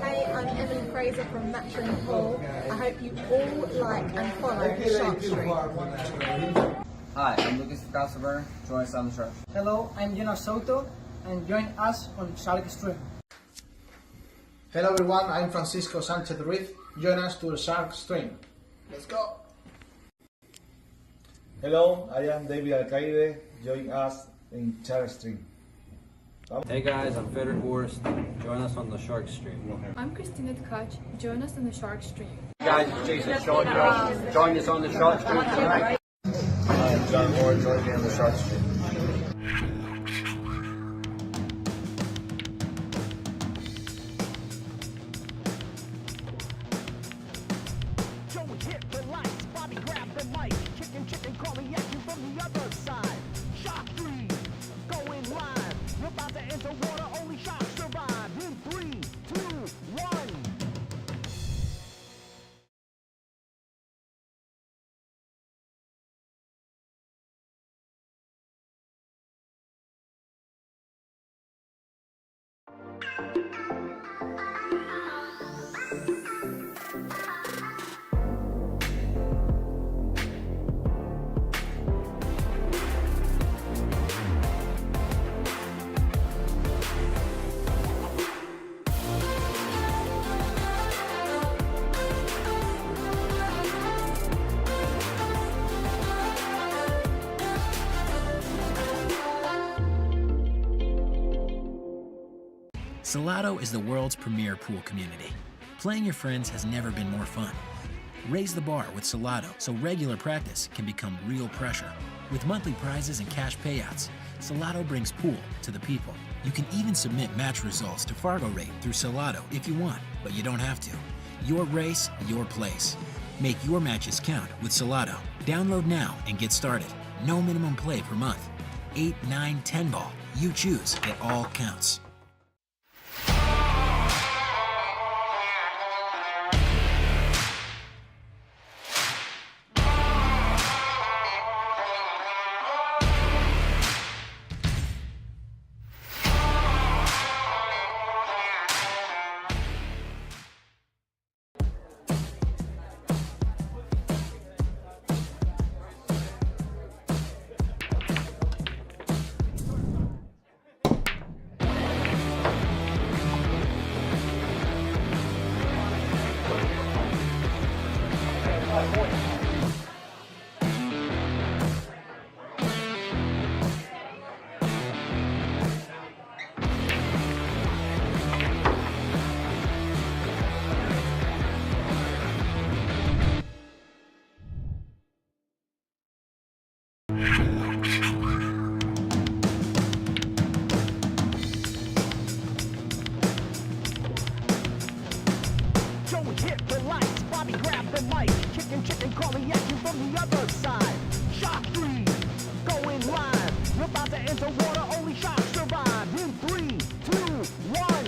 Hey, I'm Emily Fraser from McDermott Cues. I hope you all like and follow Shark Street. Hi, I'm Lukas. Join us on the Shark. Hello, I'm Salotto, and join us on Shark Stream. Hello everyone, I'm Francisco Sanchez Ruiz. Join us to the Shark Stream. Let's go! Hello, I am David Alcaide. Join us in Shark Stream. Hey guys, I'm Federer Horst. Join us on the Shark Stream. I'm Christina Tkach. Join us on the Shark Stream. Hey guys, it's Jason Shaw. Join us on the Shark Stream tonight. I'm John Moore. Join me on the Shark Stream. Hit the lights, Bobby grab the mic, chicken calling at you from the other side. Shark 3, going live. You're about to enter water, only sharks survive. In 3, 2, 1. Salato is the world's premier pool community. Playing your friends has never been more fun. Raise the bar with Salato so regular practice can become real pressure. With monthly prizes and cash payouts, Salato brings pool to the people. You can even submit match results to Fargo Rate through Salato if you want, but you don't have to. Your race, your place. Make your matches count with Salato. Download now and get started. No minimum play per month. 8, 9, 10 ball. You choose. It all counts. Hit the lights, Bobby grab the mic, chicken calling at you from the other side. Shark 3, going live. You're about to enter water, only sharks survive. In 3, 2, 1.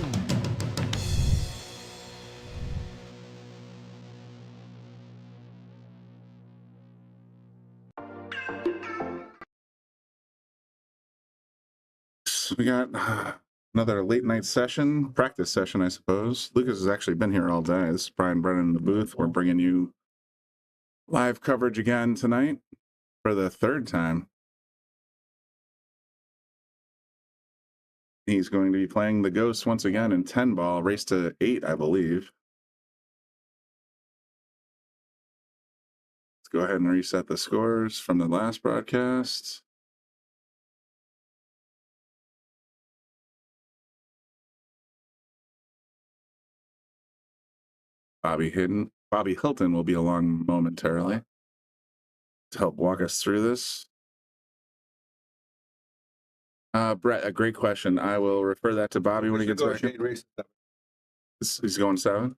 So we got another late night session, practice session, I suppose. Lukas has actually been here all day. This is Brian Brennan in the booth. We're bringing you live coverage again tonight for the third time. He's going to be playing the Ghost once again in 10 ball, race to 8, I believe. Let's go ahead and reset the scores from the last broadcast. Bobby Hilton will be along momentarily to help walk us through this. Brett, a great question. I will refer that to Bobby when he gets back. He's going 7.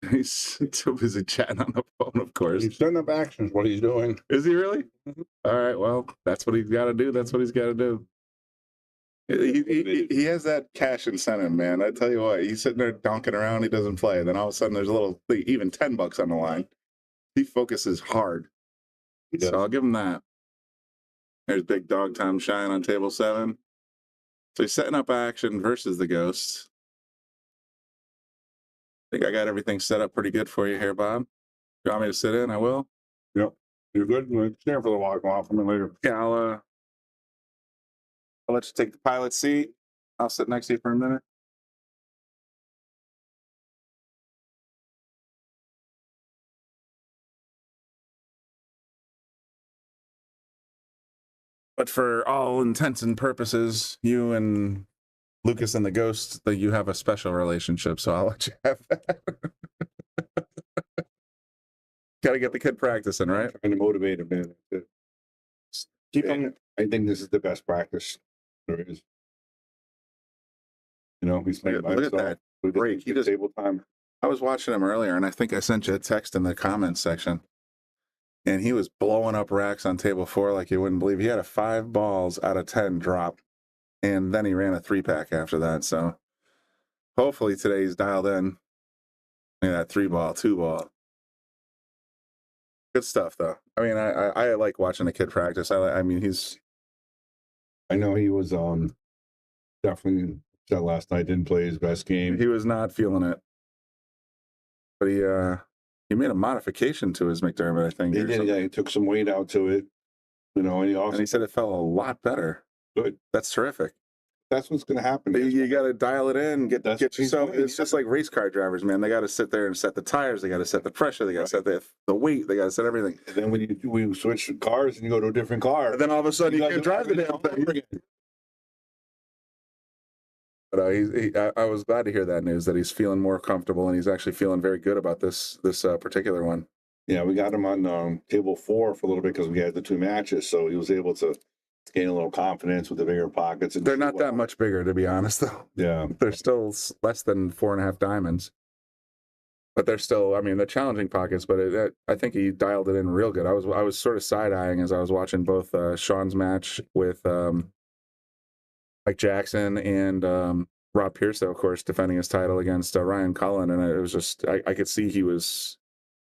He's too busy chatting on the phone, of course. He's setting up actions, what he's doing. Is he really? All right, well, that's what he's got to do. That's what he's got to do. He has that cash incentive, man. I tell you what, he's sitting there donking around. He doesn't play. Then all of a sudden, there's a little, even $10 on the line. He focuses hard. So I'll give him that. There's big dog Tom Shine on table 7. So he's setting up action versus the Ghost. I think I got everything set up pretty good for you here, Bob. You want me to sit in? I will. Yep. You're good? Stand for the walk off for me later. Yeah, I'll let you take the pilot seat. I'll sit next to you for a minute. But for all intents and purposes, you and Lukas and the Ghost, that you have a special relationship, so I'll let you have that. Got to get the kid practicing, right? Trying to motivate him, man. Keep him. I think this is the best practice there is. You know, he's playing by Look at himself. that break. He just table time. I was watching him earlier, and I think I sent you a text in the comments section. And he was blowing up racks on table 4 like you wouldn't believe. He had a 5 balls out of 10 drop, and then he ran a 3-pack after that. So hopefully today he's dialed in. Look at that 3-ball, 2-ball. Good stuff, though. I mean, I like watching a kid practice. I mean, he's. I know he was definitely that last night. Didn't play his best game. He was not feeling it, but he made a modification to his McDermott. I think He did. Yeah, he took some weight out to it. You know, and he also and he said it felt a lot better. good. That's terrific. That's what's going to happen. You got to dial it in, get yourself. he's It's just like race car drivers, man. They got to sit there and set the tires. They got to set the pressure. They got to set the weight. They got to set everything. And then when you switch cars and you go to a different car, And then all of a sudden you gotta can't do drive the everything damn all over thing. again. But I was glad to hear that news that he's feeling more comfortable and he's actually feeling very good about this particular one. Yeah, we got him on table 4 for a little bit because we had the 2 matches, so he was able to gain a little confidence with the bigger pockets. And They're not that much bigger, to be honest, though. Yeah, They're still less than 4.5 diamonds. But they're still, I mean, they're challenging pockets, but I think he dialed it in real good. I was sort of side-eyeing as I was watching both Sean's match with Mike Jackson and Rob Pearce, of course, defending his title against Ryan Cullen. And it was just, I could see he was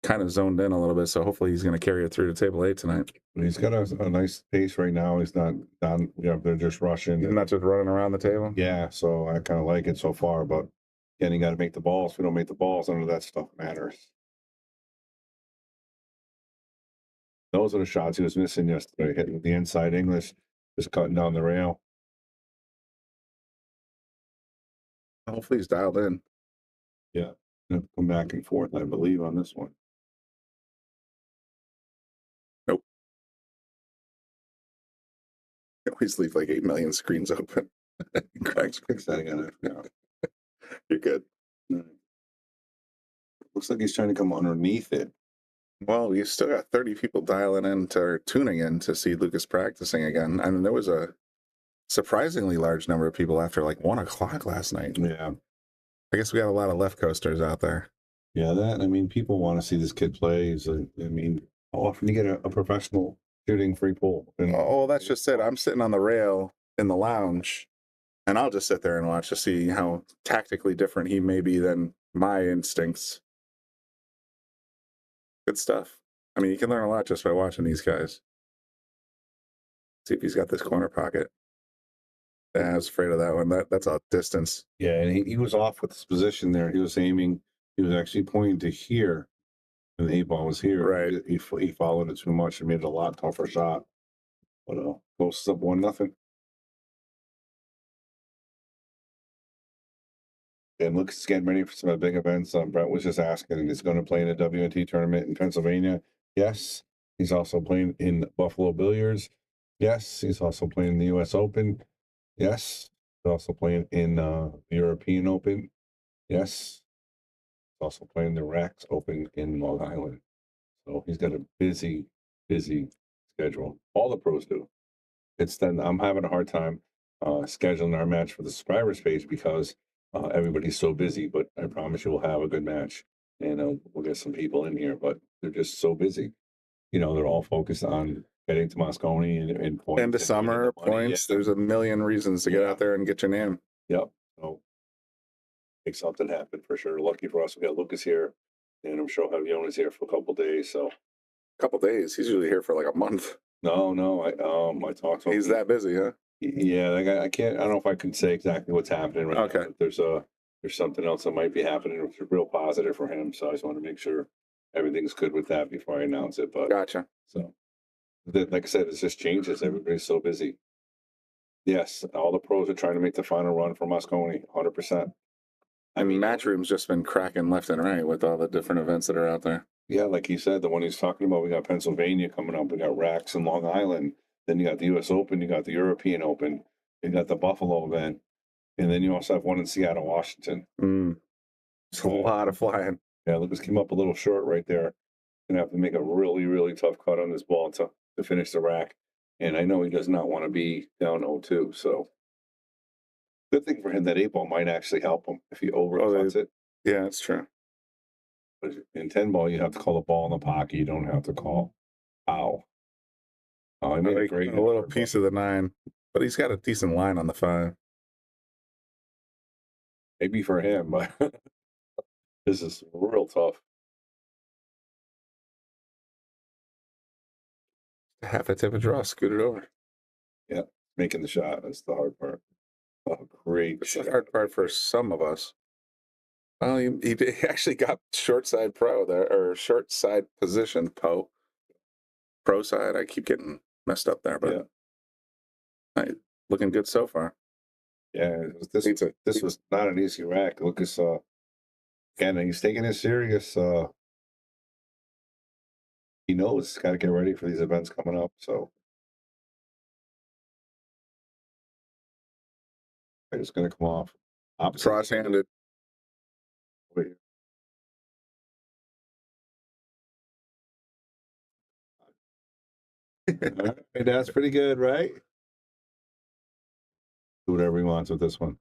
kind of zoned in a little bit. So hopefully he's going to carry it through to table 8 tonight. he's got a nice pace right now. He's not done. Yeah, they're just rushing. He's not just running around the table. Yeah, so I kind of like it so far, but again, you got to make the balls. If we don't make the balls, none of that stuff matters. Those are the shots he was missing yesterday, hitting the inside English, just cutting down the rail. Hopefully he's dialed in. Yeah, come back and forth, I believe, on this one. Nope. I always leave like 8 million screens open. Cracks. Fix that again. Yeah. You're good. Looks like he's trying to come underneath it. Well, you still got 30 people dialing in or tuning in to see Lukas practicing again. I mean, there was a surprisingly large number of people after like 1 o'clock last night. Yeah. I guess we got a lot of left coasters out there. Yeah, I mean, people want to see this kid play. I mean, how often do you get a professional shooting free pool? Oh, that's just it. I'm sitting on the rail in the lounge, and I'll just sit there and watch to see how tactically different he may be than my instincts. Good stuff. I mean, you can learn a lot just by watching these guys. See if he's got this corner pocket. Yeah, I was afraid of that one. That's a distance. Yeah, and he was off with his position there. He was aiming. He was actually pointing to here, and the 8-ball was here. Right. He followed it too much and made it a lot tougher shot. But close up 1-0. And Lukas is getting ready for some big events. Brent was just asking, and he's going to play in a WNT tournament in Pennsylvania. Yes. He's also playing in Buffalo Billiards. Yes. He's also playing in the U.S. Open. Yes. He's also playing in the European Open. Yes. He's also playing the Rax Open in Long Island. So he's got a busy schedule. All the pros do. I'm having a hard time scheduling our match for the subscribers page because everybody's so busy, but I promise you we'll have a good match. And we'll get some people in here, but they're just so busy. You know, they're all focused on getting to Moscone and points. End of summer, points. Yeah. There's a million reasons to get out there and get your name. Yep. So make something happen for sure. Lucky for us, we got Lukas here, and I'm sure Javiona's here for a couple days. So A couple days. He's usually here for like a month. no, I talked to him. He's that busy, huh? Yeah, like I can't. I don't know if I can say exactly what's happening right Okay. now. But there's something else that might be happening, which is real positive for him. So I just want to make sure everything's good with that before I announce it. But Gotcha. so, like I said, it just changes. Everybody's so busy. Yes, all the pros are trying to make the final run for Moscone, 100%. I mean, Matchroom's just been cracking left and right with all the different events that are out there. Yeah, like he said, the one he's talking about, we got Pennsylvania coming up, we got Rax and Long Island, then you got the U.S. Open, you got the European Open, you got the Buffalo event, and then you also have one in Seattle, Washington. It's a lot of flying. Yeah, Lucas came up a little short right there. Gonna have to make a really, really tough cut on this ball to finish the rack. And I know he does not want to be down 0-2, so good thing for him that 8-ball might actually help him if he overcuts it. Yeah, it's true. But in 10-ball, you have to call the ball in the pocket. You don't have to call ow. Oh, he made a great little piece of the 9, but he's got a decent line on the 5. Maybe for him, but this is real tough. Half a tip of draw, scoot it over. Yeah, making the shot. That's the hard part. Oh, great. It's the hard part for some of us. Well, he actually got short side pro there, or short side position pro side. I keep getting messed up there, but looking good so far. Yeah, this was not an easy rack. Lucas, again, he's taking it serious. He knows he's got to get ready for these events coming up. So it's going to come off cross-handed. That's pretty good, right? Do whatever he wants with this one.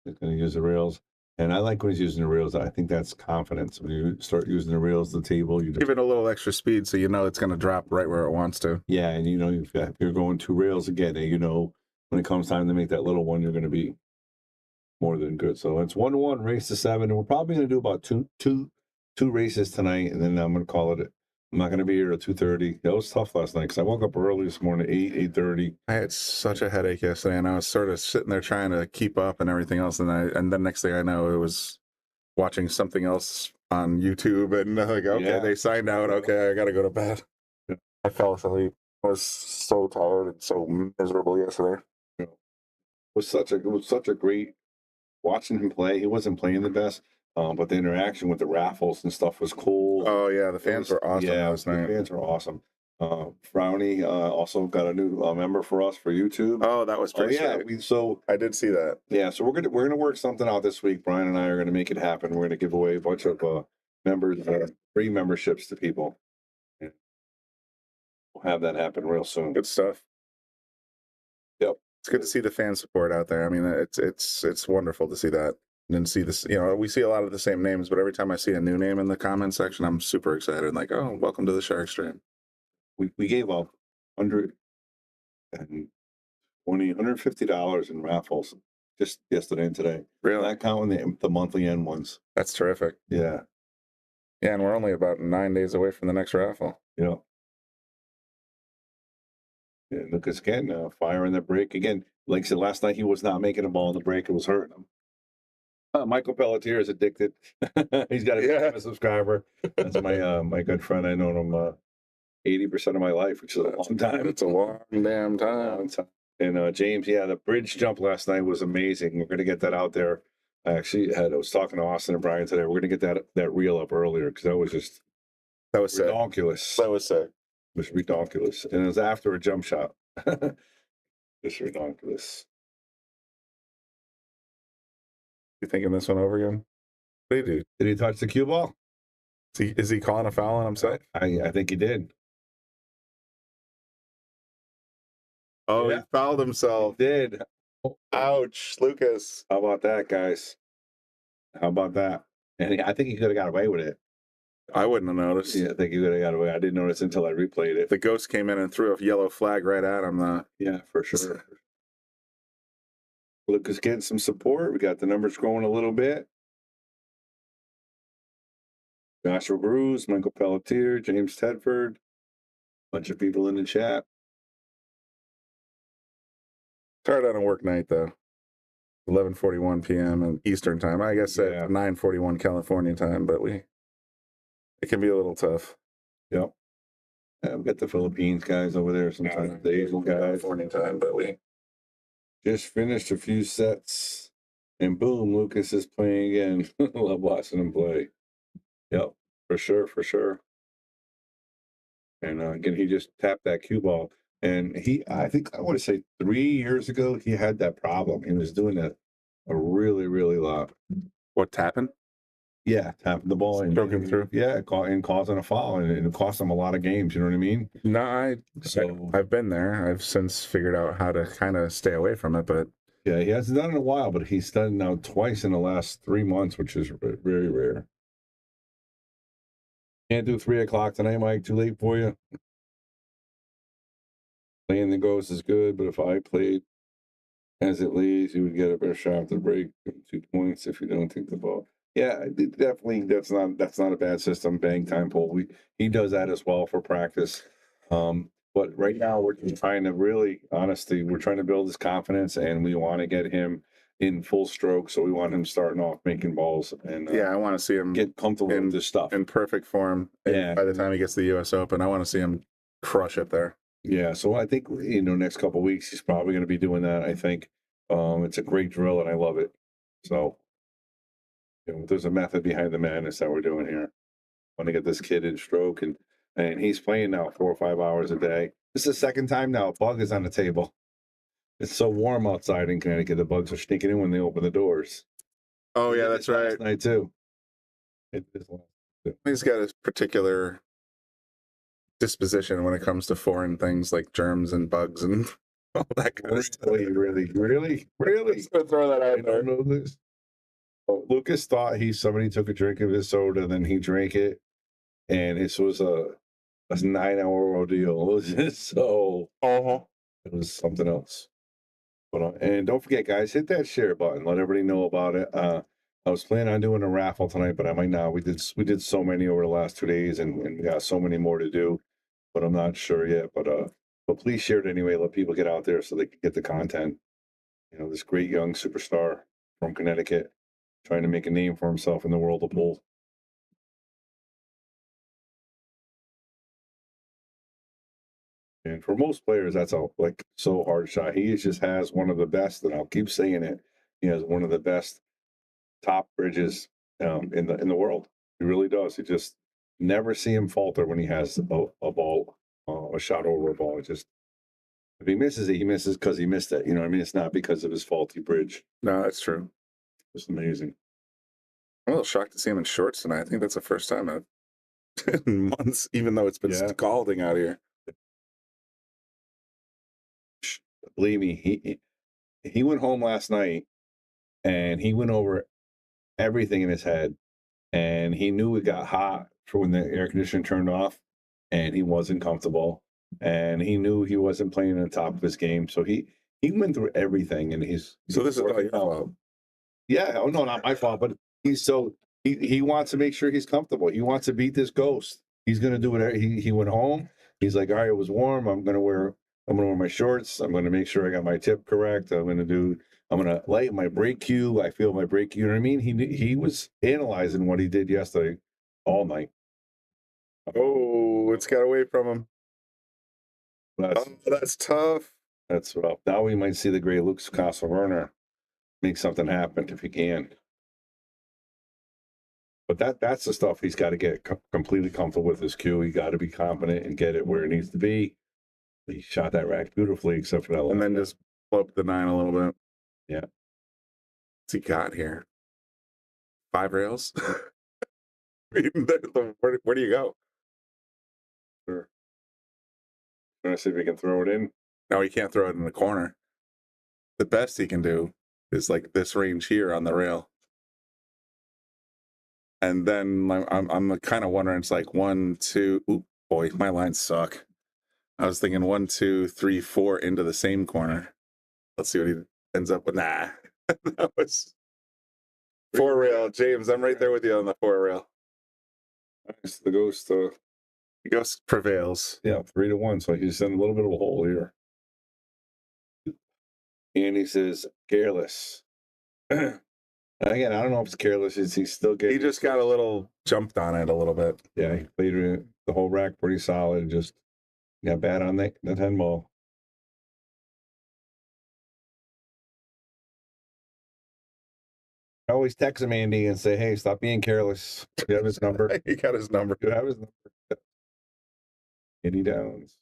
He's going to use the rails. And I like when he's using the rails. I think that's confidence. When you start using the rails, the table, you just give it a little extra speed so you know it's going to drop right where it wants to. Yeah, and you know, if you're going 2 rails again, and you know, when it comes time to make that little one, you're going to be more than good. So it's 1-1, race to 7, and we're probably going to do about two races tonight, and then I'm going to call it. I'm not going to be here at 2:30. That was tough last night because I woke up early this morning, 8:30. I had such a headache yesterday, and I was sort of sitting there trying to keep up and everything else, and then next thing I know, it was watching something else on YouTube, and like, okay, they signed out. Okay, I got to go to bed. Yeah. I fell asleep. I was so tired and so miserable yesterday. It was such a great watching him play. He wasn't playing the best. But the interaction with the raffles and stuff was cool. Oh yeah, the fans were awesome last night. The fans were awesome. Frowny also got a new member for us for YouTube. Oh, that was pretty sweet. I did see that. Yeah, so we're gonna work something out this week. Brian and I are gonna make it happen. We're gonna give away a bunch of members, free memberships to people. Yeah. We'll have that happen real soon. Good stuff. Yep, it's good to see the fan support out there. I mean, it's wonderful to see that. And see this, you know, we see a lot of the same names, but every time I see a new name in the comment section, I'm super excited. Like, oh, welcome to the Shark Stream. We gave up $150 in raffles just yesterday and today. Really? Not counting the monthly end ones. That's terrific. Yeah. Yeah, and we're only about 9 days away from the next raffle. Yeah. Yeah, Lucas again, fire in the break again. Like I said, last night he was not making a ball in the break. It was hurting him. Michael Pelletier is addicted. He's got a subscriber. That's my good friend. I know him 80% of my life, which is a long time. It's a long damn time. And James, the bridge jump last night was amazing. We're gonna get that out there. I was talking to Austin and Brian today. We're gonna get that reel up earlier because that was ridiculous. Sick. That was sick. It was ridiculous, and it was after a jump shot. It's ridiculous. You thinking this one over again? What did he do? Did he touch the cue ball? Is he calling a foul on himself? I think he did. Oh, he fouled himself. He did. Ouch, Lukas. How about that, guys? How about that? And I think he could have got away with it. I wouldn't have noticed. Yeah, I think he could have got away. I didn't notice until I replayed it. The ghost came in and threw a yellow flag right at him. Yeah, for sure. Lucas getting some support. We got the numbers growing a little bit. Joshua Bruce, Michael Pelletier, James Tedford, bunch of people in the chat. Started on a work night though. 11:41 p.m. and Eastern time. I guess at 9:41 California time, but it can be a little tough. Yep. I've got the Philippines guys over there sometimes. The Asian guys. California time, but we just finished a few sets, and boom, Lukas is playing again. Love watching him play. Yep, for sure. And again, he just tapped that cue ball. And I think I want to say 3 years ago, he had that problem. He was doing that a really, really lot. What, tapping? Yeah, tapping the ball and Stroking through. Yeah, and causing a foul, and it cost him a lot of games. You know what I mean? No, I've been there. I've since figured out how to kind of stay away from it, but yeah, he hasn't done it in a while, but he's done it now twice in the last 3 months, which is very rare. Can't do 3 o'clock tonight, Mike. Too late for you. Playing the ghost is good, but if I played as it lays, you would get a better shot to break 2 points if you don't take the ball. Yeah, definitely. That's not a bad system. Bang time pull. He does that as well for practice. But right now we're just trying to we're trying to build his confidence, and we want to get him in full stroke. So we want him starting off making balls, and I want to see him get comfortable with this stuff in perfect form. Yeah. By the time he gets to the U.S. Open, I want to see him crush it there. Yeah, so I think next couple of weeks he's probably going to be doing that. I think it's a great drill, and I love it. So there's a method behind the madness that we're doing here. I want to get this kid in stroke, and he's playing now 4 or 5 hours a day. This is the second time now a bug is on the table. It's so warm outside in Connecticut. The bugs are sneaking in when they open the doors. Oh yeah, that's right. Last night too. He's got a particular disposition when it comes to foreign things like germs and bugs and all that kind of stuff. Really. Just gonna throw that out there. I don't know this. Oh, Lukas thought somebody took a drink of his soda, then he drank it, and this was a 9-hour ordeal. It was just so. It was something else. But and don't forget, guys, hit that share button. Let everybody know about it. I was planning on doing a raffle tonight, but I might not. We did so many over the last 2 days, and we got so many more to do. But I'm not sure yet. But please share it anyway. Let people get out there so they can get the content. This great young superstar from Connecticut trying to make a name for himself in the world of pool. And for most players, that's so hard shot. He just has one of the best, and I'll keep saying it. He has one of the best top bridges in the world. He really does. He just never see him falter when he has a ball, a shot over a ball. It just if he misses it, he misses because he missed it. You know what I mean? It's not because of his faulty bridge. No, that's true. It's amazing. I'm a little shocked to see him in shorts tonight. I think that's the first time in months, even though it's been scalding out here. Believe me, he went home last night and he went over everything in his head, and he knew it got hot for when the air conditioning turned off, and he wasn't comfortable, and he knew he wasn't playing on the top of his game. So he went through everything, and this is all your fault. Yeah, oh no, not my fault, but he wants to make sure he's comfortable. He wants to beat this ghost. He's gonna do whatever. He went home. He's like, all right, it was warm. I'm gonna wear my shorts. I'm gonna make sure I got my tip correct. I'm gonna light my brake cue. I feel my brake cue. You know what I mean? He was analyzing what he did yesterday all night. Oh, it's got away from him. That's tough. That's rough. Now we might see the great Lukas Werner make something happen if he can. But that's the stuff he's got to get completely comfortable with his cue. He got to be confident and get it where it needs to be. He shot that rack beautifully, except for that. And then just blow up the 9 a little bit. Yeah. What's he got here? 5 rails? Where do you go? Sure. Trying to see if he can throw it in. No, he can't throw it in the corner. The best he can do is like this range here on the rail. And then I'm kind of wondering, it's like 1, 2. Ooh, boy, my lines suck. I was thinking 1, 2, 3, 4 into the same corner. Let's see what he ends up with. Nah, that was 4 rail. James, I'm right there with you on the 4 rail. Nice. The ghost prevails. Yeah, 3-1. So he's in a little bit of a hole here. Andy says careless. Again, I don't know if it's careless. He's still getting. He just got a little jumped on it a little bit. Yeah, he played the whole rack pretty solid. Just got bad on the 10 ball. I always text him, Andy, and say, "Hey, stop being careless." You have his number. He got his number. You have his number. Andy Downs.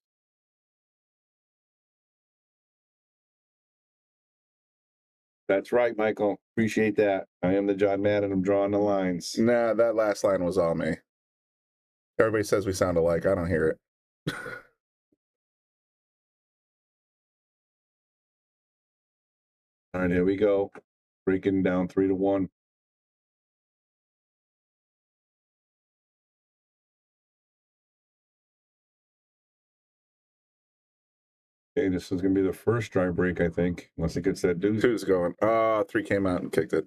That's right, Michael. Appreciate that. I am the John Madden. I'm drawing the lines. Nah, that last line was all me. Everybody says we sound alike. I don't hear it. All right, here we go. Breaking down 3-1. Okay, this is going to be the first dry break, I think, once it gets that deuce. Two's going. 3 came out and kicked it.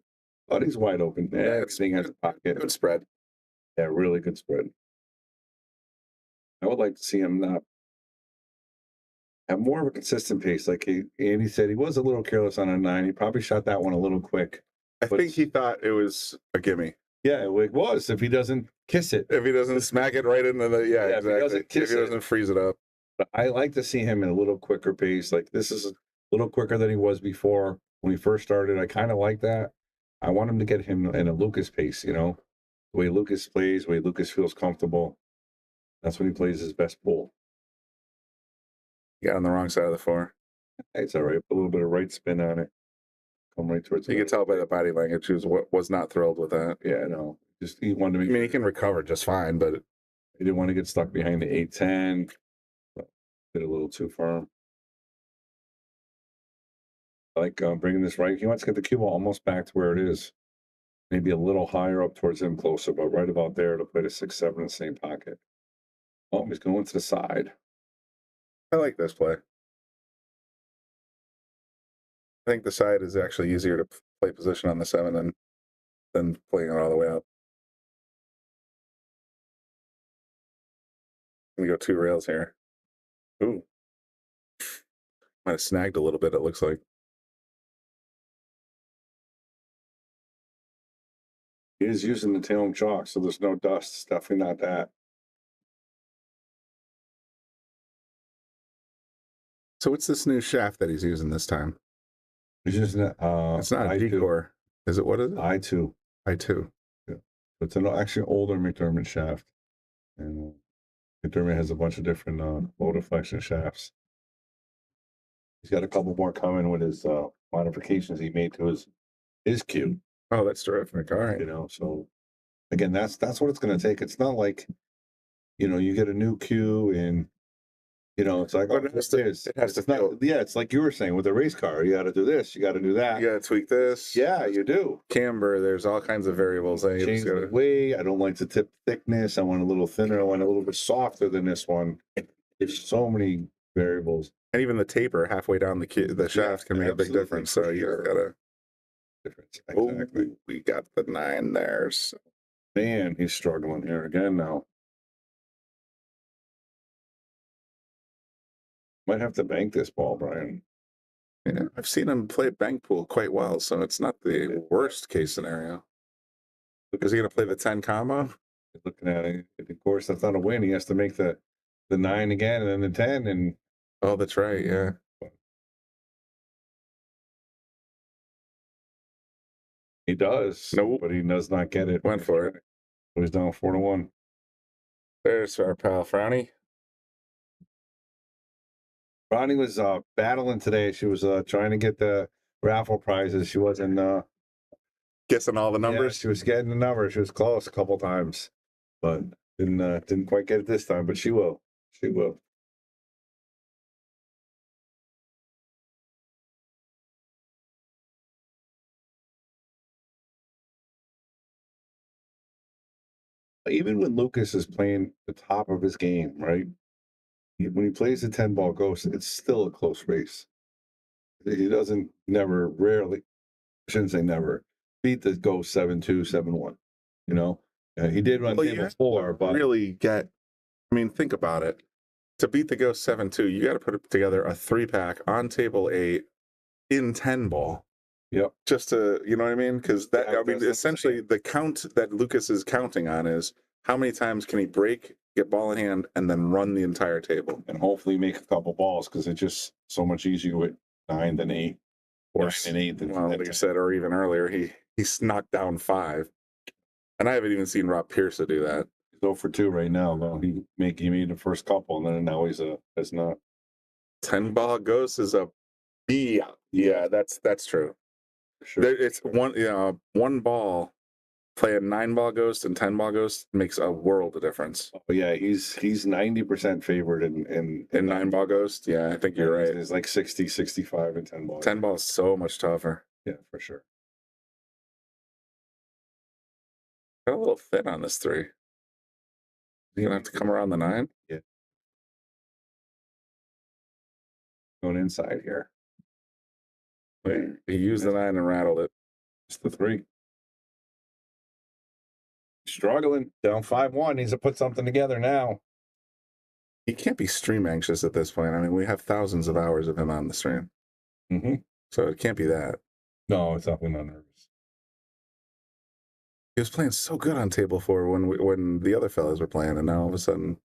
Oh, he's wide open. Yeah, everything has a pocket. Good spread. Yeah, really good spread. I would like to see him not have more of a consistent pace. Like Andy said, he was a little careless on a 9. He probably shot that one a little quick. I think he thought it was a gimme. Yeah, it was if he doesn't kiss it. If he doesn't smack it right into the exactly. If he doesn't freeze it up. But I like to see him in a little quicker pace. Like this is a little quicker than he was before when he first started. I kind of like that. I want him to get him in a Lukas pace, you know, the way Lukas plays, the way Lukas feels comfortable. That's when he plays his best pool. He got on the wrong side of the 4. It's all right. Put a little bit of right spin on it. Come right towards. You can tell by the body language he was not thrilled with that. Yeah, no. Just he wanted to. I mean, he can recover just fine, but he didn't want to get stuck behind the 8-10. Did a little too firm. Like bringing this right. He wants to get the cue ball almost back to where it is. Maybe a little higher up towards him, closer, but right about there to play the 6-7 in the same pocket. Oh, he's going to the side. I like this play. I think the side is actually easier to play position on the 7 than playing it all the way up. I'm going to go 2 rails here. Ooh. Might have snagged a little bit, it looks like. He is using the Taom chalk, so there's no dust. It's definitely not that. So what's this new shaft that he's using this time? He's using it. It's not a I2. D-core. Is it? What is it? I2. I2. Yeah. It's an actually older McDermott shaft. And McDermott has a bunch of different low deflection shafts. He's got a couple more coming with his modifications he made to his cue. Oh, that's terrific. All right. You know, so again, that's what it's going to take. It's not like, you know, you get a new cue and, you know, it's like, oh, it has to feel. Yeah, it's like you were saying with a race car. You got to do this. You got to do that. You got to tweak this. Yeah, you do. Camber, there's all kinds of variables. Change the way. I don't like the tip thickness. I want a little thinner. I want a little bit softer than this one. There's so many variables. And even the taper halfway down the shaft can make a big difference. So you got to. Difference. Exactly. Oh, we got the 9 there. So. Man, he's struggling here again now. Might have to bank this ball, Brian. Yeah, I've seen him play bank pool quite well, so it's not the worst case scenario. Is he going to play the 10 combo? Looking at it, of course, that's not a win. He has to make the 9 again and then the 10. And oh, that's right. Yeah. He does. Nope. But he does not get it. Went for it. So he's down 4-1. There's our pal Frowny. Ronnie was battling today. She was trying to get the raffle prizes. She wasn't guessing all the numbers. Yeah, she was getting the numbers. She was close a couple times, but didn't quite get it this time. But she will. She will. Even when Lukas is playing the top of his game, right? When he plays the 10 ball ghost, it's still a close race. He doesn't rarely, I shouldn't say never, beat the ghost 7-2, 7-1. You know, he did run table 4, but really get. I mean, think about it. To beat the ghost 7-2, you got to put together a 3-pack on table 8 in 10 ball. Yep. Just to, you know what I mean? Because that, Yeah, I mean, that's essentially the count that Lukas is counting on is how many times can he break, get ball in hand, and then run the entire table. And hopefully make a couple balls because it's just so much easier with 9 than 8. Or 9 and 8 than well, like I said, or even earlier, he's knocked down 5. And I haven't even seen Rob Pierce do that. He's 0 for 2 right now, though. He made the first couple, and then now it's not. 10 ball ghost is a B. Yeah, that's true. Sure. It's one ball playing 9 ball ghost and 10 ball ghost makes a world of difference. Oh, yeah, he's 90% favored in 9 ball ghost. Yeah, I think you're right. It's like 60, 65 in 10 ball. 10 ball is so much tougher. Yeah, for sure. Got a little thin on this 3. You're gonna have to come around the 9. Yeah. Going inside here. Wait, he used the 9 and rattled it. It's the 3. Struggling down 5-1. Needs to put something together now. He can't be stream anxious at this point. I mean, we have thousands of hours of him on the stream. Mm-hmm. So it can't be that. No, it's definitely not nervous. He was playing so good on table 4 when the other fellas were playing, and now all of a sudden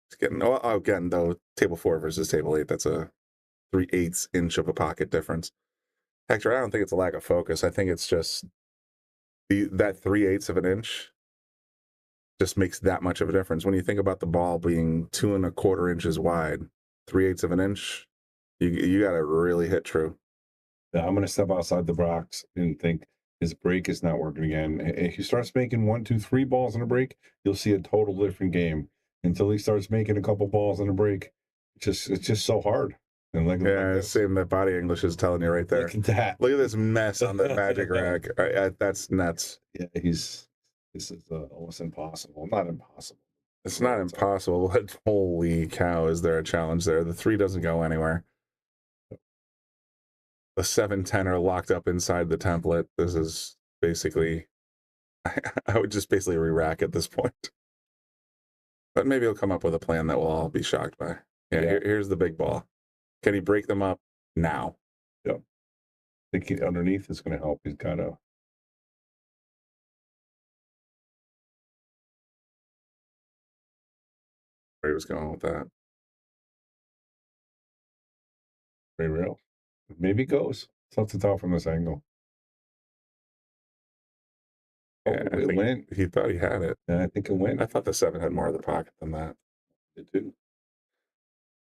it's getting. Oh, again, though, table 4 versus table 8, that's a 3/8 inch of a pocket difference. Hector, I don't think it's a lack of focus. I think it's just that 3/8 of an inch just makes that much of a difference. When you think about the ball being 2 1/4 inches wide, 3/8 of an inch, you got to really hit true. Yeah, I'm going to step outside the box and think his break is not working again. If he starts making 1, 2, 3 balls in a break, you'll see a total different game. Until he starts making a couple balls in a break, it's just so hard. And Same that body English is telling you right there. Look at that. Look at this mess on the magic rack. That's nuts. Yeah, this is almost impossible. Not impossible. It's not impossible, but holy cow, is there a challenge there? The 3 doesn't go anywhere. The 7-10 are locked up inside the template. This is basically, I would just basically re-rack at this point. But maybe he'll come up with a plan that we'll all be shocked by. Yeah. Here's the big ball. Can he break them up now? Yep. I think underneath is going to help. He's got to. Where he was going with that. Very real. Maybe it goes. It's tough to tell from this angle. Yeah, it went. He thought he had it. Yeah, I think it went. I thought the 7 had more of the pocket than that. It did.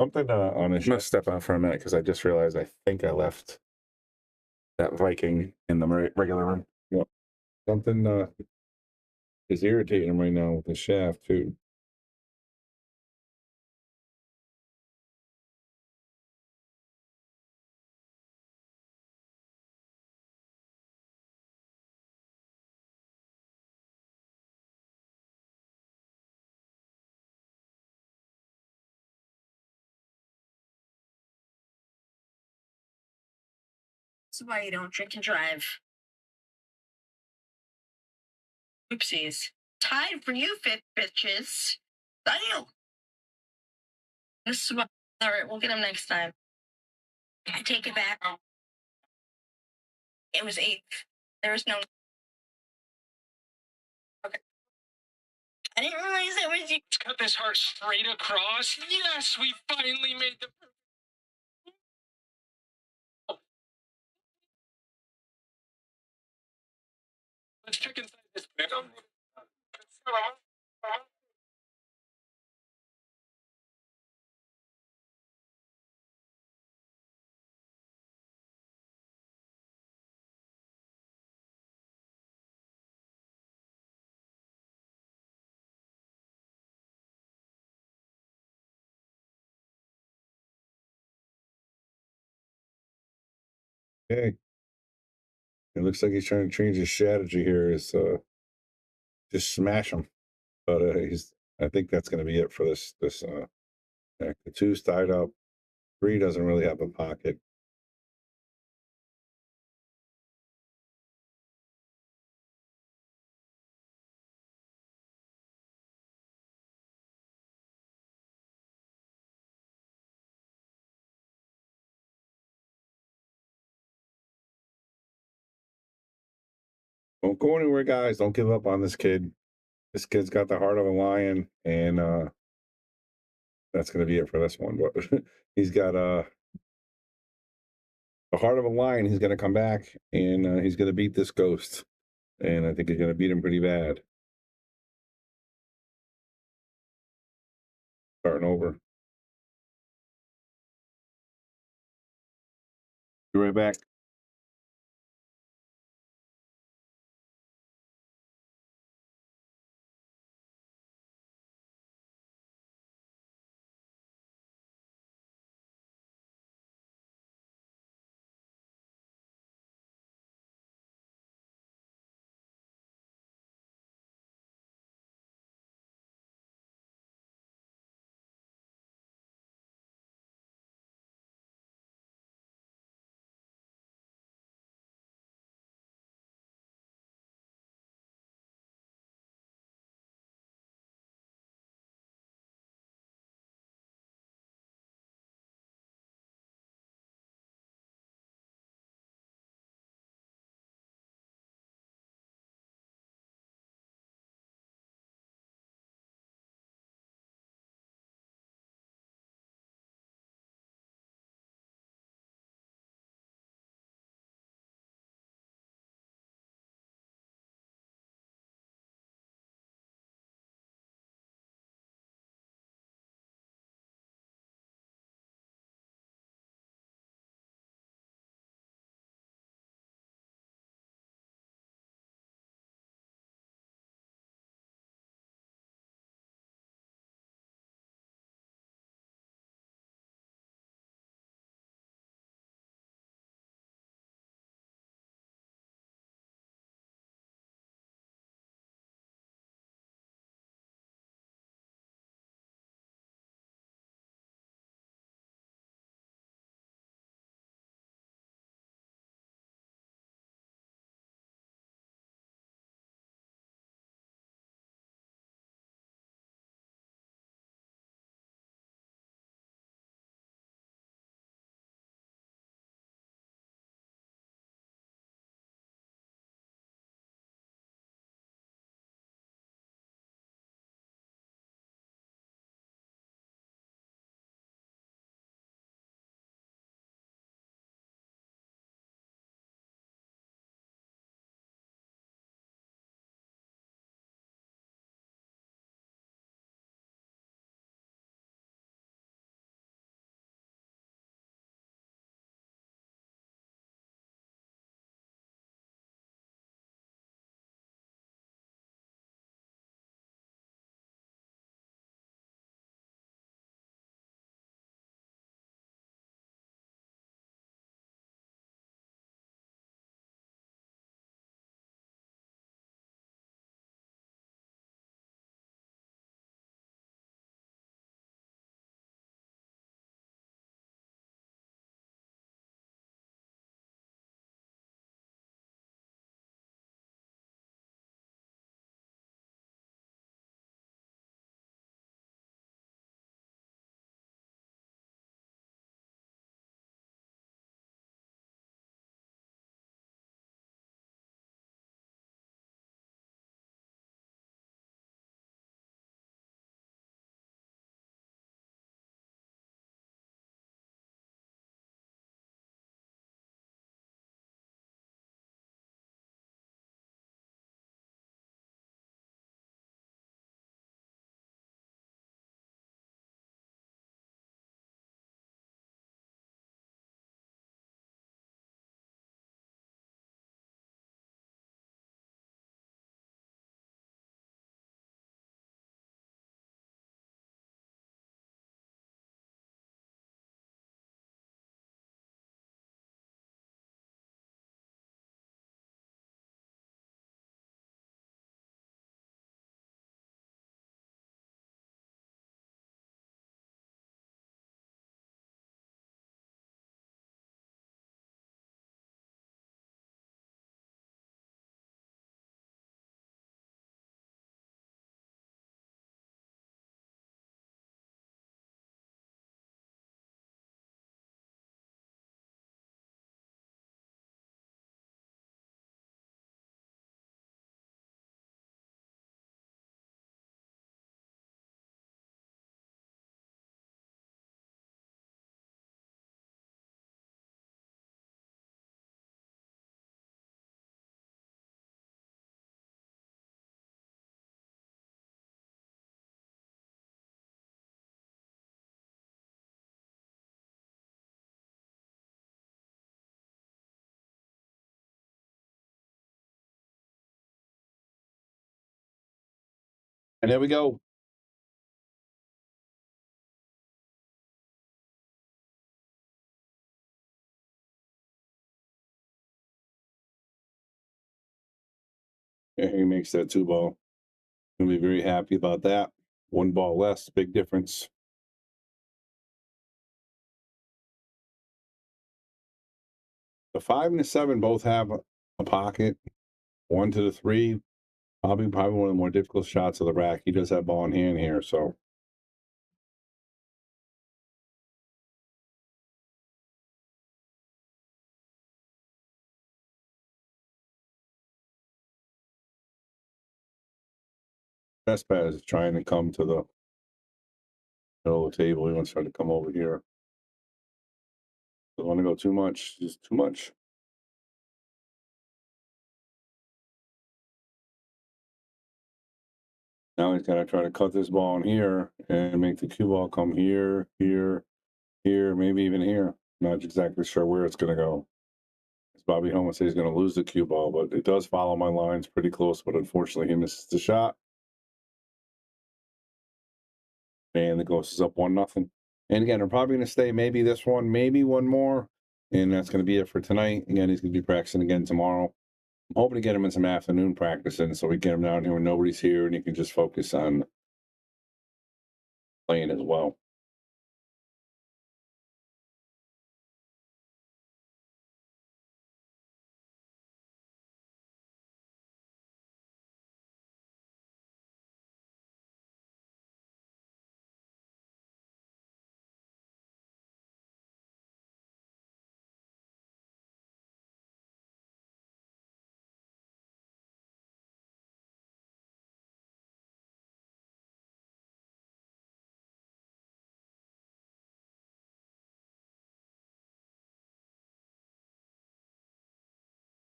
Something on his. I'm going to step out for a minute because I just realized I think I left that Viking in the regular room. Yep. Something is irritating him right now with the shaft, too. That's why you don't drink and drive. Oopsies. Time for you, fit bitches. Daniel. This is why. All right, we'll get him next time. I take it back. It was 8. There was no. Okay. I didn't realize it was you. Let's cut this heart straight across. Yes, we finally made the. Let's check inside this. Okay. It looks like he's trying to change his strategy here. Is just smash him, but I think that's going to be it for this. The 2's tied up. 3 doesn't really have a pocket. Don't go anywhere, guys. Don't give up on this kid. This kid's got the heart of a lion, and that's going to be it for this one. But he's got the heart of a lion. He's going to come back, and he's going to beat this ghost. And I think he's going to beat him pretty bad. Starting over. Be right back. And there we go. And he makes that 2-ball. Gonna be very happy about that. 1 ball less, big difference. The 5 and the 7 both have a pocket. 1 to the 3, probably one of the more difficult shots of the rack. He does have ball in hand here, so. Best bet is trying to come to the middle of the table. He wants to try to come over here. Don't want to go too much, just too much. Now he's got to try to cut this ball in here and make the cue ball come here, here, here, maybe even here. Not exactly sure where it's going to go. As Bobby Homa says, he's going to lose the cue ball, but it does follow my lines pretty close. But unfortunately, he misses the shot. And the Ghost is up 1-0. And again, we're probably going to stay maybe this one, maybe one more. And that's going to be it for tonight. Again, he's going to be practicing again tomorrow. I'm hoping to get him in some afternoon practicing so we get him down here when nobody's here and he can just focus on playing as well.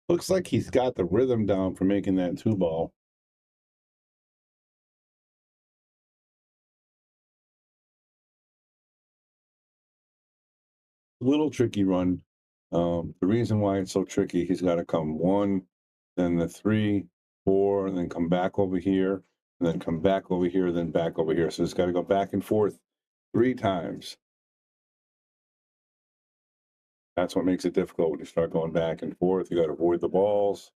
Looks like he's got the rhythm down for making that 2-ball. Little tricky run. The reason why it's so tricky, he's got to come 1, then the 3, 4, and then come back over here, and then come back over here, then back over here. So he's got to go back and forth 3 times. That's what makes it difficult when you start going back and forth. You got to avoid the balls.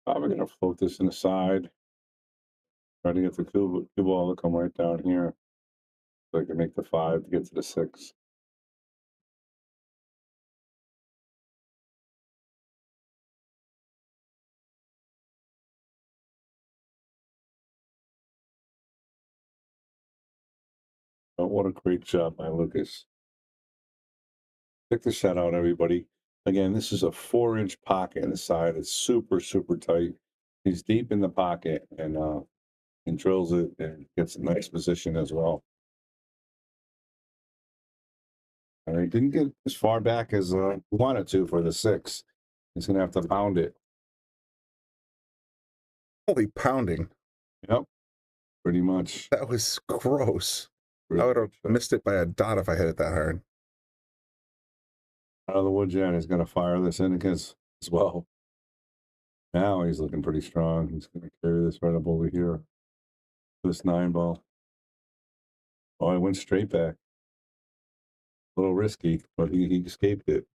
Probably going to float this in the side. Try to get the cue ball to come right down here. So I can make the 5 to get to the 6. Oh, what a great job by Lukas. Check the shot out, everybody. Again, this is a 4-inch pocket in the side. It's super, super tight. He's deep in the pocket and drills it and gets a nice position as well. And he didn't get as far back as he wanted to for the 6. He's going to have to pound it. Holy pounding. Yep, pretty much. That was gross. I would have missed it by a dot if I hit it that hard. Out of the woods yet. He's going to fire this in as well. Now he's looking pretty strong. He's going to carry this right up over here. This 9-ball. Oh, it went straight back. A little risky, but he escaped it.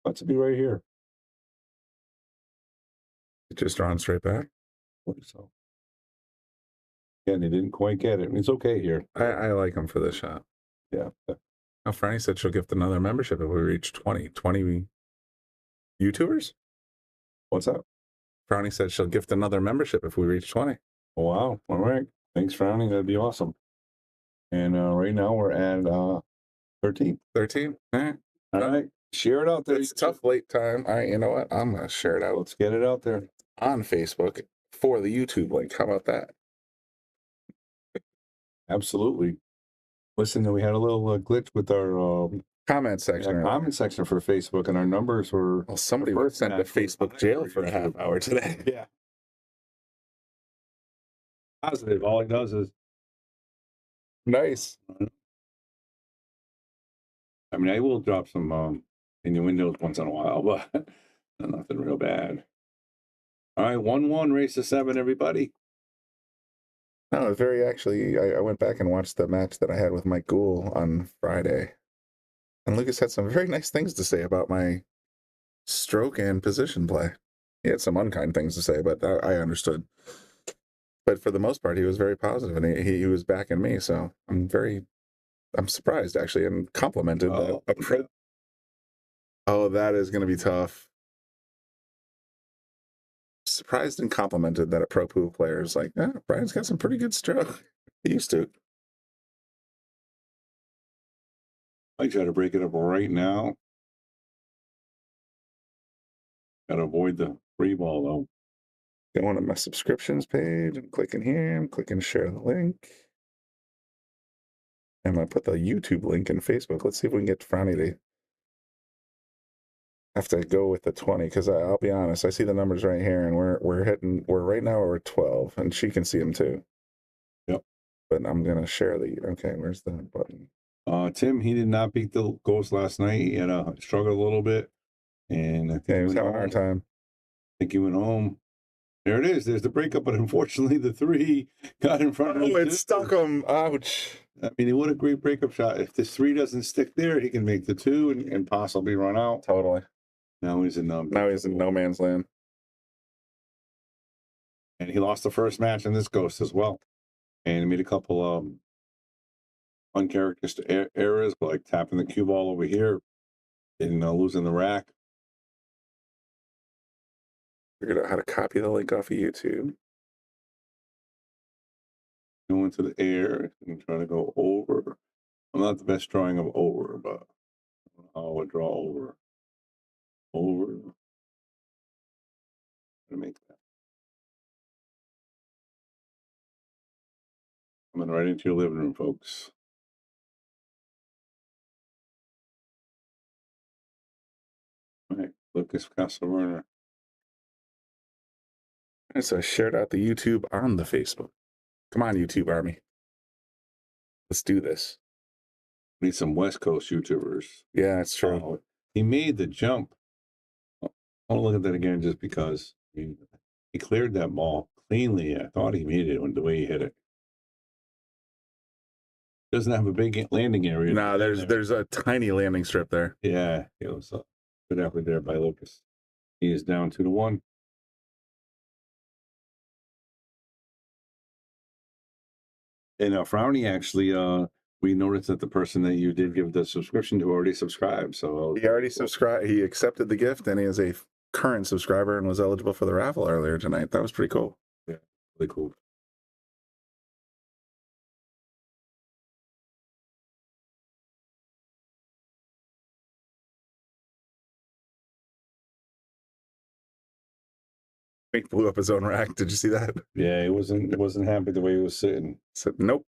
Ought to be right here. It just drawn straight back. So. Again, he didn't quite get it. It's okay here. I like him for this shot. Yeah. Now, Franny said she'll gift another membership if we reach 20. 20 YouTubers? What's up? Frowny said she'll gift another membership if we reach 20. Oh, wow. All right. Thanks, Frowny. That'd be awesome. And right now we're at 13. 13? All right. Share it out there. It's tough late time. All right, you know what? I'm going to share it out. Let's get it out there. On Facebook for the YouTube link. How about that? Absolutely. Listen, we had a little glitch with our comment section. Comment section for Facebook, and our numbers were... Well, somebody was sent to Facebook jail for a half hour today. Yeah. Positive. All he does is... Nice. I mean, I will drop some innuendos once in a while, but nothing real bad. All right, 1-1, race to 7, everybody. No, it was very actually. I went back and watched the match that I had with Mike Gould on Friday, and Lukas had some very nice things to say about my stroke and position play. He had some unkind things to say, but I understood. But for the most part, he was very positive, and he was backing me. So I'm surprised actually, and complimented the approach. Oh, that is going to be tough. Surprised and complimented that a pro pool player is like, yeah, Brian's got some pretty good stroke. He used to. I try to break it up right now. Got to avoid the free ball, though. Going to my subscriptions page. I'm clicking here. I'm clicking share the link. I'm going to put the YouTube link in Facebook. Let's see if we can get Frowny to have to go with the 20, because I'll be honest, I see the numbers right here, and we're right now we're 12, and she can see them too. Yep. But I'm going to share the, okay, where's the button? Tim, he did not beat the Ghost last night. He had struggled a little bit, and I think he was having a hard time. I think he went home. There it is. There's the breakup, but unfortunately, the 3 got in front of him. Oh, it stuck him. Ouch. I mean, what a great breakup shot. If this 3 doesn't stick there, he can make the 2 and possibly run out. Totally. Now he's in no man's land. And he lost the first match in this Ghost as well. And he made a couple uncharacteristic errors, like tapping the cue ball over here and losing the rack. Figured out how to copy the link off of YouTube. Go into the air and try to go over. I'm not the best drawing of over, but I would draw over. Over. To make that. Coming right into your living room, folks. All right, Lukas Casaverna. And so I shared out the YouTube on the Facebook. Come on, YouTube Army. Let's do this. We need some West Coast YouTubers. Yeah, that's true. He made the jump. I want to look at that again just because. I mean, he cleared that ball cleanly. I thought he made it when the way he hit it. Doesn't have a big landing area. No, there's a tiny landing strip there. Yeah, it was good effort there by Lukas. He is down 2-1. And Frowny, actually, we noticed that the person that you did give the subscription to already subscribed. So he already subscribed. He accepted the gift, and he is a current subscriber and was eligible for the raffle earlier tonight. That was pretty cool. Yeah, really cool. He blew up his own rack. Did you see that? Yeah, it wasn't happy the way he was sitting. Said nope.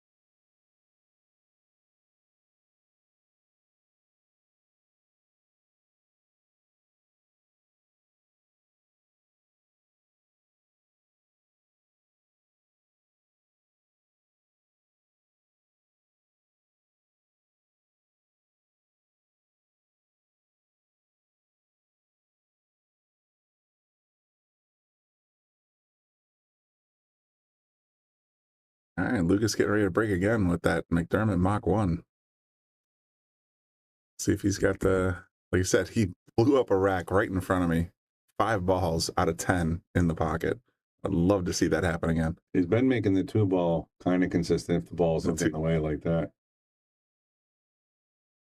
All right, Lukas getting ready to break again with that McDermott Mach 1. See if he's got the, like you said, he blew up a rack right in front of me. 5 balls out of 10 in the pocket. I'd love to see that happen again. He's been making the 2-ball kind of consistent if the ball's in the way like that.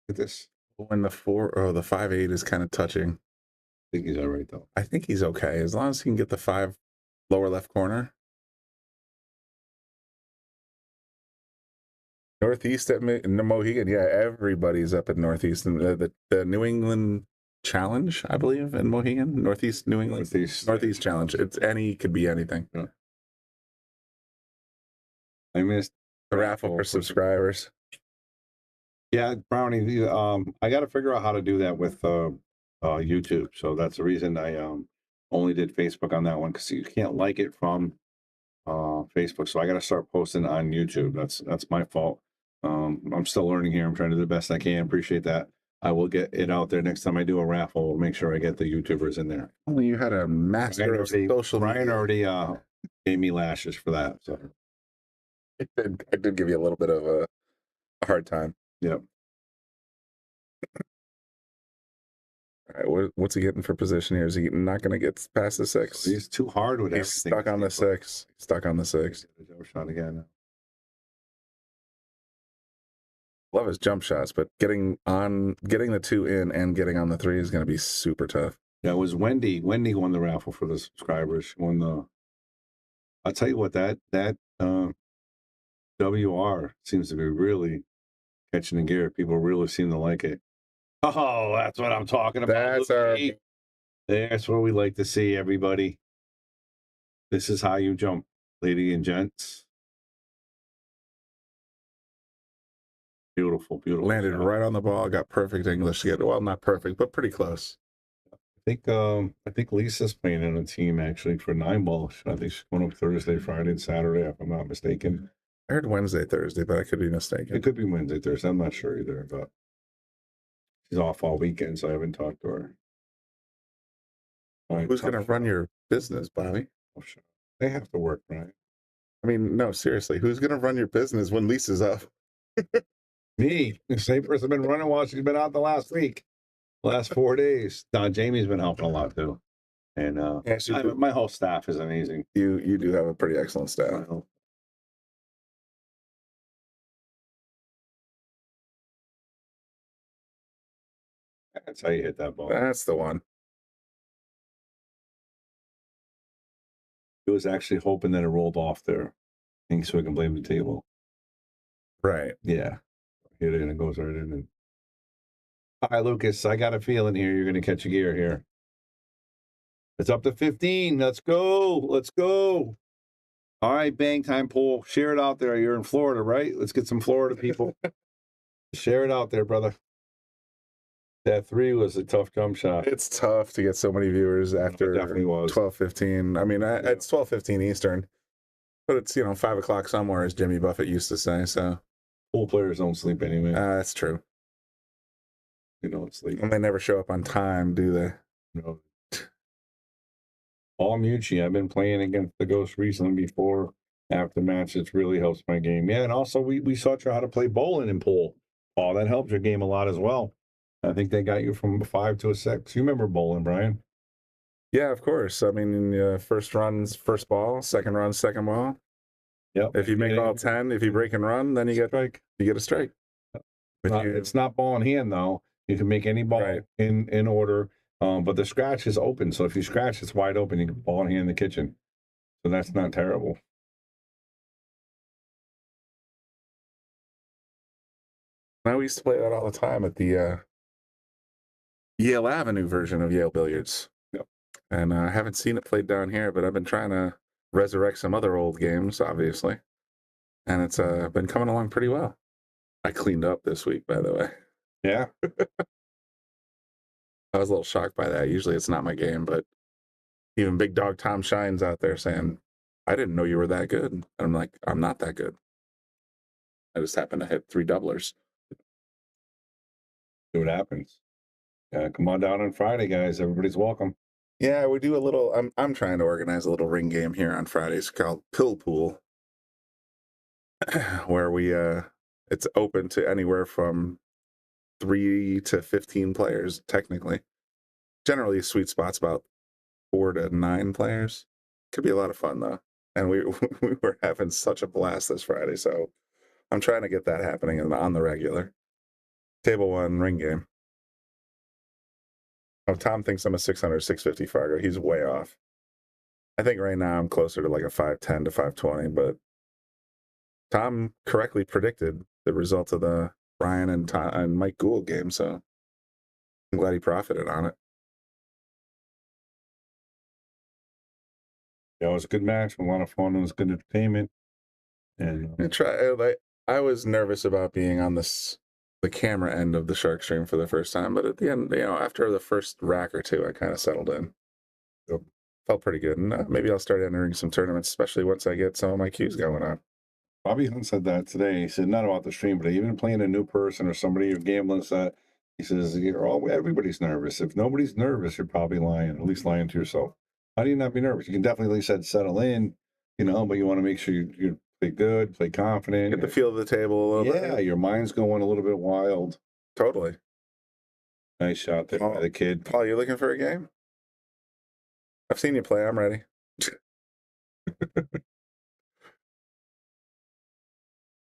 Look at this. When the 5-8 is kind of touching. I think he's all right, though. I think he's okay. As long as he can get the 5 lower left corner. Northeast at Mohegan. Yeah, everybody's up at Northeast. The New England Challenge, I believe, in Mohegan. Northeast New England. Northeast Challenge. Could be anything. Yeah. I missed the raffle for subscribers. Yeah, Brownie, I got to figure out how to do that with YouTube. So that's the reason I only did Facebook on that one, because you can't like it from Facebook. So I got to start posting on YouTube. That's my fault. I'm still learning here. I'm trying to do the best I can. Appreciate that. I will get it out there next time I do a raffle. We'll make sure I get the YouTubers in there. Only you had a master of social Brian media. already gave me lashes for that. So I did give you a little bit of a hard time. Yep. All right, what's he getting for position here? Is he not going to get past the 6? He's too hard with He's stuck on the 6. Stuck on the 6. Jump shot again. Love his jump shots, but getting the 2 in and getting on the 3 is going to be super tough. Yeah, it was Wendy. Wendy won the raffle for the subscribers. She won the. I'll tell you what, that WR seems to be really catching the gear. People really seem to like it. Oh, that's what I'm talking about. That's what we like to see, everybody. This is how you jump, ladies and gents. Beautiful, beautiful. Landed shot. right on the ball. Got perfect English to get. Well, not perfect, but pretty close. I think Lisa's playing in a team actually for 9 ball. I think she's going up Thursday, Friday, and Saturday, if I'm not mistaken. I heard Wednesday, Thursday, but I could be mistaken. It could be Wednesday, Thursday. I'm not sure either, but she's off all weekend, so I haven't talked to her. All right, Who's going to run your business, Bobby? Oh, sure. They have to work, right? I mean, no, seriously. Who's going to run your business when Lisa's up? Me. The same person been running while she's been out the last week. Last 4 days. Jamie's been helping a lot too. And my whole staff is amazing. You do have a pretty excellent staff. That's how you hit that ball. That's the one. He was actually hoping that it rolled off there. I think so we can blame the table. Right. Yeah. Hit it and it goes right in. And... Hi, Lucas. I got a feeling here you're going to catch a gear here. It's up to 15. Let's go. Let's go. All right, bang time pool. Share it out there. You're in Florida, right? Let's get some Florida people. Share it out there, brother. That 3 was a tough jump shot. It's tough to get so many viewers after 12:15. I mean, it's 12:15 Eastern, but it's 5 o'clock somewhere, as Jimmy Buffett used to say. So pool players don't sleep anyway. That's true. They don't sleep, and they never show up on time, do they? No. Paul Mucci, I've been playing against the Ghost recently before. After match, it really helps my game. Yeah, and also we taught you how to play bowling in pool. Paul, that helps your game a lot as well. I think they got you from a 5 to a 6. You remember bowling, Brian? Yeah, of course. I mean, first run's first ball, second run, second ball. Yep. If you make all 10, if you break and run, then you get a strike. It's not ball in hand though. You can make any ball in order, but the scratch is open. So if you scratch, it's wide open. You can ball in hand in the kitchen. So that's not terrible. I used to play that all the time at the Yale Avenue version of Yale Billiards. Yep. And I haven't seen it played down here, but I've been trying to resurrect some other old games, obviously. And it's been coming along pretty well. I cleaned up this week, by the way. Yeah. I was a little shocked by that. Usually it's not my game, but even big dog Tom Shine's out there saying, I didn't know you were that good. And I'm like, I'm not that good. I just happened to hit 3 doublers. See what happens. Come on down on Friday, guys. Everybody's welcome. Yeah, we do a little. I'm trying to organize a little ring game here on Fridays called Pill Pool, where we it's open to anywhere from 3 to 15 players. Technically, generally, a sweet spot's about 4 to 9 players. Could be a lot of fun though, and we were having such a blast this Friday. So I'm trying to get that happening on the regular. Table 1 ring game. Oh, Tom thinks I'm a 600, 650 Fargo. He's way off. I think right now I'm closer to like a 510 to 520, but Tom correctly predicted the result of the Brian and Mike Gould game, so I'm glad he profited on it. Yeah, it was a good match, a lot of fun. It was good entertainment. And I was nervous about being on the camera end of the shark stream for the first time, but at the end, after the first rack or 2, I kind of settled in. So, felt pretty good, and maybe I'll start entering some tournaments, especially once I get some of my cues going on. Bobby Hunt said that today. He said not about the stream, but even playing a new person or somebody you're gambling, said He says, everybody's nervous. If nobody's nervous, you're probably lying, at least lying to yourself. How do you not be nervous? You can definitely, like I said, settle in, but you want to make sure you play good, play confident. Get the feel of the table a little bit. Yeah, your mind's going a little bit wild. Totally. Nice shot there by the kid. Paul, you looking for a game? I've seen you play. I'm ready.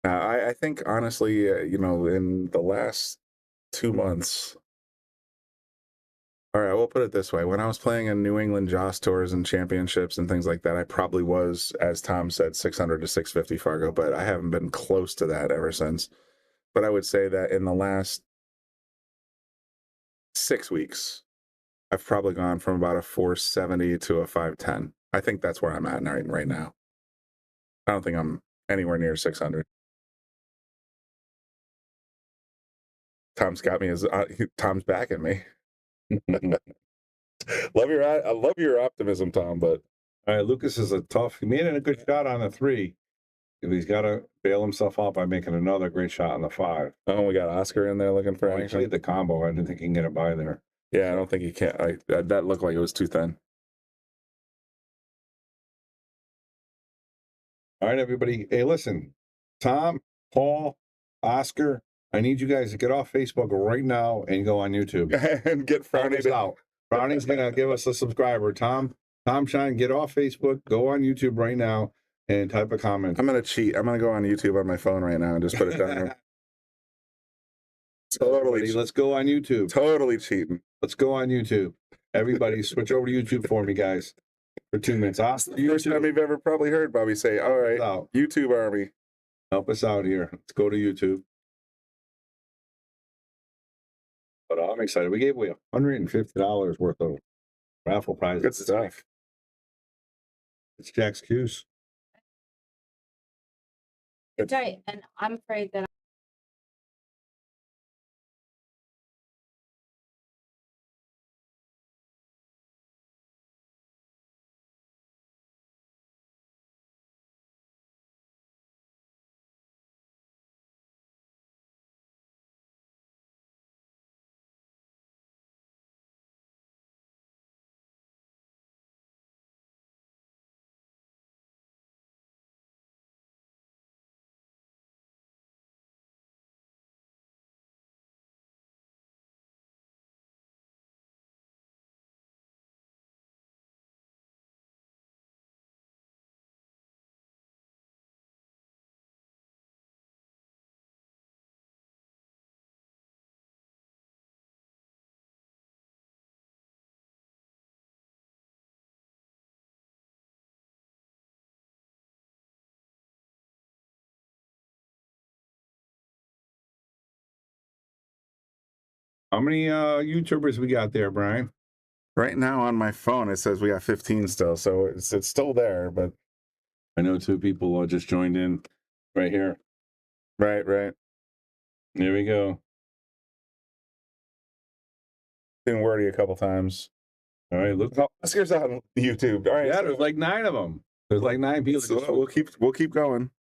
I think, honestly, in the last 2 months, all right, we'll put it this way. When I was playing in New England Joss Tours and championships and things like that, I probably was, as Tom said, 600 to 650 Fargo, but I haven't been close to that ever since. But I would say that in the last 6 weeks, I've probably gone from about a 470 to a 510. I think that's where I'm at right now. I don't think I'm anywhere near 600. Tom's got me Tom's backing me. I love your optimism, Tom. But all right, Lukas is he made a good shot on the 3. He's got to bail himself out by making another great shot on the 5. Oh, we got Oscar in there looking for action. He played the combo. I didn't think he can get it by there. Yeah, I don't think he can. That looked like it was too thin. All right, everybody. Hey, listen, Tom, Paul, Oscar, I need you guys to get off Facebook right now and go on YouTube. And get Frowny out. Frowny's going to give us a subscriber. Tom Shine, get off Facebook, go on YouTube right now, and type a comment. I'm going to cheat. I'm going to go on YouTube on my phone right now and just put it down there. Totally. Let's go on YouTube. Totally cheating. Let's go on YouTube. Everybody switch over to YouTube for me, guys, for 2 minutes. First time you've ever probably heard Bobby say, all right, YouTube Army. Help us out here. Let's go to YouTube. But I'm excited. We gave away $150 worth of raffle prizes. Good stuff. It's Jack's Cues. It's right, and I'm afraid that How many YouTubers we got there, Brian? Right now on my phone, it says we got 15 still, so it's still there, but I know 2 people just joined in right here. Right. There we go. Been wordy a couple times. All right, look. Oscar's on YouTube. All right. Yeah, there's like 9 of them. There's like 9 people. So we'll keep going.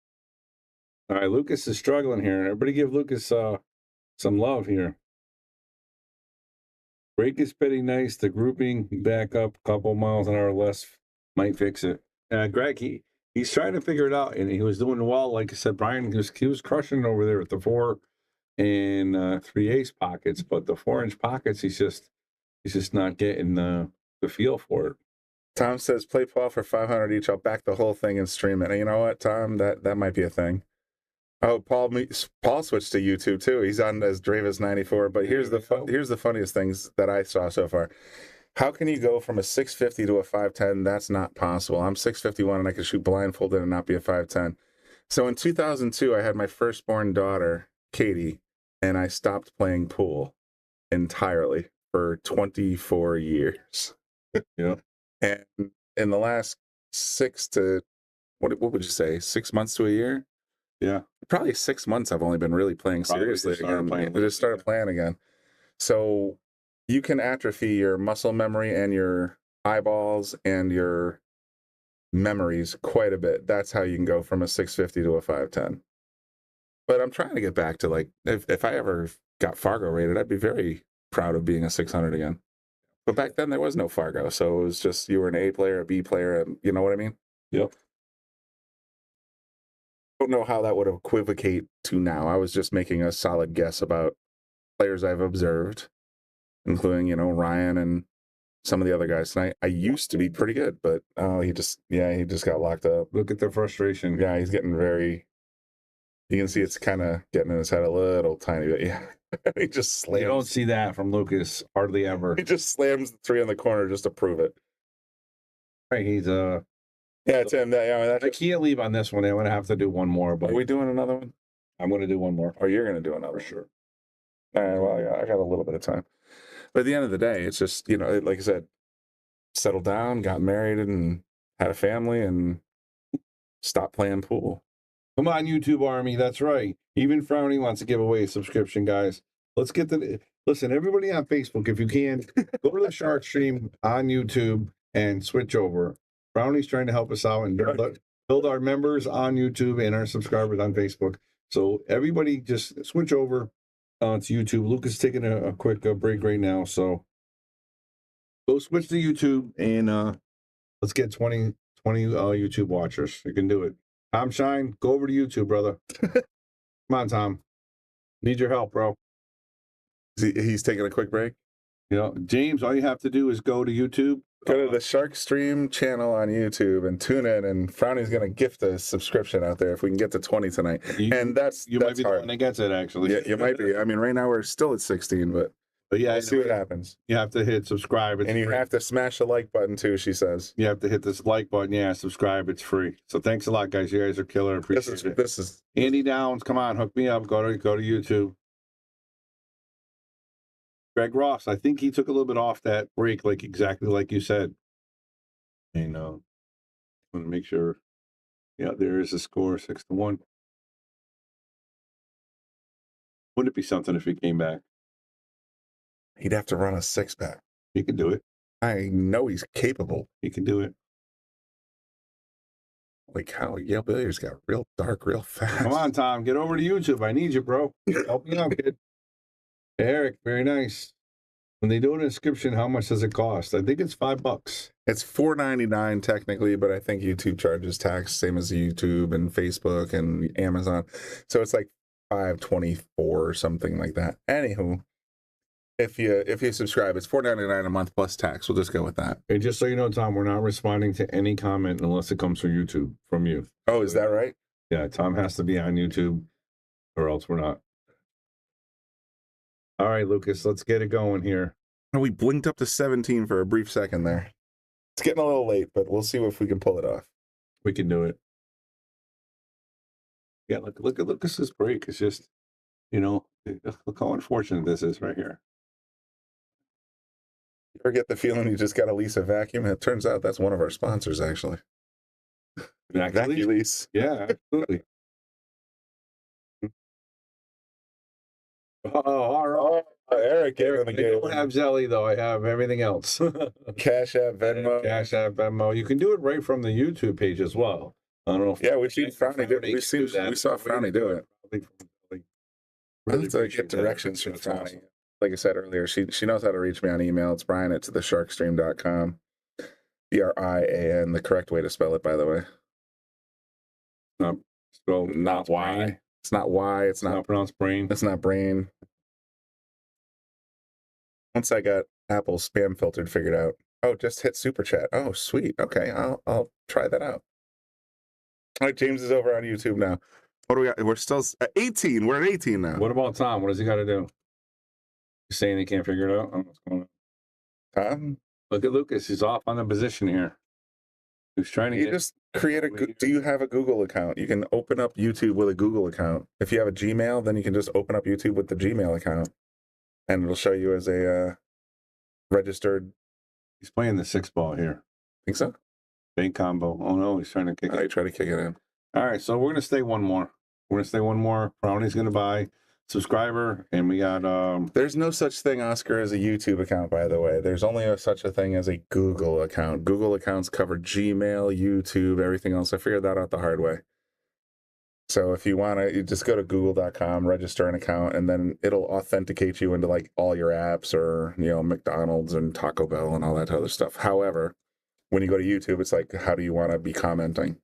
All right, Lukas is struggling here. Everybody give Lukas some love here. Break is pretty nice. The grouping back up a couple miles an hour less might fix it. Greg, he's trying to figure it out, and he was doing well. Like I said, Brian, he was crushing it over there with the 4 and 3 ace pockets, but the 4-inch pockets, he's just not getting the feel for it. Tom says, play Paul for 500 each. I'll back the whole thing and stream it. And you know what, Tom? That might be a thing. Oh, Paul switched to YouTube too. He's on as Dravis 94. But here's the funniest things that I saw so far. How can you go from a 650 to a 510? That's not possible. I'm 651 and I can shoot blindfolded and not be a 510. So in 2002, I had my firstborn daughter, Katie, and I stopped playing pool entirely for 24 years. Yeah. And in the last 6 to, what would you say, 6 months to a year? Yeah. Probably 6 months I've only been really playing seriously again. I just started playing again. So you can atrophy your muscle memory and your eyeballs and your memories quite a bit. That's how you can go from a 650 to a 510. But I'm trying to get back to, like, if I ever got Fargo rated, I'd be very proud of being a 600 again. But back then there was no Fargo, so it was just you were an A player, a B player, and you know what I mean? Yep. I don't know how that would equivocate to now. I was just making a solid guess about players I've observed, including, Ryan and some of the other guys tonight. I used to be pretty good, but he just got locked up. Look at the frustration. Yeah, he's getting very, you can see it's kind of getting in his head a little tiny bit. Yeah. He just slams. You don't see that from Lukas hardly ever. He just slams the 3 in the corner just to prove it. Right, he's yeah, it's him. I can't leave on this one. I'm gonna have to do one more. But are we doing another one? I'm gonna do one more. Oh, you're gonna do another? For sure. All right. Well, I got a little bit of time. But at the end of the day, it's just, like I said, settled down, got married, and had a family, and stopped playing pool. Come on, YouTube Army. That's right. Even Frowny wants to give away a subscription, guys. Let's get listen, everybody on Facebook, if you can, go to the Shark Stream on YouTube and switch over. Frowny's trying to help us out and build our members on YouTube and our subscribers on Facebook. So everybody just switch over to YouTube. Lukas is taking a quick break right now. So go switch to YouTube and let's get 20 YouTube watchers. You can do it. Tom Shine, go over to YouTube, brother. Come on, Tom. Need your help, bro. He's taking a quick break? James, all you have to do is go to YouTube. Go to the Shark Stream channel on YouTube and tune in, and Frowny's going to gift a subscription out there if we can get to 20 tonight. You might be hard. The one that gets it, actually. Yeah, you might be. I mean, right now we're still at 16, but yeah, we'll see what happens. You have to hit subscribe. And you have to smash the like button, too, she says. You have to hit this like button. Yeah, subscribe. It's free. So thanks a lot, guys. You guys are killer. Appreciate it. This is Andy Downs. Come on, hook me up. Go to YouTube. Greg Ross, I think he took a little bit off that break, exactly like you said. And I want to make sure. Yeah, there is a score, 6-1. Wouldn't it be something if he came back? He'd have to run a 6-pack. He can do it. I know he's capable. He can do it. Like how Yale Billiards got real dark real fast. Come on, Tom. Get over to YouTube. I need you, bro. Help me out, kid. Eric, very nice. When they do an inscription, how much does it cost? I think it's $5. It's $4.99 technically, but I think YouTube charges tax, same as YouTube and Facebook and Amazon. So it's like $5.24 or something like that. Anywho, if you subscribe, it's $4.99 a month plus tax. We'll just go with that. Hey, just so you know, Tom, we're not responding to any comment unless it comes from YouTube, from you. Oh, is that right? Yeah, Tom has to be on YouTube, or else we're not. All right, Lukas, let's get it going here. We blinked up to 17 for a brief second there. It's getting a little late, but we'll see if we can pull it off. We can do it. Yeah, look at Lukas's break. It's just, look how unfortunate this is right here. You ever get the feeling you just got to lease a vacuum? It turns out that's one of our sponsors, actually. Vacuum lease. Yeah, absolutely. Oh, Eric, I don't have Zelly, though. I have everything else. Cash App, Venmo. Cash App, Venmo. You can do it right from the YouTube page as well. I don't know if we've seen Frowny do it. We saw Frowny do it. I'll have to get directions from Frowny. Awesome. Like I said earlier, she knows how to reach me on email. It's brian@thesharkstream.com. BRIAN, the correct way to spell it, by the way. Not Y. It's not Y. It's not pronounced brain. It's not brain. Once I got Apple's spam filtered figured out. Oh, just hit super chat. Oh, sweet. Okay, I'll try that out. All right, James is over on YouTube now. What do we got? We're still at 18. We're at 18 now. What about Tom? What does he got to do? He's saying he can't figure it out. I don't know what's going on. Tom? Look at Lukas. He's off on the position here. He's trying to just create do you have a Google account? You can open up YouTube with a Google account. If you have a Gmail, then you can just open up YouTube with the Gmail account. And it'll show you as a registered. He's playing the 6-ball here. Think so? Bank combo. Oh, no, he's trying to kick it. Try to kick it in. All right, so we're going to stay one more. Brownie's going to buy subscriber, and we got... There's no such thing, Oscar, as a YouTube account, by the way. There's only such a thing as a Google account. Google accounts cover Gmail, YouTube, everything else. I figured that out the hard way. So if you want to, you just go to google.com, register an account, and then it'll authenticate you into like all your apps or, McDonald's and Taco Bell and all that other stuff. However, when you go to YouTube, it's like, how do you want to be commenting?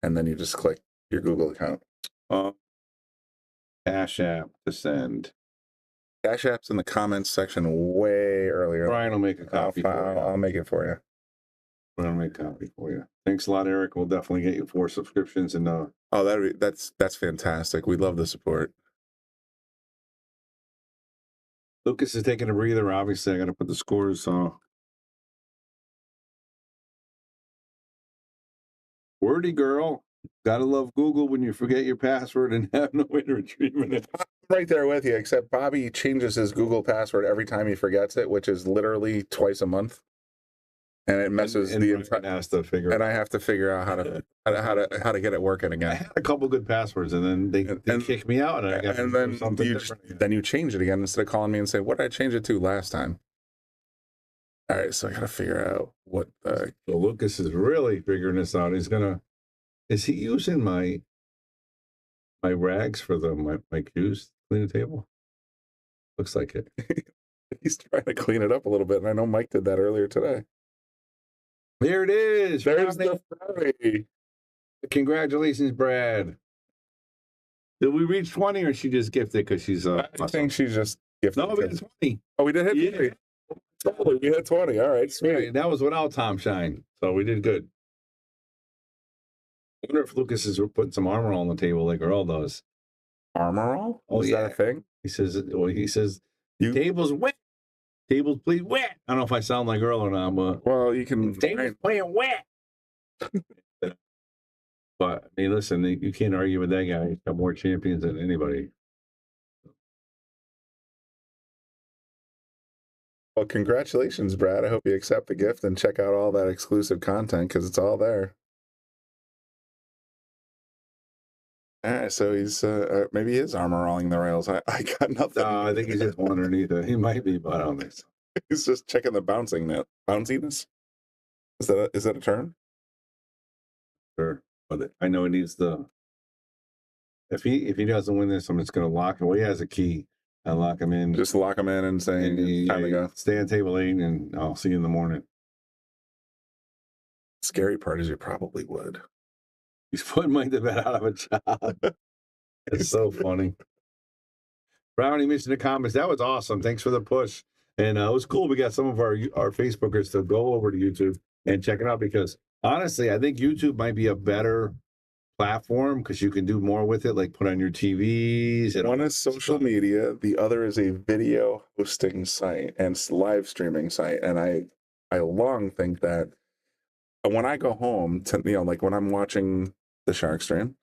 And then you just click your Google account. Cash App to send. Cash App's in the comments section way earlier. Brian will make a copy for you. I'll make it for you. Brian will make a copy for you. Thanks a lot, Eric. We'll definitely get you 4 subscriptions and that's fantastic. We love the support. Lukas is taking a breather. Obviously, I got to put the scores on. Wordy girl. Gotta love Google when you forget your password and have no way to retrieve it. I'm right there with you, except Bobby changes his Google password every time he forgets it, which is literally twice a month. And it messes the entire. Has to figure. And I have to figure out how to get it working again. I had a couple good passwords, and then they kicked me out, and I got then something then you change it again instead of calling me and say, "What did I change it to last time?" All right, so I got to figure out what. So Lukas is really figuring this out. Is he using my rags for my cues to clean the table? Looks like it. He's trying to clean it up a little bit, and I know Mike did that earlier today. There it is. There's the Ferrari. Congratulations, Brad. Did we reach 20 or she just gifted because she's I think she just gifted. No, we hit 20. Oh, we did hit 20. Totally, we hit 20. All right, sweet. Right. That was without Tom Shine. So we did good. I wonder if Lukas is putting some armor on the table like Earl does. Armor all? Oh, is that a thing? He says, table's wet. Table's please wet. I don't know if I sound like Earl or not, but you can. Table's playing wet. But I mean, listen, you can't argue with that guy. He's got more champions than anybody. Well, congratulations, Brad. I hope you accept the gift and check out all that exclusive content because it's all there. All right, so he's maybe he is armor rolling the rails. I got nothing. I think he's just underneath it. He might be, but I don't think so. He's just checking the bounciness. Is that a term? Sure, but I know he needs the. If he doesn't win this, I'm just going to lock him. Well, he has a key. I lock him in. Just lock him in and say, time to go. Stay on table 8, and I'll see you in the morning. Scary part is you probably would. He's putting Mike the bet out of a job. It's so funny. Brownie mentioned the comments. That was awesome. Thanks for the push. And it was cool. We got some of our Facebookers to go over to YouTube and check it out because honestly, I think YouTube might be a better platform because you can do more with it, like put on your TVs. And one is social media. The other is a video hosting site and live streaming site. And I long think that when I go home to, like when I'm watching the Shark stream,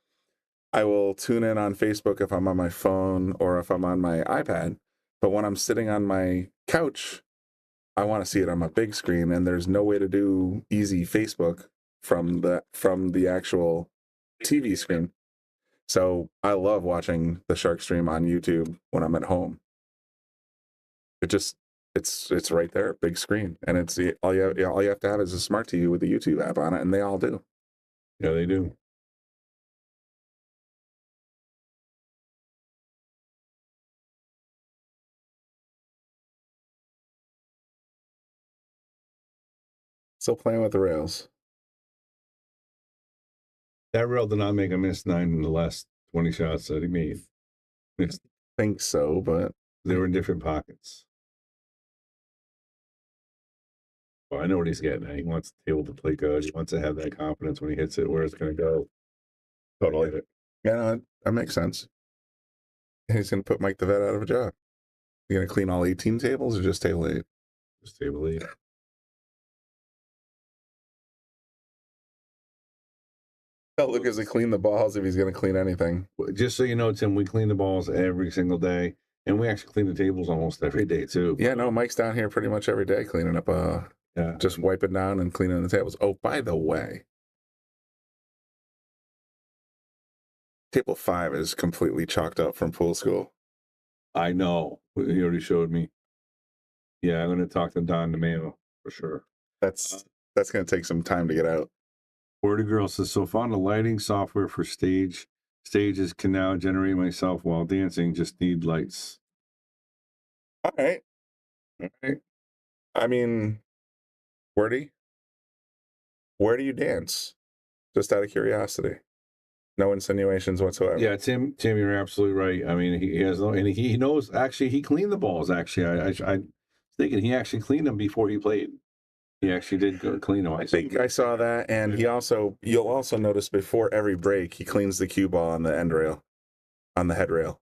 I will tune in on Facebook if I'm on my phone or if I'm on my iPad. But when I'm sitting on my couch, I want to see it on my big screen, and there's no way to do easy Facebook from the actual TV screen. So I love watching the Shark stream on YouTube when I'm at home. It's right there, big screen, and all you have to have is a smart TV with the YouTube app on it, and they all do. Yeah, they do. Still playing with the rails. That rail did not make a miss 9 in the last 20 shots that he made. I think so, but they were in different pockets. Well, I know what he's getting at. He wants the table to play good. He wants to have that confidence when he hits it, where it's going to go. Totally. Yeah, no, that makes sense. He's going to put Mike the Vet out of a job. You going to clean all 18 tables or just table 8? Just table 8. Tell Lukas to clean the balls if he's going to clean anything. Just so you know, Tim, we clean the balls every single day, and we actually clean the tables almost every day too. Yeah, no, Mike's down here pretty much every day cleaning up, just wiping down and cleaning the tables. Oh, by the way, table 5 is completely chalked up from pool school. I know. He already showed me. Yeah, I'm going to talk to Don DeMeo for sure. That's going to take some time to get out. Wordy Girl says, so found a lighting software for stage Stages can now generate myself while dancing. Just need lights. All right. All right. I mean, where do you dance? Just out of curiosity. No insinuations whatsoever. Yeah, Tim, you're absolutely right. I mean, he has no, and he knows. Actually, he cleaned the balls. Actually, I was thinking he actually cleaned them before he played. He actually did go clean them. I think I saw that, and you'll also notice before every break he cleans the cue ball on the end rail, on the head rail.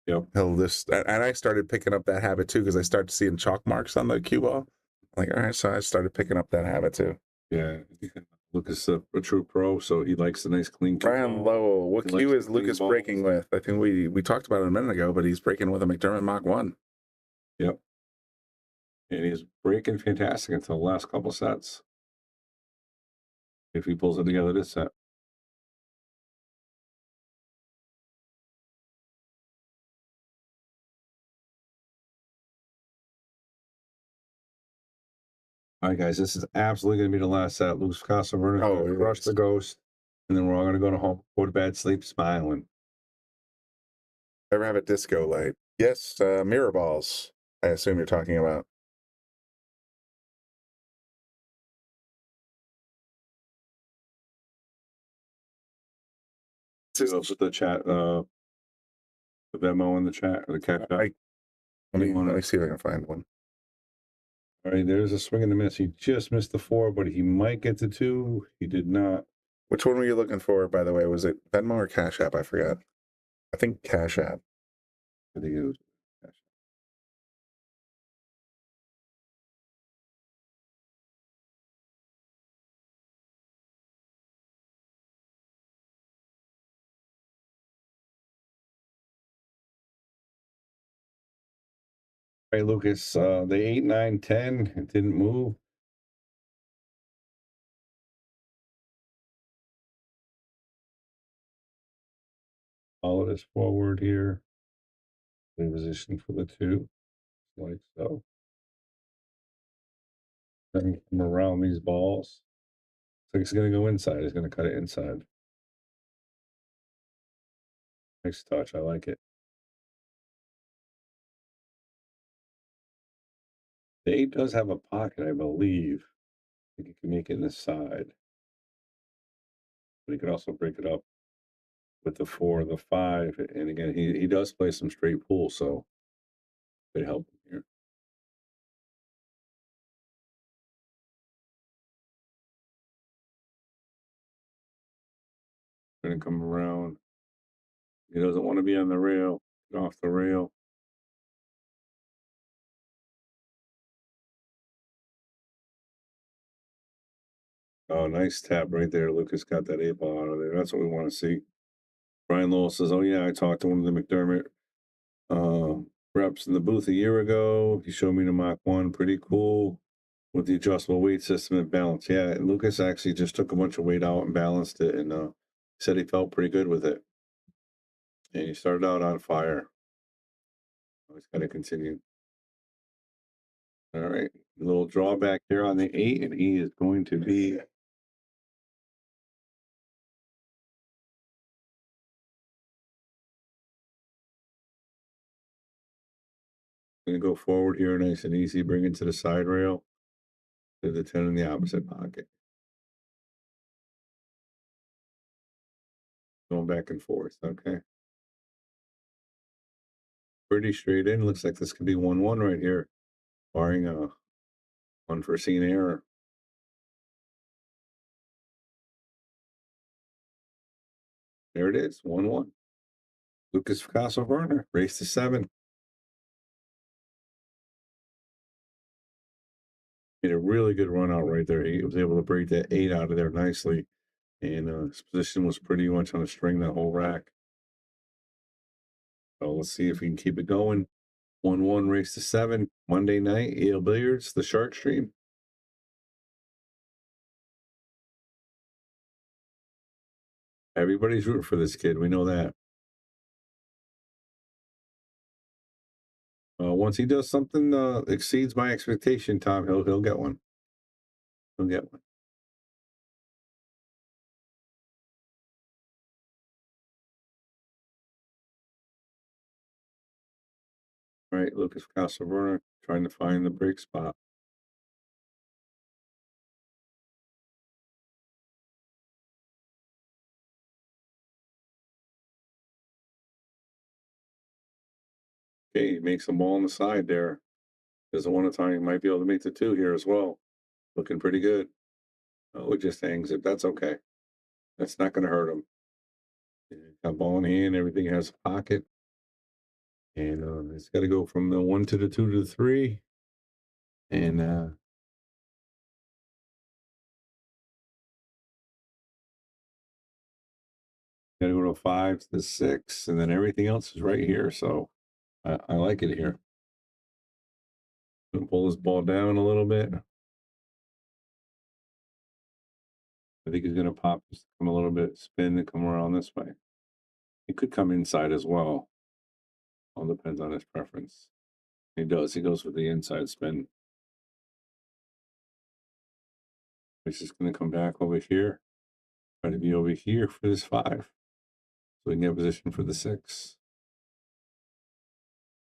Yep. And I started picking up that habit too because I started seeing chalk marks on the cue ball. Like, all right, so I started picking up that habit too. Yeah, Lukas a true pro, so he likes the nice clean cue. Brian Lowell, what cue is Lukas breaking with? I think we talked about it a minute ago, but he's breaking with a McDermott Mach 1. Yep. And he's breaking fantastic until the last couple sets. If he pulls it together this set. All right, guys, this is absolutely going to be the last set. Lukas Castleverne going to crush the ghost, and then we're all going to go to home, go to bed, sleep, smiling. Ever have a disco light? Yes, mirror balls. I assume you're talking about. Put the chat, the Venmo in the chat, or the cat. Let me see if I can find one. All right, there's a swing and a miss. He just missed the 4, but he might get to 2. He did not. Which one were you looking for, by the way? Was it Venmo or Cash App? I forgot. I think Cash App. I think it was Cash App. All right, Lukas, the 8, 9, 10, it didn't move. Follow this forward here. In position for the 2, like so. Then come around these balls. Looks like it's going to go inside. He's going to cut it inside. Nice touch. I like it. The 8 does have a pocket, I believe. I think he can make it in the side. But he could also break it up with the 4, the 5. And again, he does play some straight pool, so it helped him here. Going to come around. He doesn't want to be on the rail. Get off the rail. Oh, nice tap right there. Lukas got that 8 ball out of there. That's what we want to see. Brian Lowell says, oh, yeah, I talked to one of the McDermott reps in the booth a year ago. He showed me the Mach 1. Pretty cool with the adjustable weight system and balance. Yeah, and Lukas actually just took a bunch of weight out and balanced it, and said he felt pretty good with it. And he started out on fire. He's got to continue. All right, a little drawback here on the 8, and he is going to be going to go forward here, nice and easy. Bring it to the side rail. To the 10 in the opposite pocket. Going back and forth. Okay. Pretty straight in. Looks like this could be 1-1 right here, barring a unforeseen error. There it is, 1-1. Lukas Castleverne, race to 7. Made a really good run out right there. He was able to break that 8 out of there nicely. And his position was pretty much on a string that whole rack. So let's see if we can keep it going. 1-1 race to 7. Monday night, AL Billiards, the Shark Stream. Everybody's rooting for this kid. We know that. Once he does something exceeds my expectation, Tom, he'll get one. He'll get one. All right, Lukas Casaverna trying to find the break spot. Okay, he makes a ball on the side there. There's a one time he might be able to make the two here as well. Looking pretty good. Oh, it just hangs it. That's okay. That's not going to hurt him. Got ball in hand. Everything has a pocket. And it's got to go from the 1 to the 2 to the 3. And got to go to a 5 to the 6. And then everything else is right here. So I like it here. Gonna pull this ball down a little bit. I think he's going to pop, just come a little bit, spin and come around this way. He could come inside as well. All depends on his preference. He does. He goes with the inside spin. He's just going to come back over here. Try to be over here for this 5. So we can get position for the 6.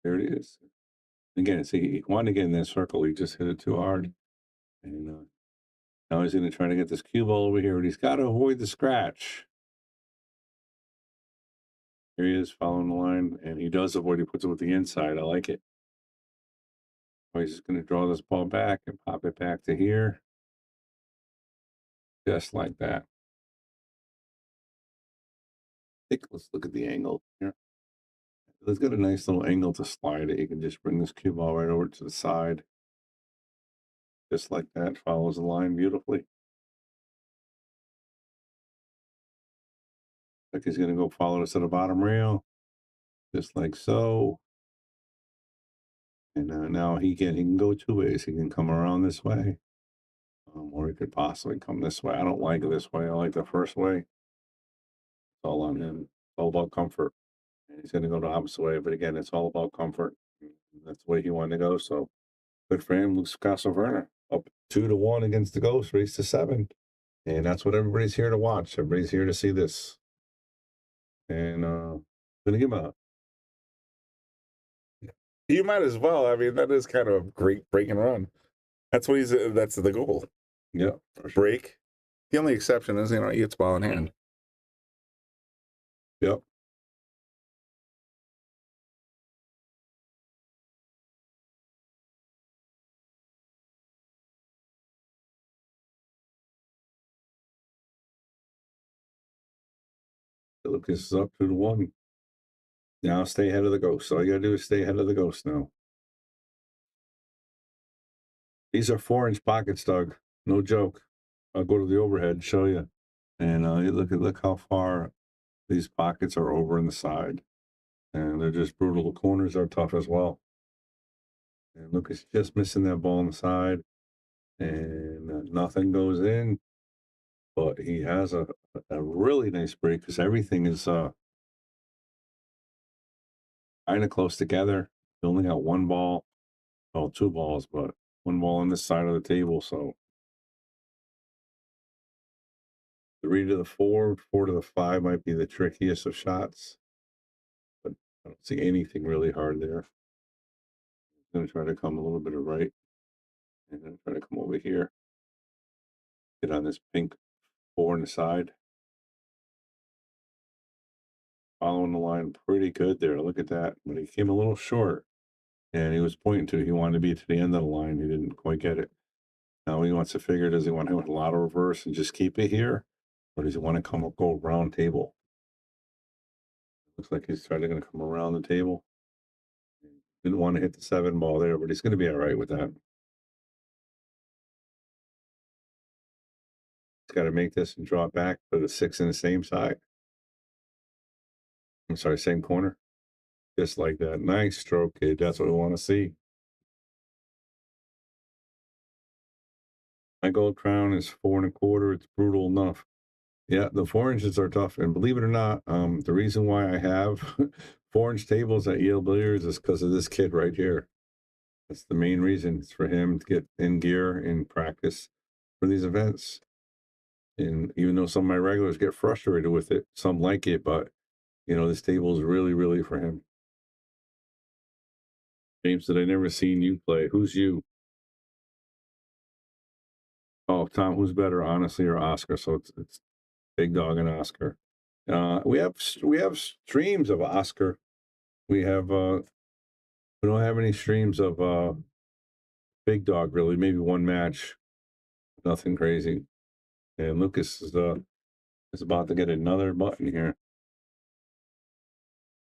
There it is. Again, see, he wanted to get in that circle. He just hit it too hard. And now he's going to try to get this cue ball over here, but he's got to avoid the scratch. Here he is following the line, and he does avoid. He puts it with the inside. I like it. Oh, he's just going to draw this ball back and pop it back to here. Just like that. Let's look at the angle here. It's got a nice little angle to slide it. You can just bring this cue ball right over to the side. Just like that. Follows the line beautifully. Like he's going to go follow this to the bottom rail. Just like so. And now he can go 2 ways. He can come around this way. Or he could possibly come this way. I don't like it this way. I like the first way. It's all on him. It's all about comfort. And he's going to go the opposite way. But again, it's all about comfort. That's the way he wanted to go. So good for him. Lukas Casaverna up 2-1 against the Ghost, race to 7. And that's what everybody's here to watch. Everybody's here to see this. And going to give him a... You might as well. I mean, that is kind of a great break and run. That's what that's the goal. Yeah. Sure. Break. The only exception is, he gets ball in hand. Yep. Lukas is up 2-1. Now stay ahead of the Ghost. All you gotta do is stay ahead of the Ghost now. These are 4-inch pockets, Doug. No joke. I'll go to the overhead and show you. And look how far these pockets are over in the side. And they're just brutal. The corners are tough as well. And Lukas just missing that ball on the side. And nothing goes in. But he has a really nice break because everything is kind of close together. He only got 1 ball. Well, 2 balls, but 1 ball on this side of the table. So 3 to the 4, 4 to the 5 might be the trickiest of shots. But I don't see anything really hard there. I'm going to try to come a little bit of right. And then try to come over here. Get on this pink 4 on the side. Following the line pretty good there. Look at that. But he came a little short. And he was pointing to, he wanted to be to the end of the line. He didn't quite get it. Now he wants to figure, does he want to hit a lot of reverse and just keep it here? Or does he want to go round table? Looks like he's trying to come around the table. Didn't want to hit the 7 ball there, but he's going to be all right with that. He's got to make this and draw it back for the 6 in the same side. I'm sorry, same corner. Just like that. Nice stroke, kid. That's what we want to see. My gold crown is 4 1/4. It's brutal enough. Yeah, the 4 inches are tough. And believe it or not, the reason why I have 4-inch tables at Yale Billiards is because of this kid right here. That's the main reason. It's for him to get in gear in practice for these events. And even though some of my regulars get frustrated with it, some like it, but, this table is really, really for him. James said, I never seen you play. Who's you? Oh, Tom, who's better, honestly, or Oscar? So it's Big Dog and Oscar. We have streams of Oscar. We don't have any streams of Big Dog, really. Maybe one match. Nothing crazy. And Lukas is about to get another button here.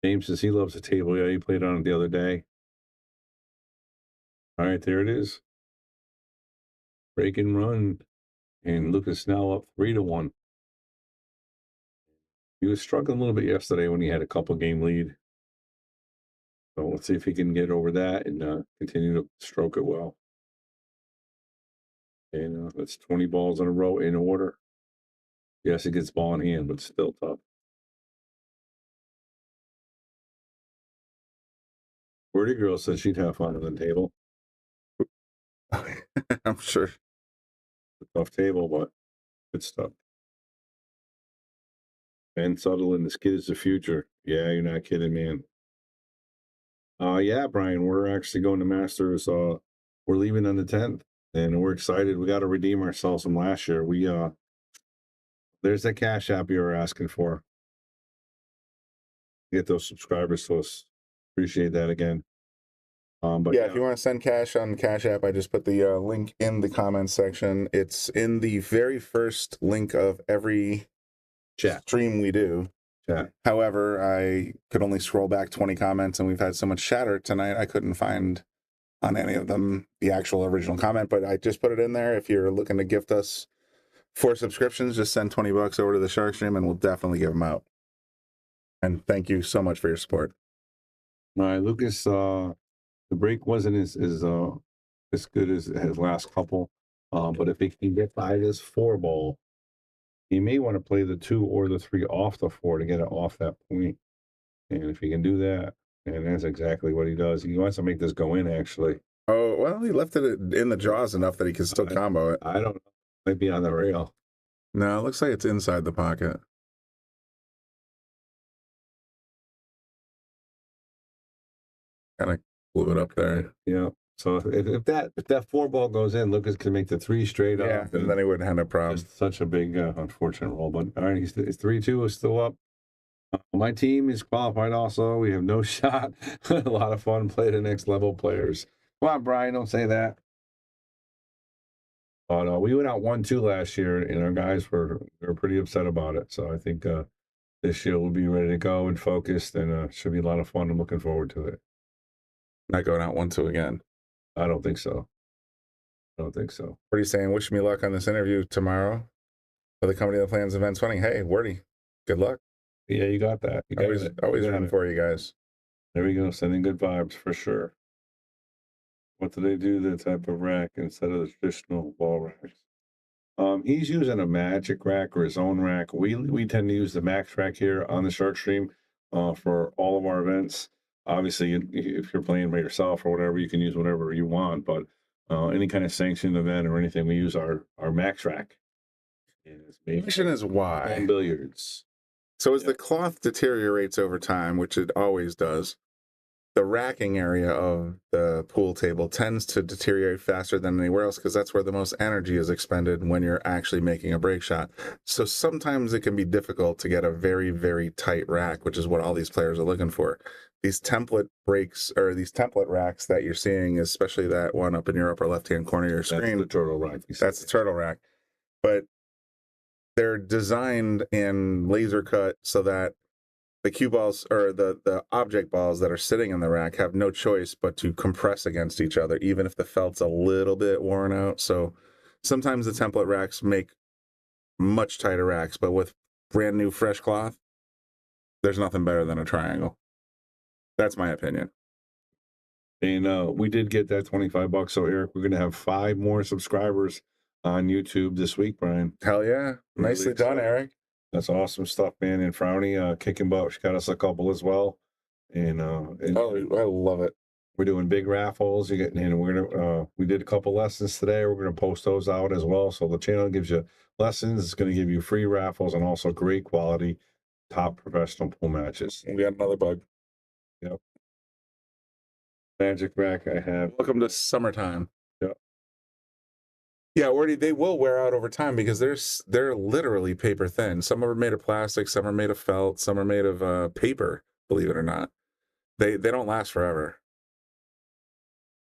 James says he loves the table. Yeah, he played on it the other day. All right, there it is. Break and run. And Lukas now up 3-1. He was struggling a little bit yesterday when he had a couple game lead. So let's see if he can get over that and continue to stroke it well. And that's 20 balls in a row in order. Yes, it gets ball in hand, but still tough. Wordy Girl said she'd have fun on the table. I'm sure. It's a tough table, but good stuff. Ben Sutherland, this kid is the future. Yeah, you're not kidding, man. Yeah, Brian, we're actually going to Masters. We're leaving on the 10th, and we're excited. We got to redeem ourselves from last year. There's that Cash App you were asking for. Get those subscribers to us. Appreciate that again. But yeah, if you want to send cash on Cash App, I just put the link in the comments section. It's in the very first link of every stream we do. However, I could only scroll back 20 comments, and we've had so much chatter tonight, I couldn't find on any of them the actual original comment, but I just put it in there. If you're looking to gift us 4 subscriptions, just send $20 over to the Shark Stream, and we'll definitely give them out. And thank you so much for your support. All right, Lukas, the break wasn't as good as his last couple, but if he can get by this 4 ball, he may want to play the 2 or the 3 off the 4 to get it off that point. And if he can do that, and that's exactly what he does. He wants to make this go in, actually. Oh, well, he left it in the jaws enough that he can still combo it. I don't know. Might be on the rail. No, it looks like it's inside the pocket. Kind of blew it up there. Yeah. So if that 4 ball goes in, Lukas can make the 3 straight up. Yeah, and then he wouldn't have no problem. Just such a big, unfortunate roll. But all right, it's 3-2 is still up. My team is qualified also. We have no shot. A lot of fun. Play the next level players. Come on, Brian, don't say that. Oh, no, we went out 1-2 last year, and our guys were pretty upset about it. So I think this year we'll be ready to go and focused, and should be a lot of fun. I'm looking forward to it. Not going out 1-2 again. I don't think so. What are you saying? Wish me luck on this interview tomorrow for the company that plans events funny. Hey, Wordy, good luck. Yeah, you got that. Always rooting for you guys. There we go. Sending good vibes for sure. What do they do? The type of rack instead of the traditional ball racks. He's using a magic rack or his own rack. We tend to use the max rack here on the Shark Stream for all of our events. Obviously, if you're playing by yourself or whatever, you can use whatever you want. But any kind of sanctioned event or anything, we use our max rack. The question is why? Taom Billiards. So as the cloth deteriorates over time, which it always does, the racking area of the pool table tends to deteriorate faster than anywhere else because that's where the most energy is expended when you're actually making a break shot. So sometimes it can be difficult to get a very, very tight rack, which is what all these players are looking for. These template breaks or these template racks that you're seeing, especially that one up in your upper left-hand corner of your screen. That's the turtle rack. That's the turtle rack. But they're designed and laser cut so that the cue balls or the object balls that are sitting in the rack have no choice but to compress against each other, even if the felt's a little bit worn out. So sometimes the template racks make much tighter racks, but with brand new fresh cloth, there's nothing better than a triangle. That's my opinion. And we did get that $25. So Eric, we're going to have 5 more subscribers on YouTube this week, Brian. Hell yeah. Nicely done, Eric. That's awesome stuff, man. And Frowny, kicking butt. She got us a couple as well. And I love it. We're doing big raffles. You're getting in. We're gonna we did a couple lessons today. We're gonna post those out as well. So the channel gives you lessons. It's gonna give you free raffles and also great quality, top professional pool matches. We got another bug. Yep. Magic rack I have. Welcome to summertime. Yeah. Yeah, already they will wear out over time because they're literally paper thin. Some are made of plastic, some are made of felt, some are made of paper. Believe it or not, they don't last forever.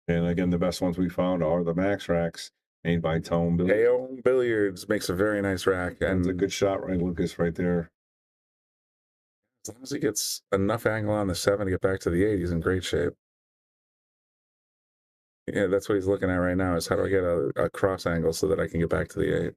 And again, the best ones we found are the Max racks made by Taom Billiards. Taom Billiards makes a very nice rack, and it's a good shot, right, Lucas, right there. As long as he gets enough angle on the 7 to get back to the 8, he's in great shape. Yeah, that's what he's looking at right now, is how do I get a cross angle so that I can get back to the 8.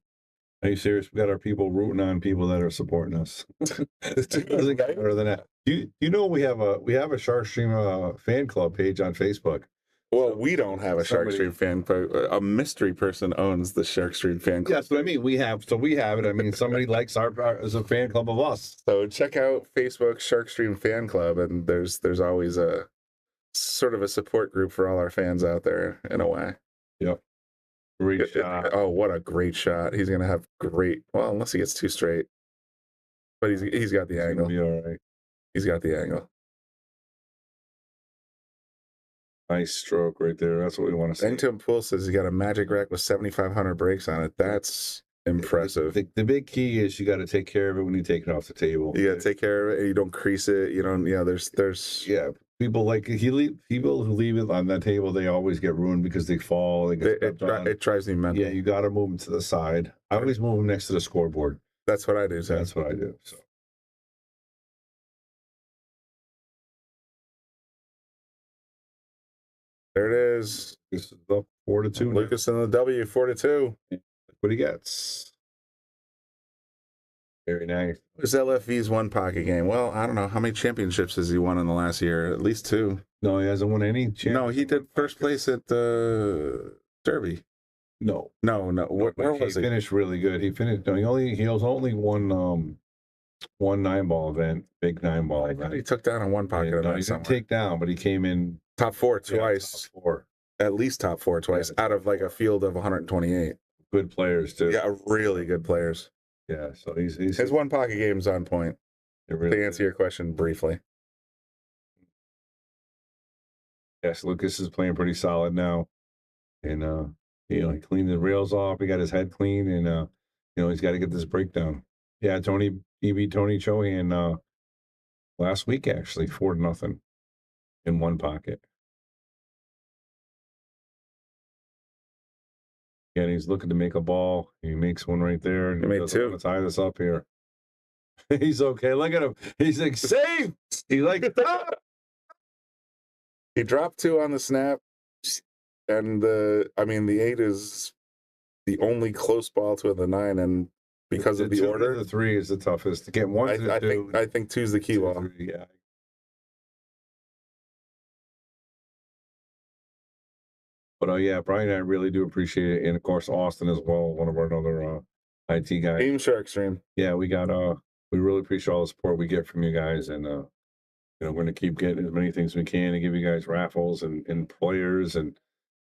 Are you serious? We got our people rooting on people that are supporting us. It doesn't get better than that. You know we have a Shark Stream fan club page on Facebook. Well, we don't have a Shark Stream fan. A mystery person owns the Shark Stream fan club. That's what I mean. We have it. I mean, somebody likes our as a fan club of us. So check out Facebook Shark Stream fan club, and there's always a sort of a support group for all our fans out there in a way. Yep. Great shot. Oh, what a great shot! He's gonna have great. Well, unless he gets too straight, but he's got the angle. Be all right. He's got the angle. Nice stroke right there. That's what we want to see. Bangtoon Pool says he's got a magic rack with 7,500 breaks on it. That's impressive. The big key is you got to take care of it when you take it off the table. You got to take care of it. You don't crease it. You don't. Yeah. There's. People people who leave it on that table, they always get ruined because they fall. They get it drives me mental. Yeah, you got to move them to the side. I always move them next to the scoreboard. That's what I do. So. That's what I do. So. There it is. This is up 4-2. Lukas in the W, 4-2. Look what he gets. Very nice. What's LFV's one pocket game? Well, I don't know. How many championships has he won in the last year? At least 2. No, he hasn't won any. No, he did first place at the Derby. No. Where was he? He finished really good. He finished. No, he was only one 9-ball event, big 9-ball event. He took down a one pocket event. He didn't take down, but he came in top 4 twice. Top 4. At least top 4 twice out of like a field of 128. Good players too. Yeah, really good players. Yeah, so he's his one pocket game's on point. Really to answer your question briefly. Yes, Lukas is playing pretty solid now, and he cleaned the rails off. He got his head clean, and he's got to get this breakdown. Yeah, he beat Tony Chohan last week actually 4-0 in one pocket. And he's looking to make a ball. He makes one right there. And he made 2. Let's tie this up here. He's okay. Look at him. He's like, save! He's like, stop! He dropped 2 on the snap. And the 8 is the only close ball to the 9. And because of the order, the 3 is the toughest. To get 1 to the 2. I think 2 is the key ball. Yeah. But yeah, Brian and I really do appreciate it, and of course Austin as well, one of our other IT guys. Team Shark Stream. Yeah, we really appreciate all the support we get from you guys, and we're going to keep getting as many things we can to give you guys raffles and players and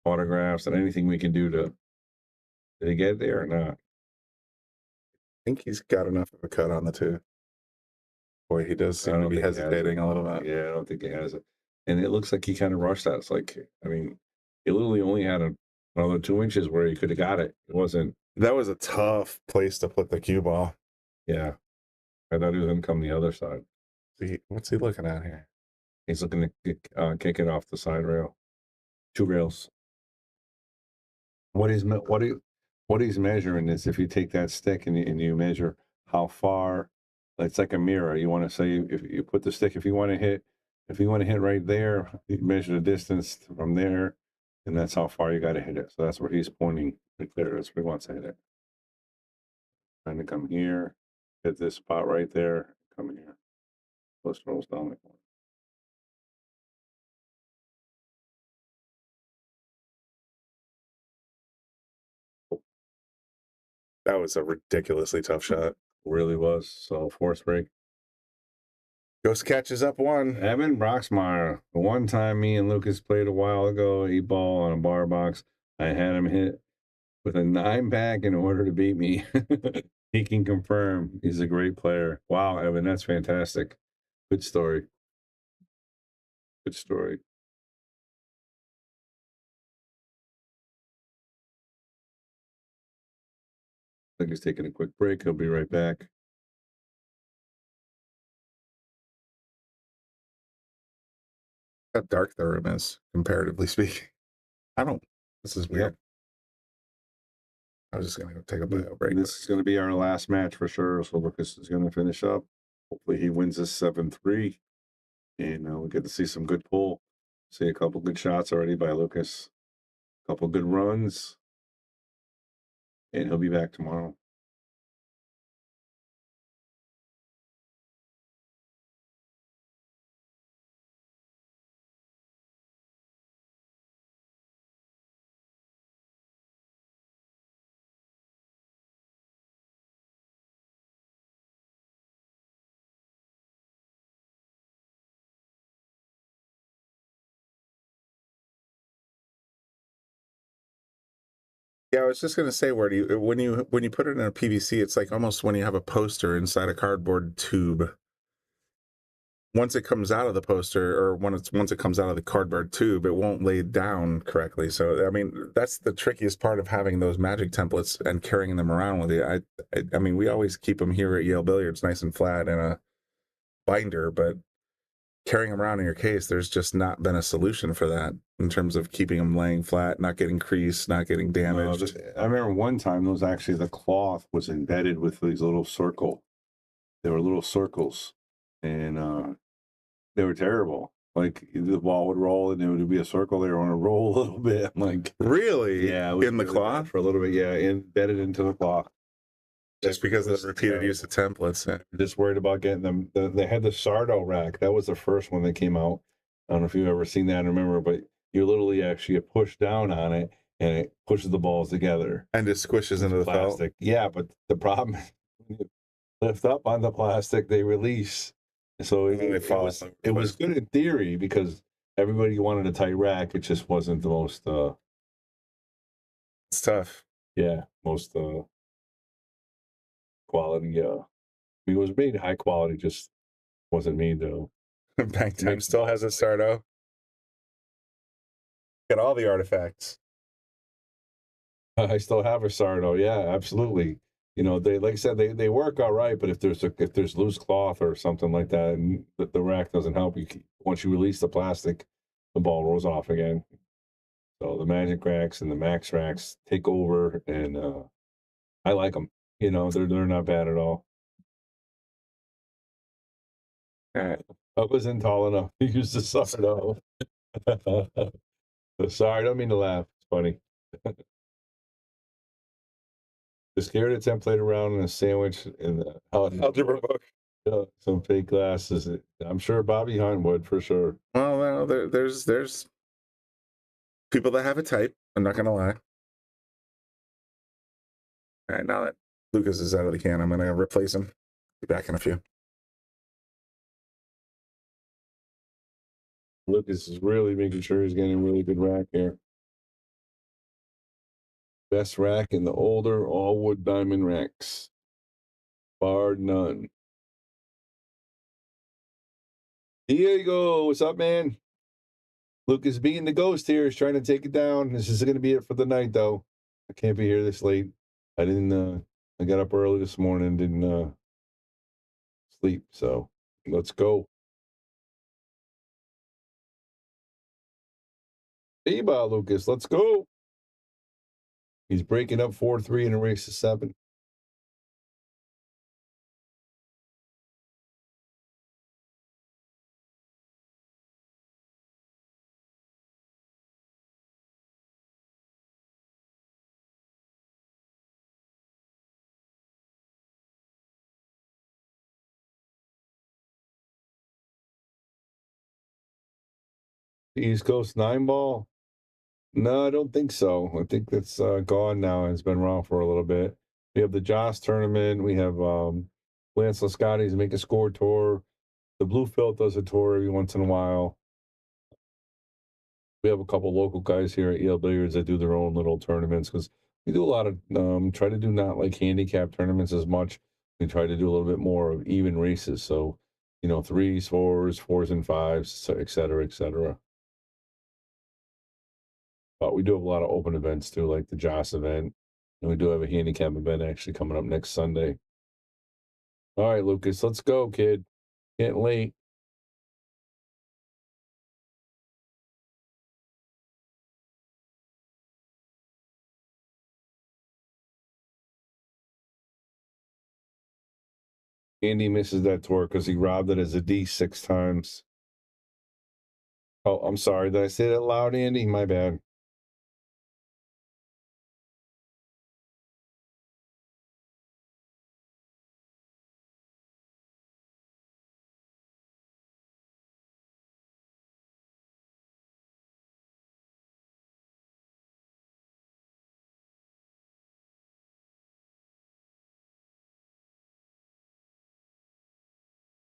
autographs and anything we can do to get there or not. I think he's got enough of a cut on the 2. Boy, he does seem to be hesitating a little bit. Yeah, I don't think he has it, and it looks like he kind of rushed that. It's like, he literally only had another 2 inches where he could have got it. It wasn't. That was a tough place to put the cue ball. Yeah. I thought he was going to come the other side. What's he looking at here? He's looking to kick it off the side rail. 2 rails. What he's measuring is if you take that stick and you measure how far, it's like a mirror. You want to say if you put the stick, if you want to hit right there, you measure the distance from there. And that's how far you got to hit it. So that's where he's pointing right there. That's where he wants to hit it. Trying to come here, hit this spot right there, come here. Close rolls down the corner. That was a ridiculously tough shot. Really was. So force break. Ghost catches up 1. Evan Broxmeyer. The one time me and Lukas played a while ago, 8-ball on a bar box, I had him hit with a 9-pack in order to beat me. He can confirm he's a great player. Wow, Evan, that's fantastic. Good story. Good story. think he's taking a quick break. He'll be right back. How dark the room is, comparatively speaking. This is weird. I was just going to go take a bio break. This is going to be our last match for sure. So Lukas is going to finish up. Hopefully he wins this 7-3. And we'll get to see some good pull. See a couple good shots already by Lukas. A couple good runs. And he'll be back tomorrow. Yeah, I was just gonna say, when you put it in a PVC, it's like almost when you have a poster inside a cardboard tube. Once it comes out of the poster, or once it comes out of the cardboard tube, it won't lay down correctly. So I mean, that's the trickiest part of having those magic templates and carrying them around with you. I mean, we always keep them here at Yale Billiards nice and flat in a binder, but carrying them around in your case, there's just not been a solution for that in terms of keeping them laying flat, not getting creased, not getting damaged. I remember one time the cloth was embedded with these little circle. They were little circles, and they were terrible. Like the ball would roll and it would be a circle there on a roll a little bit. I'm like, really? Yeah, in the really cloth for a little bit. Yeah, embedded into the cloth. Just because of the repeated use of templates. Just worried about getting them. They had the Salotto rack. That was the first one that came out. I don't know if you've ever seen that. I remember, but you literally actually push down on it and it pushes the balls together and it squishes into the plastic. felt. Yeah, but the problem is when you lift up on the plastic, they release. So it was good in theory because everybody wanted a tight rack. It just wasn't the most. It's tough. Yeah, most quality. I mean, it was made high quality, just wasn't made though. Bank Time still has a Salotto. Got all the artifacts. I still have a Salotto. Yeah, absolutely. You know, they like I said, they work all right, but if there's loose cloth or something like that, and the rack doesn't help you, once you release the plastic, the ball rolls off again. So the Magic racks and the Max racks take over, and I like them. You know, they're not bad at all. All right, I wasn't tall enough to use the Salotto. Sorry, I don't mean to laugh. It's funny. Just carried a template around in a sandwich in the algebra book. Some fake glasses. I'm sure Bobby Hunt would for sure. Well, there's people that have a type. I'm not gonna lie. All right, now that Lukas is out of the can, I'm gonna replace him. Be back in a few. Lukas is really making sure he's getting a really good rack here. Best rack in the older all wood diamond racks, bar none. Diego, what's up, man? Lukas being the ghost here is trying to take it down. This is going to be it for the night, though. I can't be here this late. I didn't. I got up early this morning, didn't sleep. So let's go. Hey, Lukas, let's go. He's breaking up 4-3 in a race to 7. East Coast 9-ball? No, I don't think so. I think that's gone now. It's been around for a little bit. We have the Joss tournament. We have Lance Lascotti's Make a Score tour. The Bluefield does a tour every once in a while. We have a couple local guys here at Yale Billiards that do their own little tournaments because we do a lot of try to do not like handicap tournaments as much. We try to do a little bit more of even races. So, you know, 3s, 4s, 4s and 5s, et cetera, et cetera. But we do have a lot of open events too, like the Joss event. And we do have a handicap event actually coming up next Sunday. All right, Lucas, let's go, kid. Getting late. Andy misses that tour because he robbed it as a D 6 times. Oh, I'm sorry. Did I say that loud, Andy? My bad.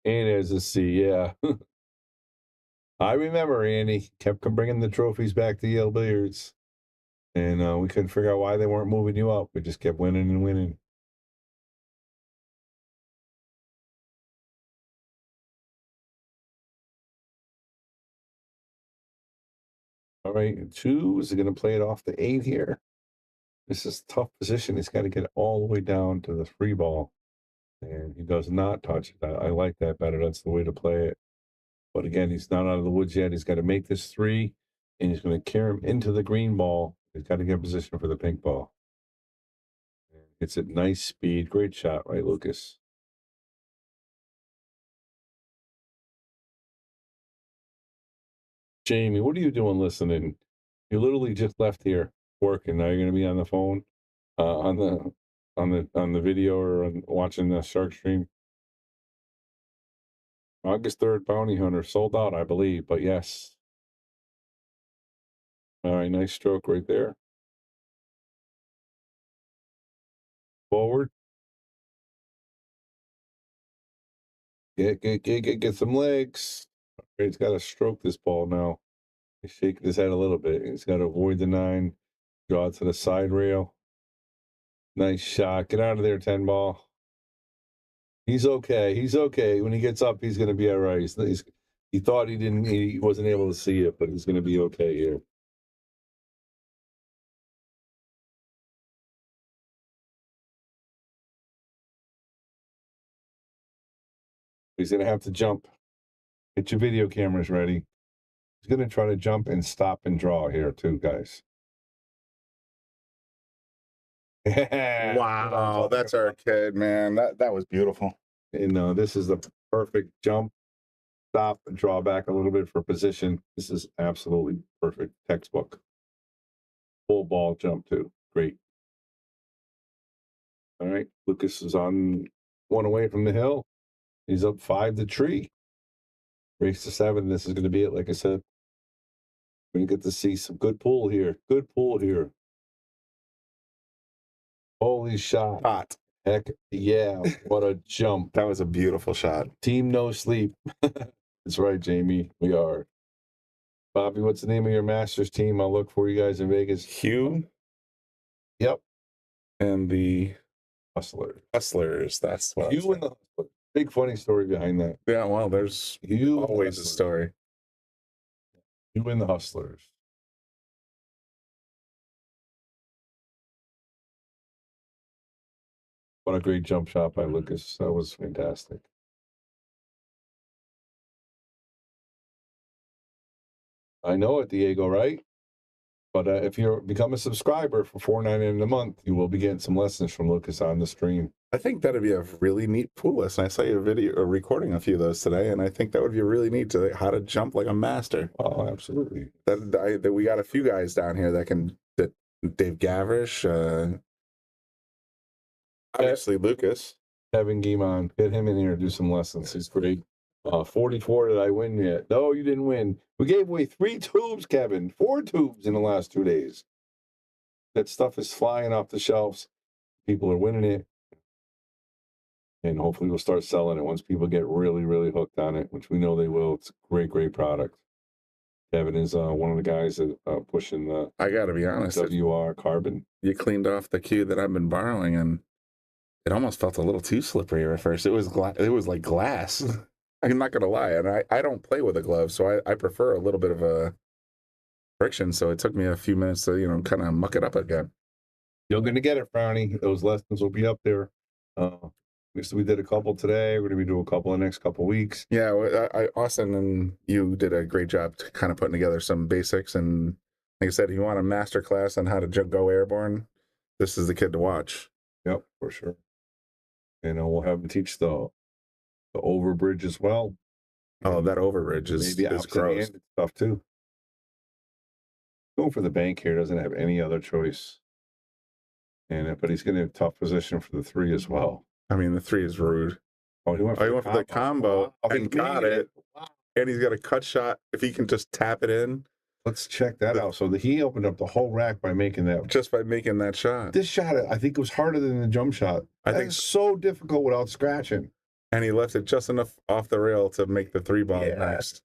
And as a C, yeah. I remember Andy kept bringing the trophies back to Yale Billiards. And we couldn't figure out why they weren't moving you up. We just kept winning and winning. All right, 2 is going to play it off the 8 here. This is a tough position. He's got to get all the way down to the 3 ball. And he does not touch it. I like that better. That's the way to play it. But again, he's not out of the woods yet. He's got to make this 3, and he's going to carry him into the green ball. He's got to get position for the pink ball. It's at nice speed. Great shot, right, Lucas? Jamie, what are you doing listening? You literally just left here working. Now you're going to be on the phone, on the video or watching the Shark Stream. August 3rd, Bounty Hunter sold out, I believe, but yes. All right, nice stroke right there. Forward. Get some legs. He's got to stroke this ball now. He's shaking his head a little bit. He's got to avoid the 9. Draw it to the side rail. Nice shot. Get out of there, 10 ball. He's okay. He's okay. When he gets up, he's going to be all right. He thought he wasn't able to see it, but he's going to be okay here. He's going to have to jump. Get your video cameras ready. He's going to try to jump and stop and draw here too, guys. Wow, that's our kid, man. That was beautiful. And this is the perfect jump, stop, and draw back a little bit for position. This is absolutely perfect. Textbook. Full ball jump too. Great. All right, Lucas is on 1 away from the hill. He's up 5 to tree. Race to 7. This is going to be it. Like I said, we're going to get to see some good pool here. Good pool here. Holy shot. Hot. Heck yeah. What a jump. That was a beautiful shot. Team No Sleep. That's right, Jamie. We are. Bobby, what's the name of your Masters team? I'll look for you guys in Vegas. Hugh. Yep. And the Hustlers. That's what Hugh and the Hustlers. Big funny story behind that. Yeah, well, there's always a story. Hugh and the Hustlers. What a great jump shot by Lucas. That was fantastic. I know it, Diego, right? But if you become a subscriber for $4.99 a month, you will be getting some lessons from Lucas on the stream. I think that'd be a really neat pool lesson. I saw your video recording a few of those today, and I think that would be really neat to how to jump like a master. Oh, absolutely. That we got a few guys down here that Dave Gavish, obviously Lucas. Kevin Guimon, get him in here and do some lessons. He's great. 44, did I win yet? No, you didn't win. We gave away 3 tubes, Kevin. 4 tubes in the last 2 days. That stuff is flying off the shelves. People are winning it. And hopefully we'll start selling it once people get really, really hooked on it, which we know they will. It's a great, great product. Kevin is one of the guys that pushing the I got to be honest. WR carbon. You cleaned off the cue that I've been borrowing, and it almost felt a little too slippery at first. It was like glass. I'm not going to lie. And I don't play with a glove, so I prefer a little bit of a friction. So it took me a few minutes to, kind of muck it up again. You're going to get it, Frowny. Those lessons will be up there. We did a couple today. We're going to be doing a couple in the next couple weeks. Yeah, Austin and you did a great job to kind of putting together some basics. And like I said, if you want a master class on how to go airborne, this is the kid to watch. Yep, for sure. And we'll have him teach the overbridge as well. Oh, that overbridge is gross stuff too. Going for the bank here, doesn't have any other choice. But he's getting a tough position for the 3 as well. I mean, the 3 is rude. Oh, he went for the combo and got it. Wow. And he's got a cut shot. If he can just tap it in. Let's check that out. So he opened up the whole rack by making that. Just by making that shot. This shot, I think it was harder than the jump shot. I think it's so difficult without scratching. And he left it just enough off the rail to make the 3 ball next.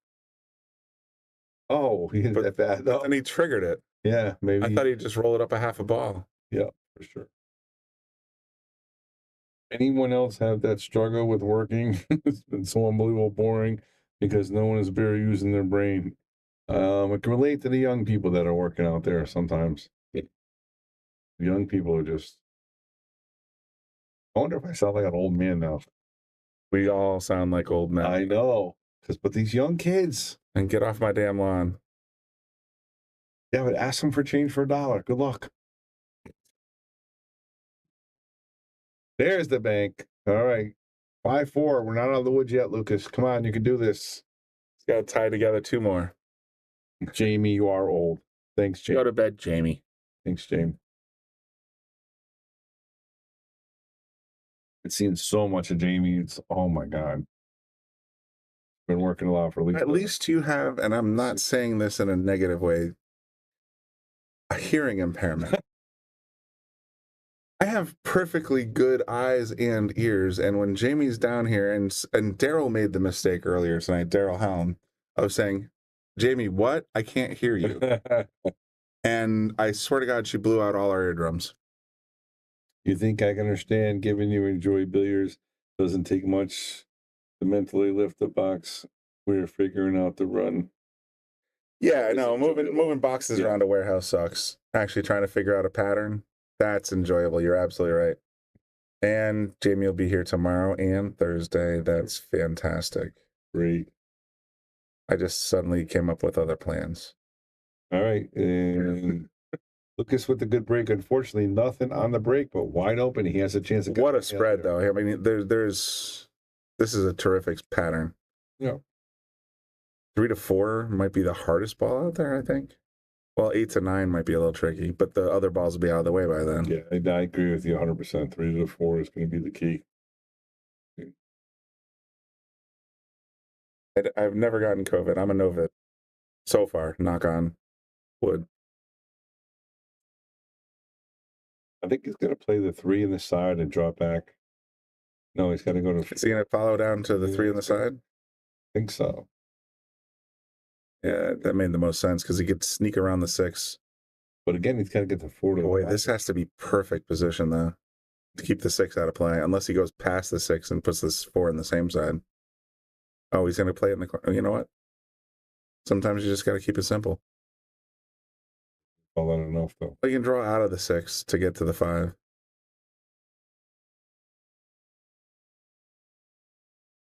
Oh, he hit that bad. No. And he triggered it. Yeah, maybe. I thought he'd just roll it up a half a ball. Yeah, for sure. Anyone else have that struggle with working? It's been so unbelievable boring because no one is very using their brain. I can relate to the young people that are working out there sometimes. Young people are just... I wonder if I sound like an old man now. We all sound like old men. I know. But these young kids... And get off my damn lawn. Yeah, but ask them for change for $1. Good luck. There's the bank. All right. 5-4. We're not out of the woods yet, Lucas. Come on, you can do this. It's got to tie together 2 more. Jamie, you are old. Thanks, Jamie. Go to bed, Jamie. Thanks, Jamie. I've seen so much of Jamie. It's, oh, my God. Been working a lot for at least you have, and I'm not saying this in a negative way, a hearing impairment. I have perfectly good eyes and ears, and when Jamie's down here, and Daryl made the mistake earlier tonight, Daryl Helm, of saying, Jamie, what? I can't hear you. And I swear to God, she blew out all our eardrums. You think I can understand, given you enjoy billiards, doesn't take much to mentally lift the box. We're figuring out the run. Yeah, I know. Moving boxes around a warehouse sucks. Actually trying to figure out a pattern, that's enjoyable. You're absolutely right. And Jamie will be here tomorrow and Thursday. That's fantastic. Great. I just suddenly came up with other plans. All right. And Lucas with the good break. Unfortunately, nothing on the break, but wide open. He has a chance to get. What a spread, though. I mean, this is a terrific pattern. Yeah. 3 to 4 might be the hardest ball out there, I think. Well, 8 to 9 might be a little tricky, but the other balls will be out of the way by then. Yeah, I agree with you 100%. 3 to 4 is going to be the key. I've never gotten COVID. I'm a novid. So far, knock on wood. I think he's going to play the 3 in the side and drop back. No, he's got to go to... Is he going to follow down to the 3 on the side? I think so. Yeah, that made the most sense because he could sneak around the 6. But again, he's got to get the 4 to the Boy, this has to be perfect position, though, to keep the 6 out of play, unless he goes past the 6 and puts this 4 on the same side. Oh, he's going to play it in the corner. You know what? Sometimes you just got to keep it simple. All that enough, though. You can draw out of the 6 to get to the 5.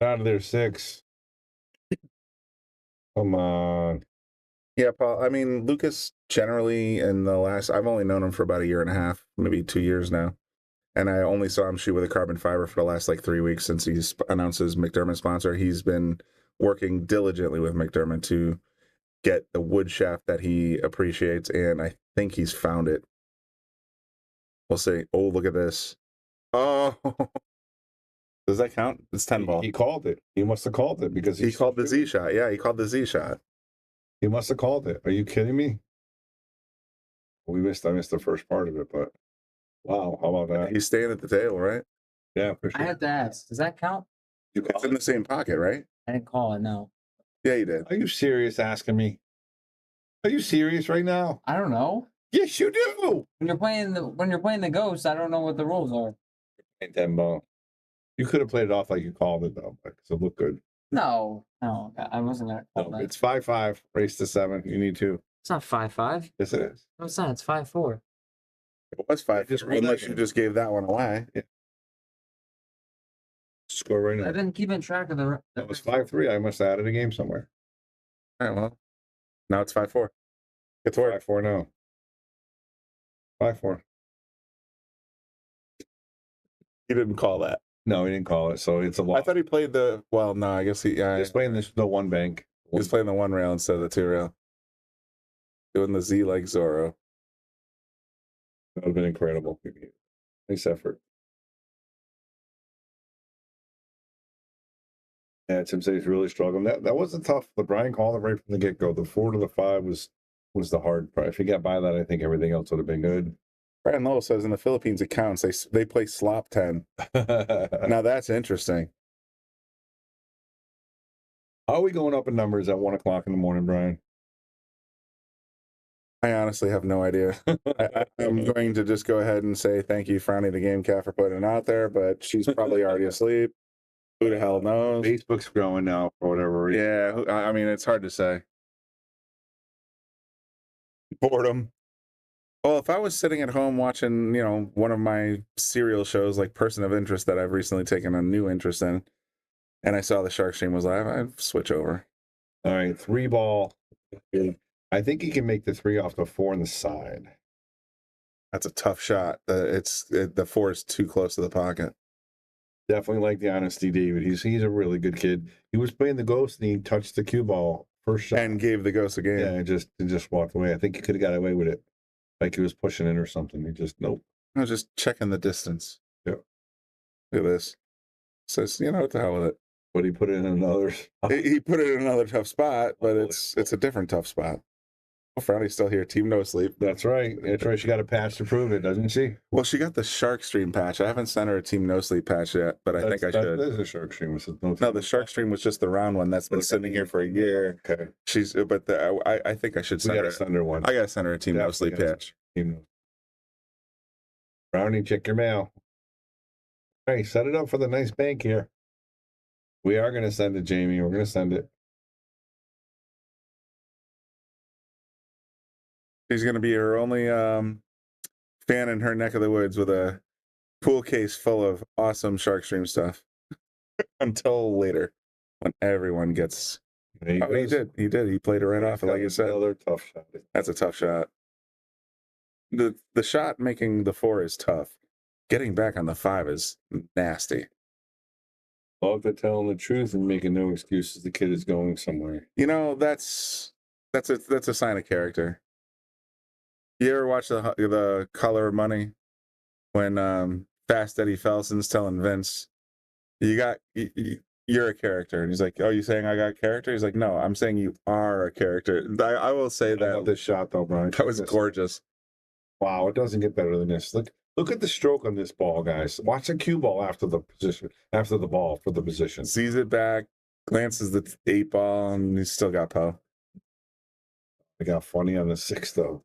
Out of their 6. Come on. Yeah, Paul. I mean, Lukas generally in the last, I've only known him for about 1.5 years, maybe 2 years now. And I only saw him shoot with a carbon fiber for the last 3 weeks since he's announced his McDermott sponsor. He's been working diligently with McDermott to get the wood shaft that he appreciates, and I think he's found it. We'll see. Oh, look at this. Oh, does that count? It's 10 ball. He called it. He must have called it because he called the Z shot. Yeah, he called the Z shot. He must have called it. Are you kidding me? I missed the first part of it, but wow, how about that? He's staying at the table, right? Yeah, for sure. I have to ask, does that count? It's in the same pocket, right? I didn't call it, no. Yeah, you did. Are you serious asking me? Are you serious right now? I don't know. Yes, you do. When you're playing the ghost, I don't know what the rules are. Ain't that ball. You could have played it off like you called it though, because it looked good. No, I wasn't gonna call that. It's 5-5, race to 7. You need to. It's not 5-5. Yes, it is. No, it's not. It's 5-4. It was 5. Just Unless you just gave that one away. Yeah. Score right now. I've been keeping track of the. That was 5-3. I must have added a game somewhere. All right, well, now it's 5-4. It's 5-4 now. 5-4. He didn't call that. No, he didn't call it, so it's a lot. I thought he played the. Well, no, I guess He's playing the one bank. He was playing the 1 rail instead of the 2 rail. Doing the Z like Zorro. That would have been incredible. Nice effort. Yeah, Tim said he's really struggling. That was a tough. The Brian called it right from the get go. The 4 to the 5 was the hard part. If he got by that, I think everything else would have been good. Brian Lowell says in the Philippines it counts. They play slop 10. Now that's interesting. How are we going up in numbers at 1 o'clock in the morning, Brian? I honestly have no idea. I'm going to just go ahead and say thank you, Franny the Game Cat, for putting it out there, but she's probably already asleep. Who the hell knows? Facebook's growing now for whatever reason. Yeah, I mean, it's hard to say. Boredom. Well, if I was sitting at home watching, one of my serial shows like Person of Interest that I've recently taken a new interest in, and I saw the Shark Stream was live, I'd switch over. All right, 3 ball. I think he can make the 3 off the 4 on the side. That's a tough shot. The 4 is too close to the pocket. Definitely like the honesty, David. He's a really good kid. He was playing the ghost and he touched the cue ball first shot and gave the ghost a game. Yeah, and just walked away. I think he could have got away with it, like he was pushing it or something. He just nope. I was just checking the distance. Yep. Look at this. Says, what the hell with it? But he put it in another. He put it in another tough spot, but it's a different tough spot. Well, Frowny's still here. Team No Sleep. That's right. That's right. She got a patch to prove it, doesn't she? Well, she got the Shark Stream patch. I haven't sent her a Team No Sleep patch yet, but I think I should. That is a Shark Stream. No, the Shark Stream was just the round one that's been sitting here for a year. Okay. I think I should send her one. I gotta send her a Team No Sleep patch. Brownie, check your mail. Hey, set it up for the nice bank here. We are going to send it, Jamie. We're going to send it. She's going to be her only fan in her neck of the woods with a pool case full of awesome Shark Stream stuff. Until later, when everyone gets. He did. He played it right off. Like you said, another tough shot. That's a tough shot. The shot making the 4 is tough. Getting back on the 5 is nasty. Love to telling the truth and making no excuses. The kid is going somewhere. That's a sign of character. You ever watch the Color of Money when Fast Eddie Felson's telling Vince, you're a character, and he's like, "Oh, you saying I got character?" He's like, "No, I'm saying you are a character." I will say that this shot though, Brian. That was gorgeous. Wow, it doesn't get better than this. Look at the stroke on this ball, guys. Watch the cue ball after the ball for the position. Sees it back, glances the 8 ball, and he's still got Poe. I got funny on the 6 though.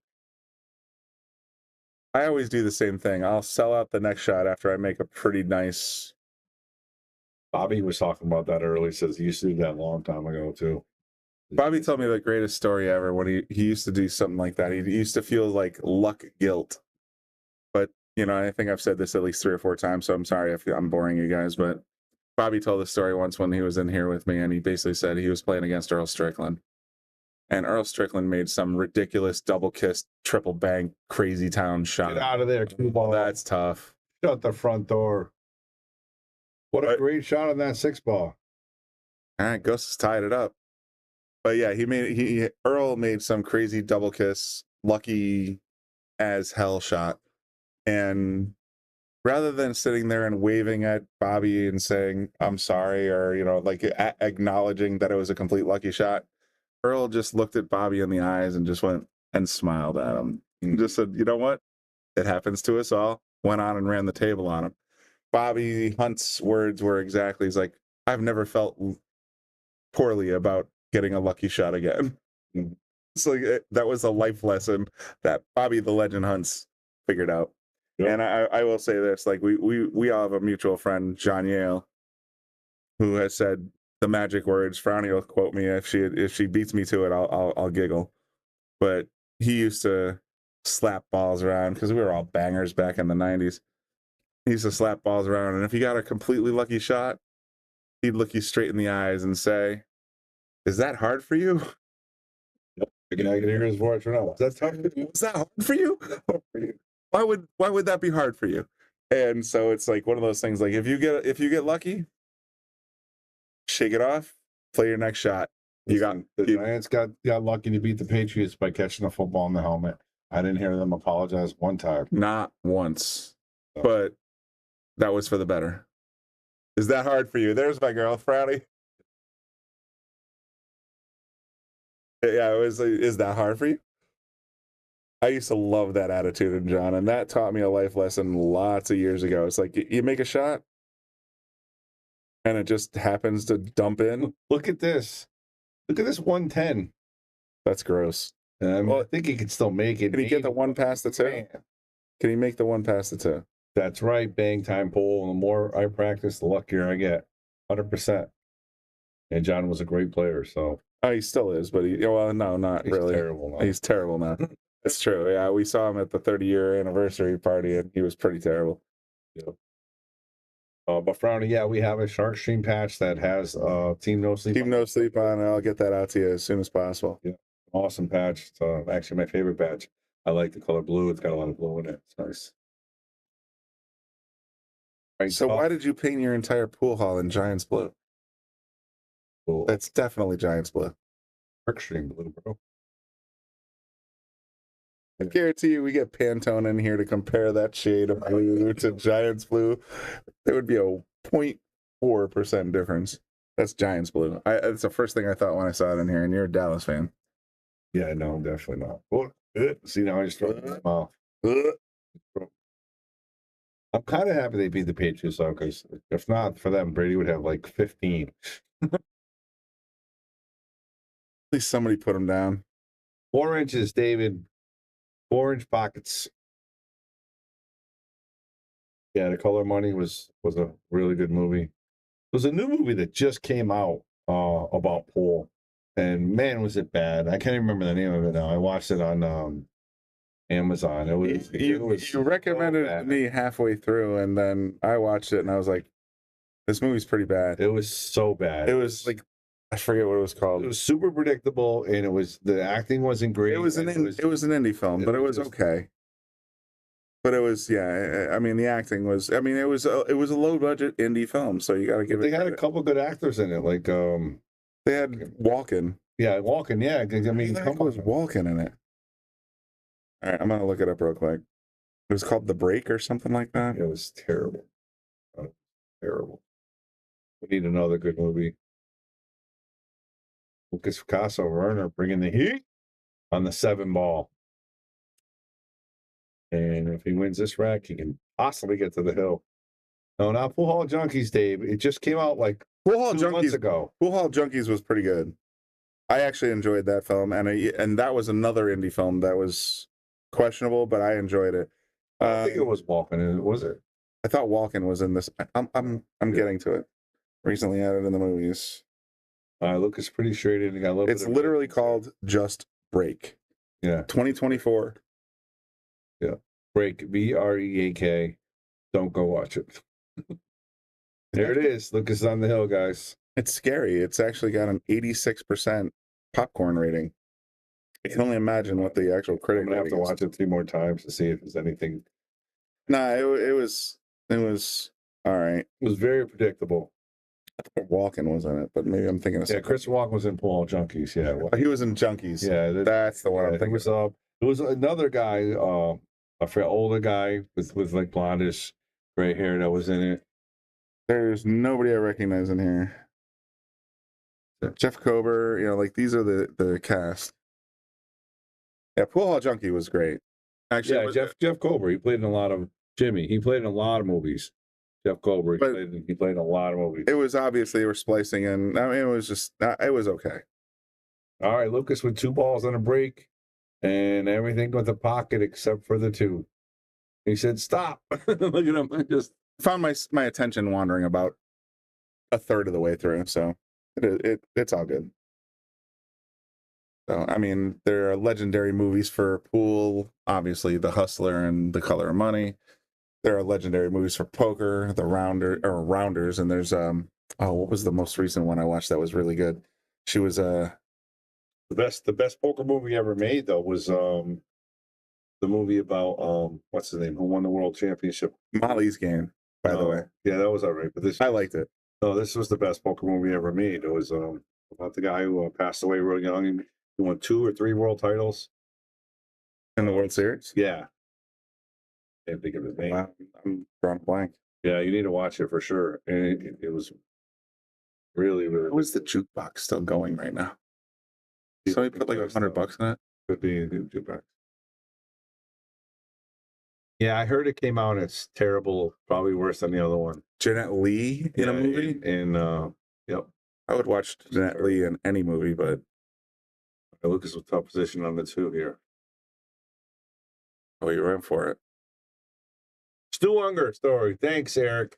I always do the same thing. I'll sell out the next shot after I make a pretty nice. Bobby was talking about that earlier. He says he used to do that a long time ago too. Bobby told me the greatest story ever when he used to do something like that. He used to feel like luck guilt. But, I think I've said this at least 3 or 4 times, so I'm sorry if I'm boring you guys, but Bobby told the story once when he was in here with me, and he basically said he was playing against Earl Strickland. And Earl Strickland made some ridiculous double kiss, triple bank, crazy town shot. Get out of there, cue ball. That's tough. Shut the front door. What a great shot on that 6 ball. All right, Ghost has tied it up. But yeah, Earl made some crazy double kiss, lucky as hell shot. And rather than sitting there and waving at Bobby and saying, "I'm sorry," or, acknowledging that it was a complete lucky shot, Earl just looked at Bobby in the eyes and just went and smiled at him. And just said, "You know what? It happens to us all." Went on and ran the table on him. Bobby Hunt's words were exactly, he's like, "I've never felt poorly about getting a lucky shot again." So that was a life lesson that Bobby the Legend Hunts figured out. Yep. And I will say this, we all have a mutual friend, John Yale, who has said the magic words. Frowny will quote me, if she beats me to it, I'll giggle. But he used to slap balls around because we were all bangers back in the 90s. He used to slap balls around, and if you got a completely lucky shot, he'd look you straight in the eyes and say, "Is that hard for you?" I can hear his voice right now. That's hard for you. Is that hard for you? Why would that be hard for you? And so it's like one of those things. Like if you get lucky, shake it off, play your next shot. The Giants got lucky to beat the Patriots by catching a football in the helmet. I didn't hear them apologize one time. Not once, but that was for the better. Is that hard for you? There's my girl, Frowny. Yeah, it was. Is that hard for you? I used to love that attitude in John, and that taught me a life lesson lots of years ago. It's like you make a shot, and it just happens to dump in. Look at this. Look at this 110. That's gross. Well, I think he can still make it. Can he get the one past the two? Can he make the one past the two? That's right. Bang time pull. The more I practice, the luckier I get. 100%. And John was a great player, so. Oh, he still is, but he's not really. Terrible now. He's terrible now. That's true. Yeah, we saw him at the 30-year anniversary party, and he was pretty terrible. Yeah. But Frowny, yeah, we have a Shark Stream patch that has Team No Sleep. Team No Sleep on. I'll get that out to you as soon as possible. Yeah, awesome patch. It's actually my favorite patch. I like the color blue. It's got a lot of blue in it. It's nice. Right, so why did you paint your entire pool hall in Giants blue? Cool. That's definitely Giants blue. Shark Stream blue, bro. I guarantee you we get Pantone in here to compare that shade of blue to Giants blue. There would be a 0.4% difference. That's Giants blue. That's the first thing I thought when I saw it in here, and you're a Dallas fan. Yeah, no, definitely not. Oh, see, now I just throw it in my mouth. I'm kind of happy they beat the Patriots, though, because if not for them, Brady would have like 15. At least somebody put him down. 4 inches, David. 4-inch pockets. Yeah, The Color Money was a really good movie. There's a new movie that just came out about pool, and man, was it bad! I can't even remember the name of it now. I watched it on Amazon. You recommended it to me halfway through, and then I watched it, and I was like, "This movie's pretty bad." It was so bad. It was like, I forget what it was called. It was super predictable, and the acting wasn't great. It was an indie film, but it was okay. But it was, yeah. I mean, the acting was. I mean, it was a low budget indie film, so you got to give it. They had a couple good actors in it, like they had Walken. Yeah, Walken. Yeah, I mean, come on, was Walken in it? All right, I'm gonna look it up real quick. It was called The Break or something like that. It was terrible. Terrible. We need another good movie. Lukas Werner bringing the heat on the 7 ball. And if he wins this rack, he can possibly get to the hill. No, not Pool Hall Junkies, Dave. It just came out like Pool Hall 2 months ago. Pool Hall Junkies was pretty good. I actually enjoyed that film, and that was another indie film that was questionable, but I enjoyed it. I think it was Walken, was it? I thought Walken was in this. I'm getting to it. Recently added in the movies. Lukas pretty straight in. It's literally called Just Break. Yeah. 2024. Yeah. Break. BREAK. Don't go watch it. There it is. Lukas on the hill, guys. It's scary. It's actually got an 86% popcorn rating. I can only imagine what the actual critic. I'm gonna have to watch it 3 more times to see if there's anything. Nah, it was all right. It was very predictable. Walken was in it, but maybe I'm thinking of something. Chris Walken was in Pool Hall Junkies. Yeah, he was in Junkies. Yeah, that's the one I'm thinking. It was another guy, a older guy with like blondish gray hair that was in it. There's nobody I recognize in here. Jeff Kober, like these are the cast. Yeah, Pool Hall Junkie was great. Actually, yeah, Jeff Kober. He played in a lot of Jimmy. He played in a lot of movies. Jeff Kober. He played in a lot of movies. It was obviously they were splicing in. I mean, it was just it was okay. All right, Lukas with 2 balls on a break, and everything with the pocket except for the 2. He said, "Stop!" Look at him. I just found my attention wandering about a third of the way through, so it's all good. So, I mean, there are legendary movies for pool, obviously The Hustler and The Color of Money. There are legendary movies for poker, The Rounders, and there's what was the most recent one I watched that was really good? She was the best poker movie ever made though was the movie about what's his name, who won the world championship? Molly's Game, by the way. Yeah, that was all right, but I liked it. No, this was the best poker movie ever made. It was about the guy who passed away real young. He won 2 or 3 world titles in the World Series. Yeah, can't think of his name. Wow, I'm drawing a blank. Yeah, you need to watch it for sure. And it was really. How is the jukebox still going right now? Somebody put like $100 in it. Could be a good jukebox. Yeah, I heard it came out. It's terrible. Probably worse than the other one. Jeanette Lee in a movie. Yep. I would watch Jeanette Lee in any movie, but Lukas was tough position on the 2 here. Oh, you're in for it. Stu Unger story. Thanks, Eric.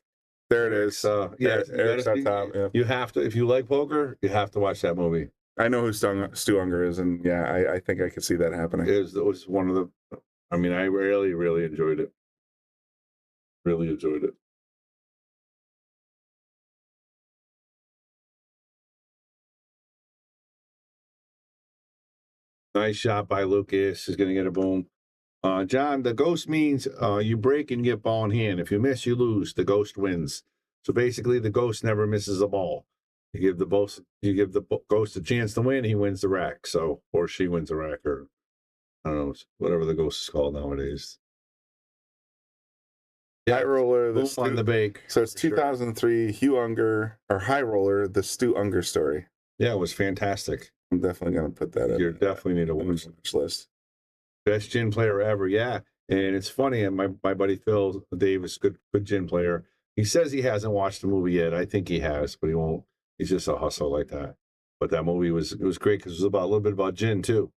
There it is. Yeah, Eric's on top. Yeah. You have to, if you like poker, you have to watch that movie. I know who Stu Unger is, and yeah, I think I could see that happening. It was one of the. I mean, I really, really enjoyed it. Really enjoyed it. Nice shot by Lukas. He's going to get a boom. John, the ghost means you break and get ball in hand. If you miss, you lose. The ghost wins. So basically, the ghost never misses a ball. You give the ghost a chance to win. He wins the rack. So, or she wins the rack, or I don't know, whatever the ghost is called nowadays. Yeah, High Roller, boom on the bake. So it's 2003. Hugh Unger or High Roller, the Stu Unger story. Yeah, it was fantastic. I'm definitely gonna put that. You definitely need to watch list. Best gin player ever, yeah. And it's funny, and my buddy Phil Davis, good gin player. He says he hasn't watched the movie yet. I think he has, but he won't. He's just a hustle like that. But that movie was great because it was a little bit about gin too.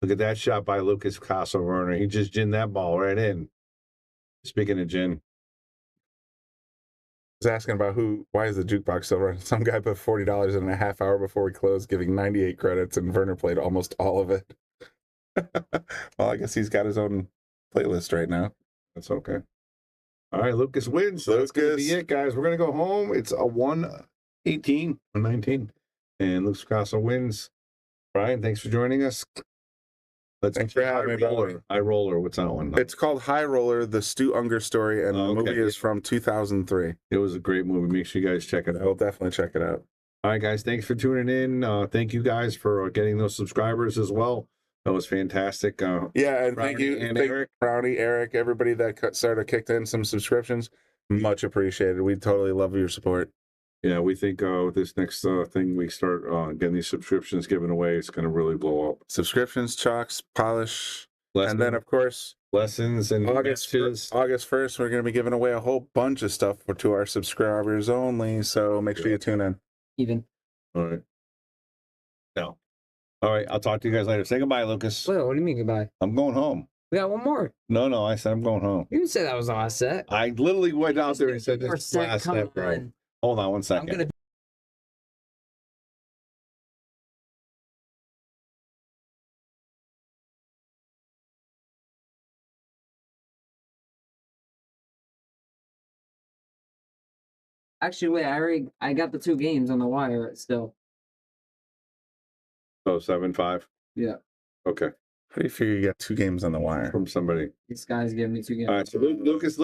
Look at that shot by Lukas Werner. He just ginned that ball right in. Speaking of gin, I was asking about why is the jukebox still running? Some guy put $40 in a half hour before we closed, giving 98 credits, and Werner played almost all of it. Well, I guess he's got his own playlist right now. That's okay. All right, Lukas wins. So that's going to be it, guys. We're going to go home. It's a 118, 119. And Lukas Picasso wins. Brian, thanks for joining us. Thanks for having me, brother. High Roller. What's that one? It's called High Roller, the Stu Unger story, and the movie is from 2003. It was a great movie. Make sure you guys check it out. I'll definitely check it out. All right, guys. Thanks for tuning in. Thank you guys for getting those subscribers as well. That was fantastic. Yeah, and thank you, Eric, Brownie, Eric, everybody that kicked in some subscriptions. Much appreciated. We totally love your support. Yeah, we think this next thing we start getting these subscriptions given away, it's going to really blow up. Subscriptions, chalks, polish, and then of course lessons and August 1st, we're going to be giving away a whole bunch of stuff to our subscribers only. So make sure you tune in. Even. All right. No. All right, I'll talk to you guys later. Say goodbye, Lukas. Wait, what do you mean goodbye? I'm going home. We got one more. No, I said I'm going home. You didn't say that was the last set. I literally went out there and said this is the last set, bro. Hold on one second. Actually, wait, I got the 2 games on the wire still. So 7-5? Yeah. Okay. How do you figure you got 2 games on the wire? From somebody. These guys gave me 2 games. All right, so Lukas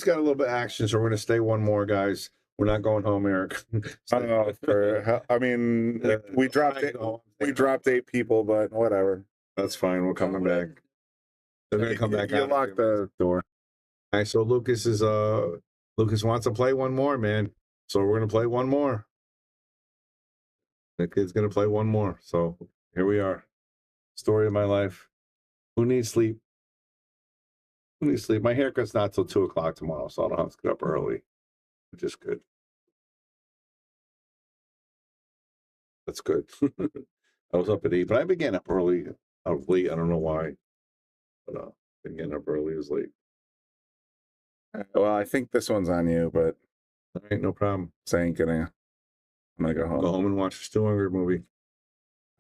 got a little bit of action, so we're going to stay one more, guys. We're not going home, Eric. I mean, we dropped 8 people, but whatever. That's fine. We're coming back. They're going to come back. You lock the door. All right, so Lukas wants to play one more, man. So we're going to play one more. The kid's going to play one more. So here we are. Story of my life. Who needs sleep? Who needs sleep? My haircut's not till 2 o'clock tomorrow, so I don't have to get up early, which is good. That's good. I was up at 8, but I began up early. I was late. I don't know why, but been getting up early is late. Well, I think this one's on you, but all right, no problem. I'm gonna go home. Go home and watch the Stu Unger movie.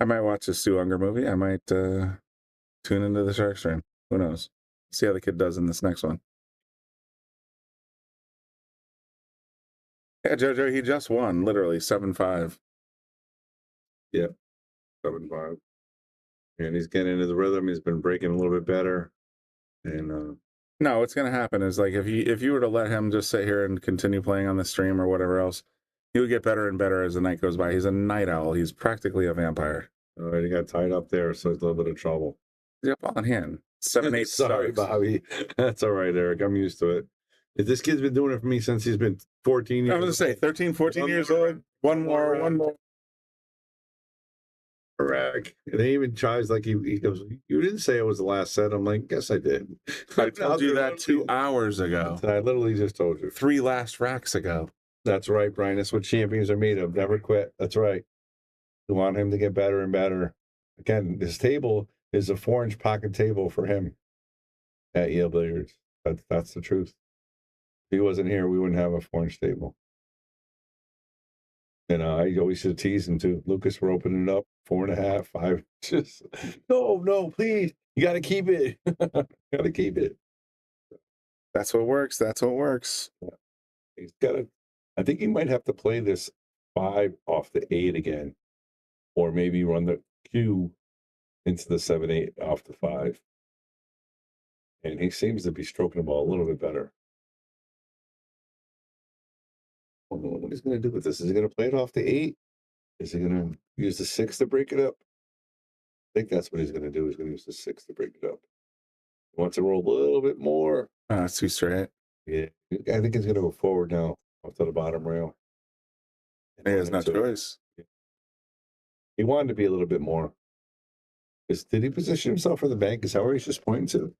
I might watch the Stu Unger movie. I might tune into the shark stream. Who knows? See how the kid does in this next one. Yeah, JoJo, he just won, literally 7-5. Yep, 7-5. And he's getting into the rhythm. He's been breaking a little bit better. And no, what's gonna happen is like if you were to let him just sit here and continue playing on the stream or whatever else, he would get better and better as the night goes by. He's a night owl. He's practically a vampire. all right, he got tied up there, so it's a little bit of trouble. He's got ball in hand. 7-8. Sorry, Bobby. That's all right, Eric. I'm used to it. This kid's been doing it for me since he's been 14 years old. I was going to say 13, 14 years old. One more. Correct. And he even tries like he goes, you didn't say it was the last set. I'm like, yes, I did. I told you that 2 hours ago. I literally just told you. 3 last racks ago. That's right, Brian. That's what champions are made of. Never quit. That's right. We want him to get better and better. Again, this table is a 4-inch pocket table for him at Yale Billiards. That's the truth. If he wasn't here, we wouldn't have a 4-inch table. And I always should tease him too. Lukas, we're opening it up 4.5, 5. Just no, please. You got to keep it. Got to keep it. That's what works. That's what works. He's got to. I think he might have to play this 5 off the 8 again, or maybe run the cue into the 7-8 off the 5. And he seems to be stroking the ball a little bit better. I don't know what he's going to do with this. Is he going to play it off the 8? Is he going to use the 6 to break it up? I think that's what he's going to do. He's going to use the 6 to break it up. He wants to roll a little bit more. That's too straight. Yeah, I think he's going to go forward now, off to the bottom rail. He has no choice. He wanted to be a little bit more. Did he position himself for the bank? Is that where he's just pointing to?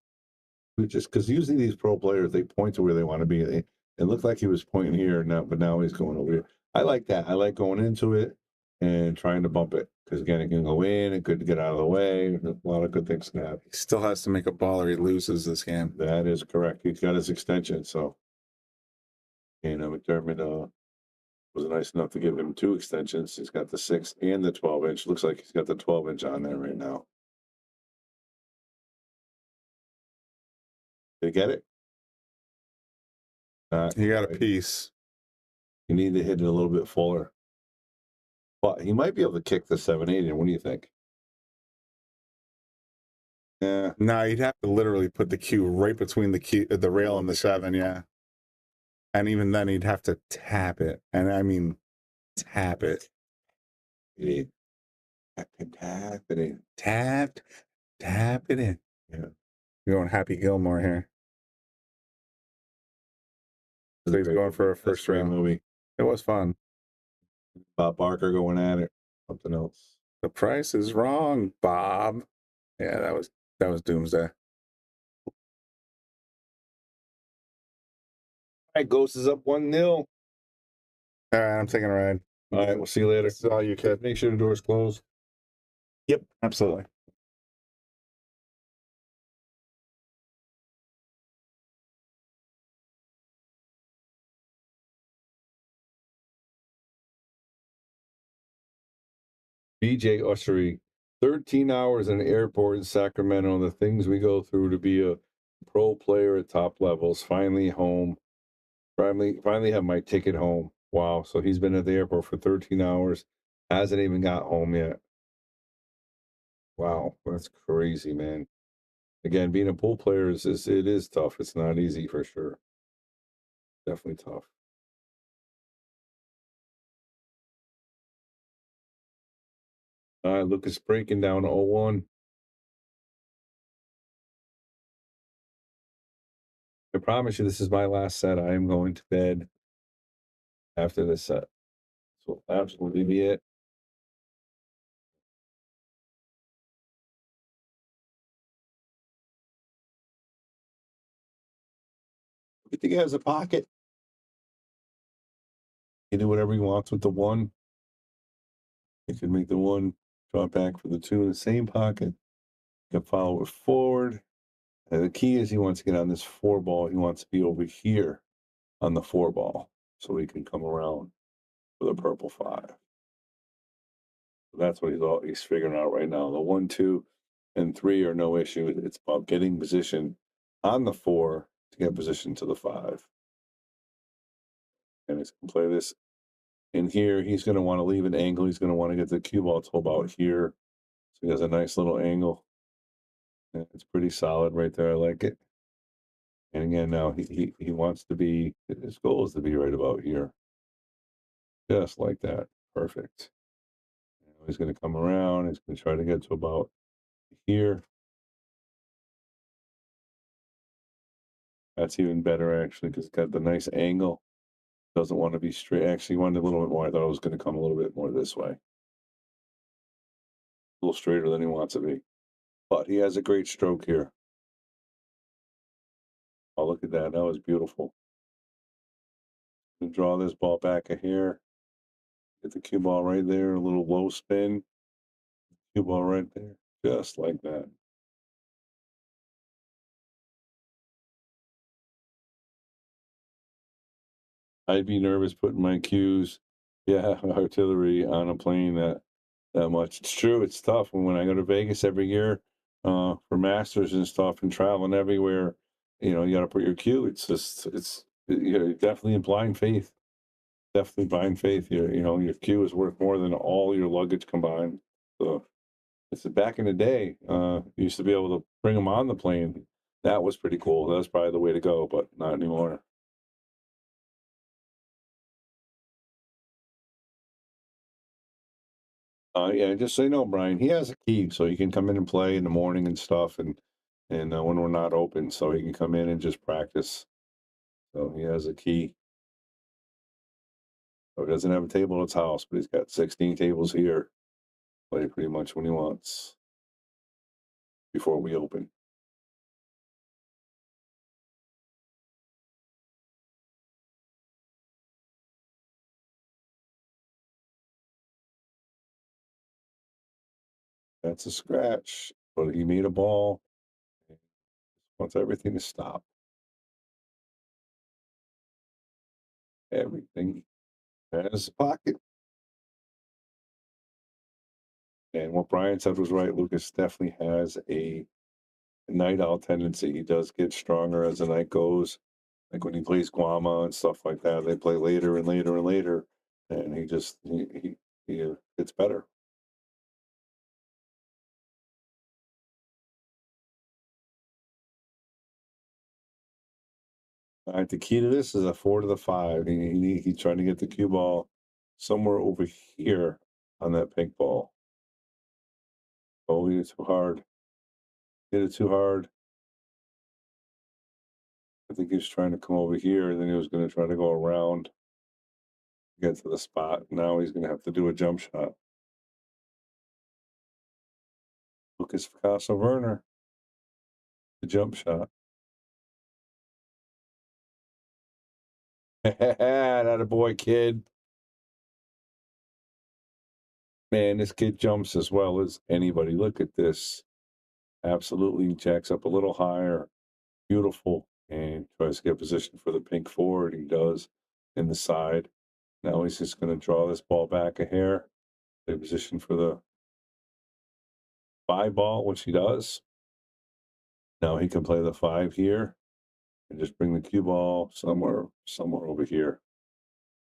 Just because usually these pro players, they point to where they want to be. It looked like he was pointing here now, but now he's going over here. I like that. I like going into it and trying to bump it because again, it can go in. It could get out of the way. A lot of good things can happen. He still has to make a ball or he loses this game. That is correct. He's got his extension, so McDermott was nice enough to give him 2 extensions. He's got the 6 and the 12-inch. Looks like he's got the 12-inch on there right now. Did you get it? He got a piece. You need to hit it a little bit fuller. But he might be able to kick the 7-8 in. What do you think? Yeah. No, you'd have to literally put the cue right between the rail and the 7, yeah. And even then, he'd have to tap it. And I mean, tap it. You need tap it in. Tap it in. Yeah. You're going Happy Gilmore here. So he's going for a first round movie. It was fun. Bob Barker going at it. Something else. The price is wrong, Bob. Yeah, that was doomsday. All right, Ghost is up 1-0. All right, I'm taking a ride. All right, we'll see you later. This is all you, kid. Make sure the door's closed. Yep, absolutely. BJ Ushery, 13 hours in an airport in Sacramento, the things we go through to be a pro player at top levels. Finally home. Finally have my ticket home. Wow. So he's been at the airport for 13 hours. Hasn't even got home yet. Wow. That's crazy, man. Again, being a pool player it is tough. It's not easy for sure. Definitely tough. Lukas breaking down 0-1. I promise you, this is my last set. I am going to bed after this set. So absolutely be it. Good thing he has a pocket. He can do whatever he wants with the 1. He can make the 1 drop back for the 2 in the same pocket. He can follow it forward. And the key is he wants to get on this 4 ball. He wants to be over here on the 4 ball so he can come around with a purple 5. That's what he's figuring out right now. The 1, 2, and 3 are no issue. It's about getting position on the 4 to get position to the 5. And he's going to play this in here. He's going to want to leave an angle. He's going to want to get the cue ball to about here. So he has a nice little angle. And it's pretty solid right there. I like it. And again, now he wants to be, his goal is to be right about here. Just like that. Perfect. He's going to come around. He's going to try to get to about here. That's even better, actually, because it's got the nice angle. Doesn't want to be straight. Actually, he wanted a little bit more. I thought it was going to come a little bit more this way. A little straighter than he wants to be. But he has a great stroke here. Oh, look at that. That was beautiful. Draw this ball back a hair. Get the cue ball right there. A little low spin. Cue ball right there. Just like that. I'd be nervous putting my cues, artillery on a plane that much. It's true. It's tough. When I go to Vegas every year for Masters and stuff and traveling everywhere, you got to put your cue. You're definitely in blind faith. Definitely blind faith. Your cue is worth more than all your luggage combined. So it's back in the day. You used to be able to bring them on the plane. That was pretty cool. That's probably the way to go, but not anymore. Yeah, just so you know, Brian, he has a key, so he can come in and play in the morning and stuff, and when we're not open, so he can come in and just practice. So he has a key. So he doesn't have a table at his house, but he's got 16 tables here. Play pretty much when he wants before we open. That's a scratch, but he made a ball. Wants everything to stop. Everything has a pocket. And what Brian said was right. Lukas definitely has a night owl tendency. He does get stronger as the night goes. Like when he plays Guama and stuff like that, they play later and later and later, and he gets better. All right, the key to this is a 4 to the 5. He's trying to get the cue ball somewhere over here on that pink ball. Oh, he hit it too hard. Hit it too hard. I think he was trying to come over here, and then he was going to try to go around, get to the spot. Now he's going to have to do a jump shot. Lukas Werner, the jump shot. That a boy, kid. Man, this kid jumps as well as anybody. Look at this. Absolutely jacks up a little higher. Beautiful. And tries to get position for the pink forward. He does in the side. Now he's just going to draw this ball back a hair. Play position for the 5 ball, which he does. Now he can play the 5 here and just bring the cue ball somewhere over here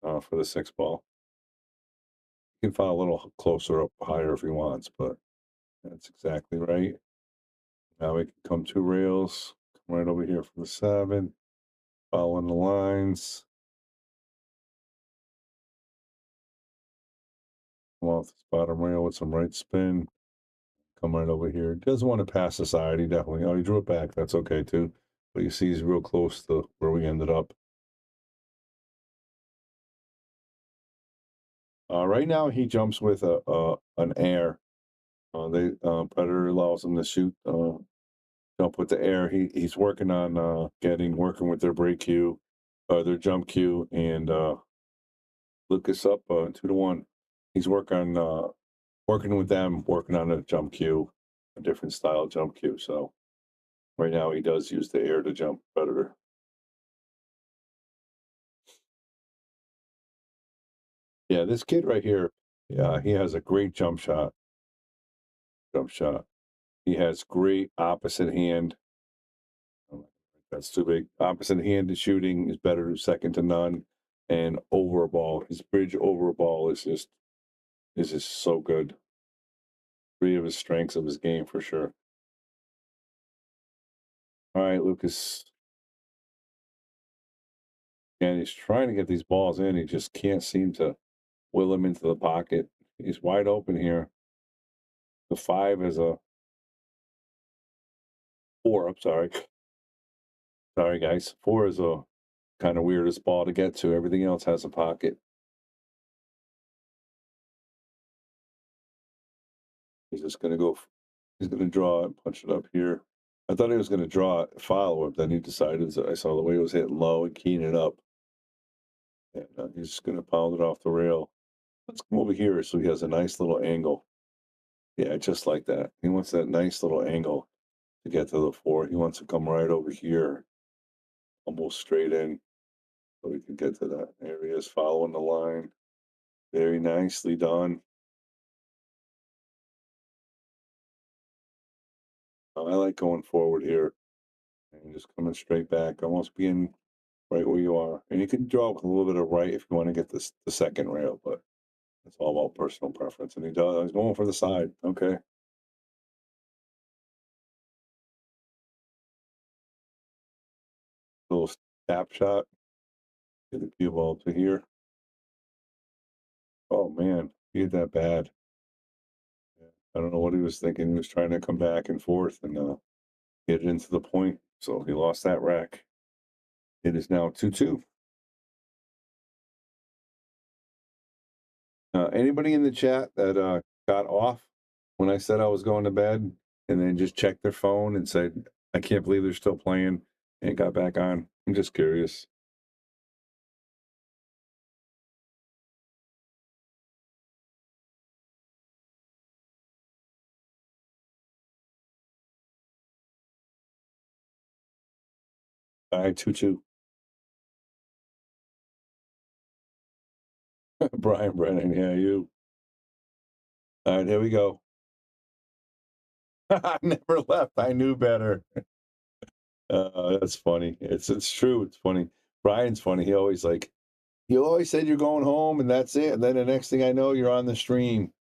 for the 6 ball. He can file a little closer up higher if he wants, but that's exactly right. Now we can come 2 rails, come right over here for the 7, following the lines. Come off this bottom rail with some right spin. Come right over here. Doesn't want to pass the side. He definitely, he drew it back. That's okay too. But you see he's real close to where we ended up. Right now he jumps with an air. Predator allows him to shoot jump with the air. He's working on working with their break cue, their jump cue, and Lukas up 2 to 1. He's working with them, working on a jump cue, a different style jump cue. So right now he does use the air to jump Predator. Yeah, this kid right here, Yeah, he has a great jump shot. Jump shot. He has great opposite hand. That's too big. Opposite handed shooting is better, second to none. And over a ball, his bridge over a ball is just so good. Three of his strengths of his game for sure. All right, Lukas. And he's trying to get these balls in. He just can't seem to will him into the pocket. He's wide open here. The 5 is a 4. I'm sorry. Sorry, guys. 4 is a kind of weirdest ball to get to. Everything else has a pocket. He's just going to go. He's going to draw it, punch it up here. I thought he was going to draw a follow-up. Then he decided that I saw the way it was hitting low and keying it up. And he's just going to pound it off the rail. Let's come over here so he has a nice little angle. Yeah, just like that. He wants that nice little angle to get to the 4. He wants to come right over here, almost straight in, so we can get to that. There he is, following the line. Very nicely done. I like going forward here and just coming straight back, almost being right where you are. And you can draw with a little bit of right if you want to get this the second rail, but it's all about personal preference. And he's going for the side. Okay. Little tap shot. Get the cue ball to here. Oh man, he hit that bad. I don't know what he was thinking. He was trying to come back and forth and get it into the point. So he lost that rack. It is now 2-2. Anybody in the chat that got off when I said I was going to bed and then just checked their phone and said, I can't believe they're still playing and got back on? I'm just curious. All right, 2-2. Brian Brennan, yeah, you. All right, here we go. I never left. I knew better. That's funny. It's true. It's funny. Brian's funny. He always you always said you're going home and that's it. And then the next thing I know, you're on the stream.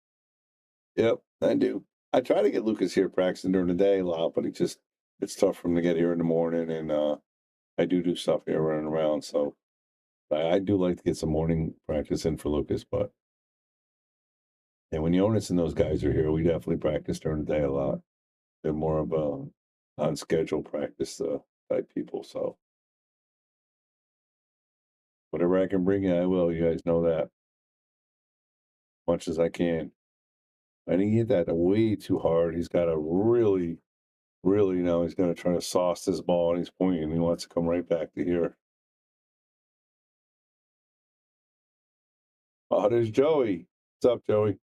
Yep, I do. I try to get Lukas here practicing during the day a lot, but it's tough for him to get here in the morning. And I do stuff here running around. So I do like to get some morning practice in for Lukas. But and when Jonas and those guys are here, we definitely practice during the day a lot. They're more of a on schedule practice type people. So whatever I can bring you, I will. You guys know that. Much as I can. And he hit that way too hard. He's got a really now he's going to try to sauce this ball and he's pointing. He wants to come right back to here. Oh, there's Joey. What's up, Joey?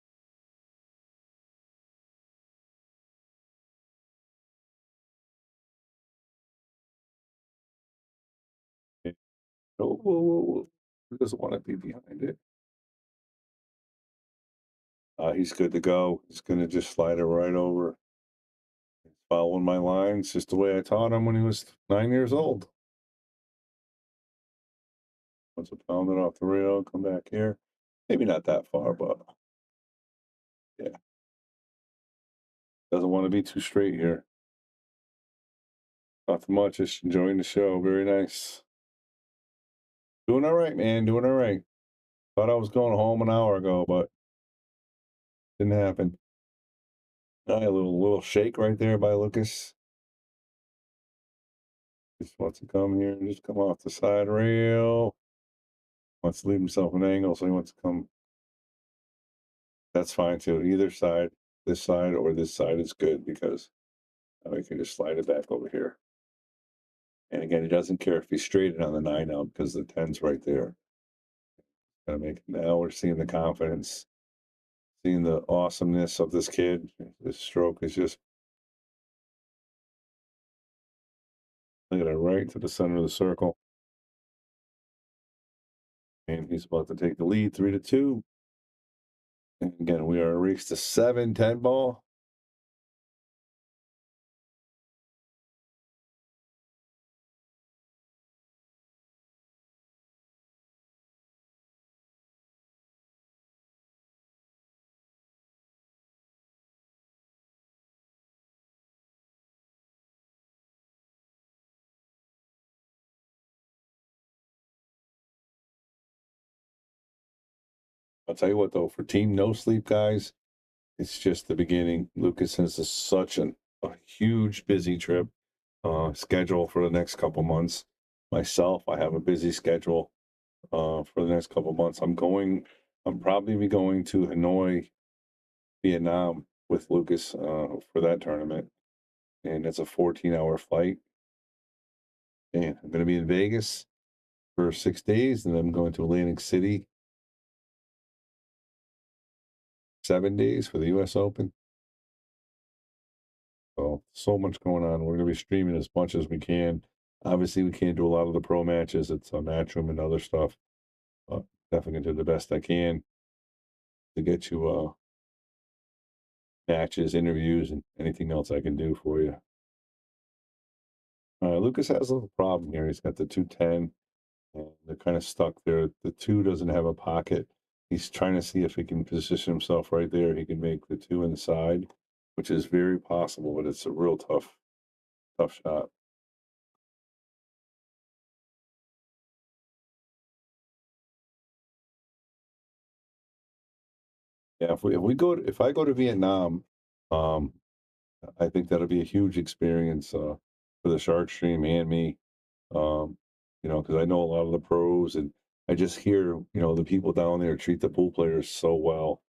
Whoa. He doesn't want to be behind it. He's good to go. He's going to just slide it right over. He's following my lines just the way I taught him when he was 9 years old. Wants to pound it off the rail, come back here. Maybe not that far, but yeah. Doesn't want to be too straight here. Not too much, just enjoying the show. Very nice. Doing all right, man. Doing all right. Thought I was going home an hour ago, but didn't happen. A little shake right there by Lukas. Just wants to come here and just come off the side rail. Wants to leave himself an angle, so he wants to come. That's fine too. Either side, this side or this side is good because now we can just slide it back over here. And again, he doesn't care if he's straightened on the 9 out because the 10's right there. Now we're seeing the confidence, seeing the awesomeness of this kid. This stroke is just look at it right to the center of the circle. And he's about to take the lead 3-2. And again, we are race to 7-10 ball. I'll tell you what, though, for Team No Sleep guys, it's just the beginning. Lukas has a huge busy trip schedule for the next couple months. Myself, I have a busy schedule for the next couple months. I'm probably be going to Hanoi, Vietnam with Lukas for that tournament. And it's a 14-hour flight. And I'm going to be in Vegas for 6 days, and then I'm going to Atlantic City 7 days for the U.S. Open. So much going on. We're going to be streaming as much as we can. Obviously, we can't do a lot of the pro matches. It's on Matchroom and other stuff. Definitely going to do the best I can to get you matches, interviews, and anything else I can do for you. Lukas has a little problem here. He's got the 210, and they're kind of stuck there. The 2 doesn't have a pocket. He's trying to see if he can position himself right there. He can make the 2 inside, which is very possible, but it's a real tough shot. Yeah, if I go to Vietnam, I think that'll be a huge experience for the Shark Stream and me. Because I know a lot of the pros, and I just hear the people down there treat the pool players so well,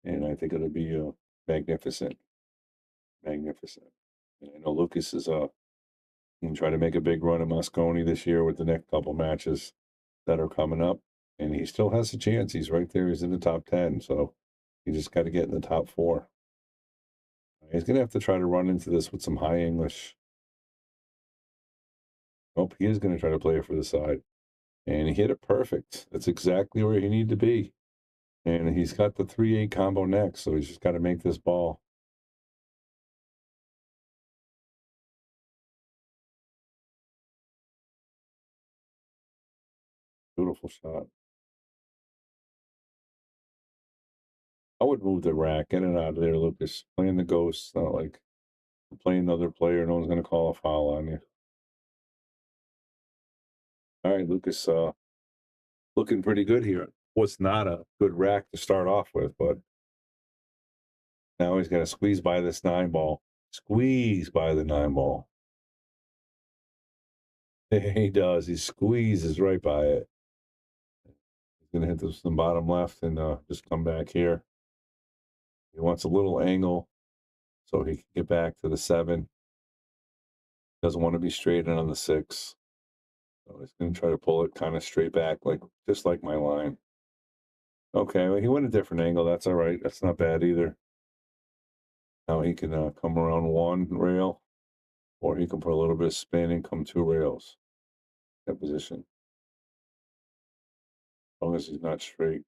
and I think it'll be magnificent. And I know Lukas is going to try to make a big run in Moscone this year with the next couple matches that are coming up, and he still has a chance. He's right there. He's in the top 10, so he just got to get in the top 4. He's going to have to try to run into this with some high English. Nope, he is going to try to play it for the side. And he hit it perfect. That's exactly where he needed to be. And he's got the 3-8 combo next, so he's just got to make this ball. Beautiful shot. I would move the rack. Get it out of there, Lukas. Playing the ghost. Not like playing another player. No one's going to call a foul on you. All right, Lukas, looking pretty good here. Was not a good rack to start off with, but now he's got to squeeze by this 9 ball. Squeeze by the 9 ball. He does. He squeezes right by it. He's going to hit this in the bottom left and just come back here. He wants a little angle so he can get back to the 7. Doesn't want to be straight in on the 6. So he's going to try to pull it kind of straight back, just like my line. Okay, well, he went a different angle. That's all right. That's not bad either. Now he can come around 1 rail, or he can put a little bit of spin and come 2 rails. That position. As long as he's not straight.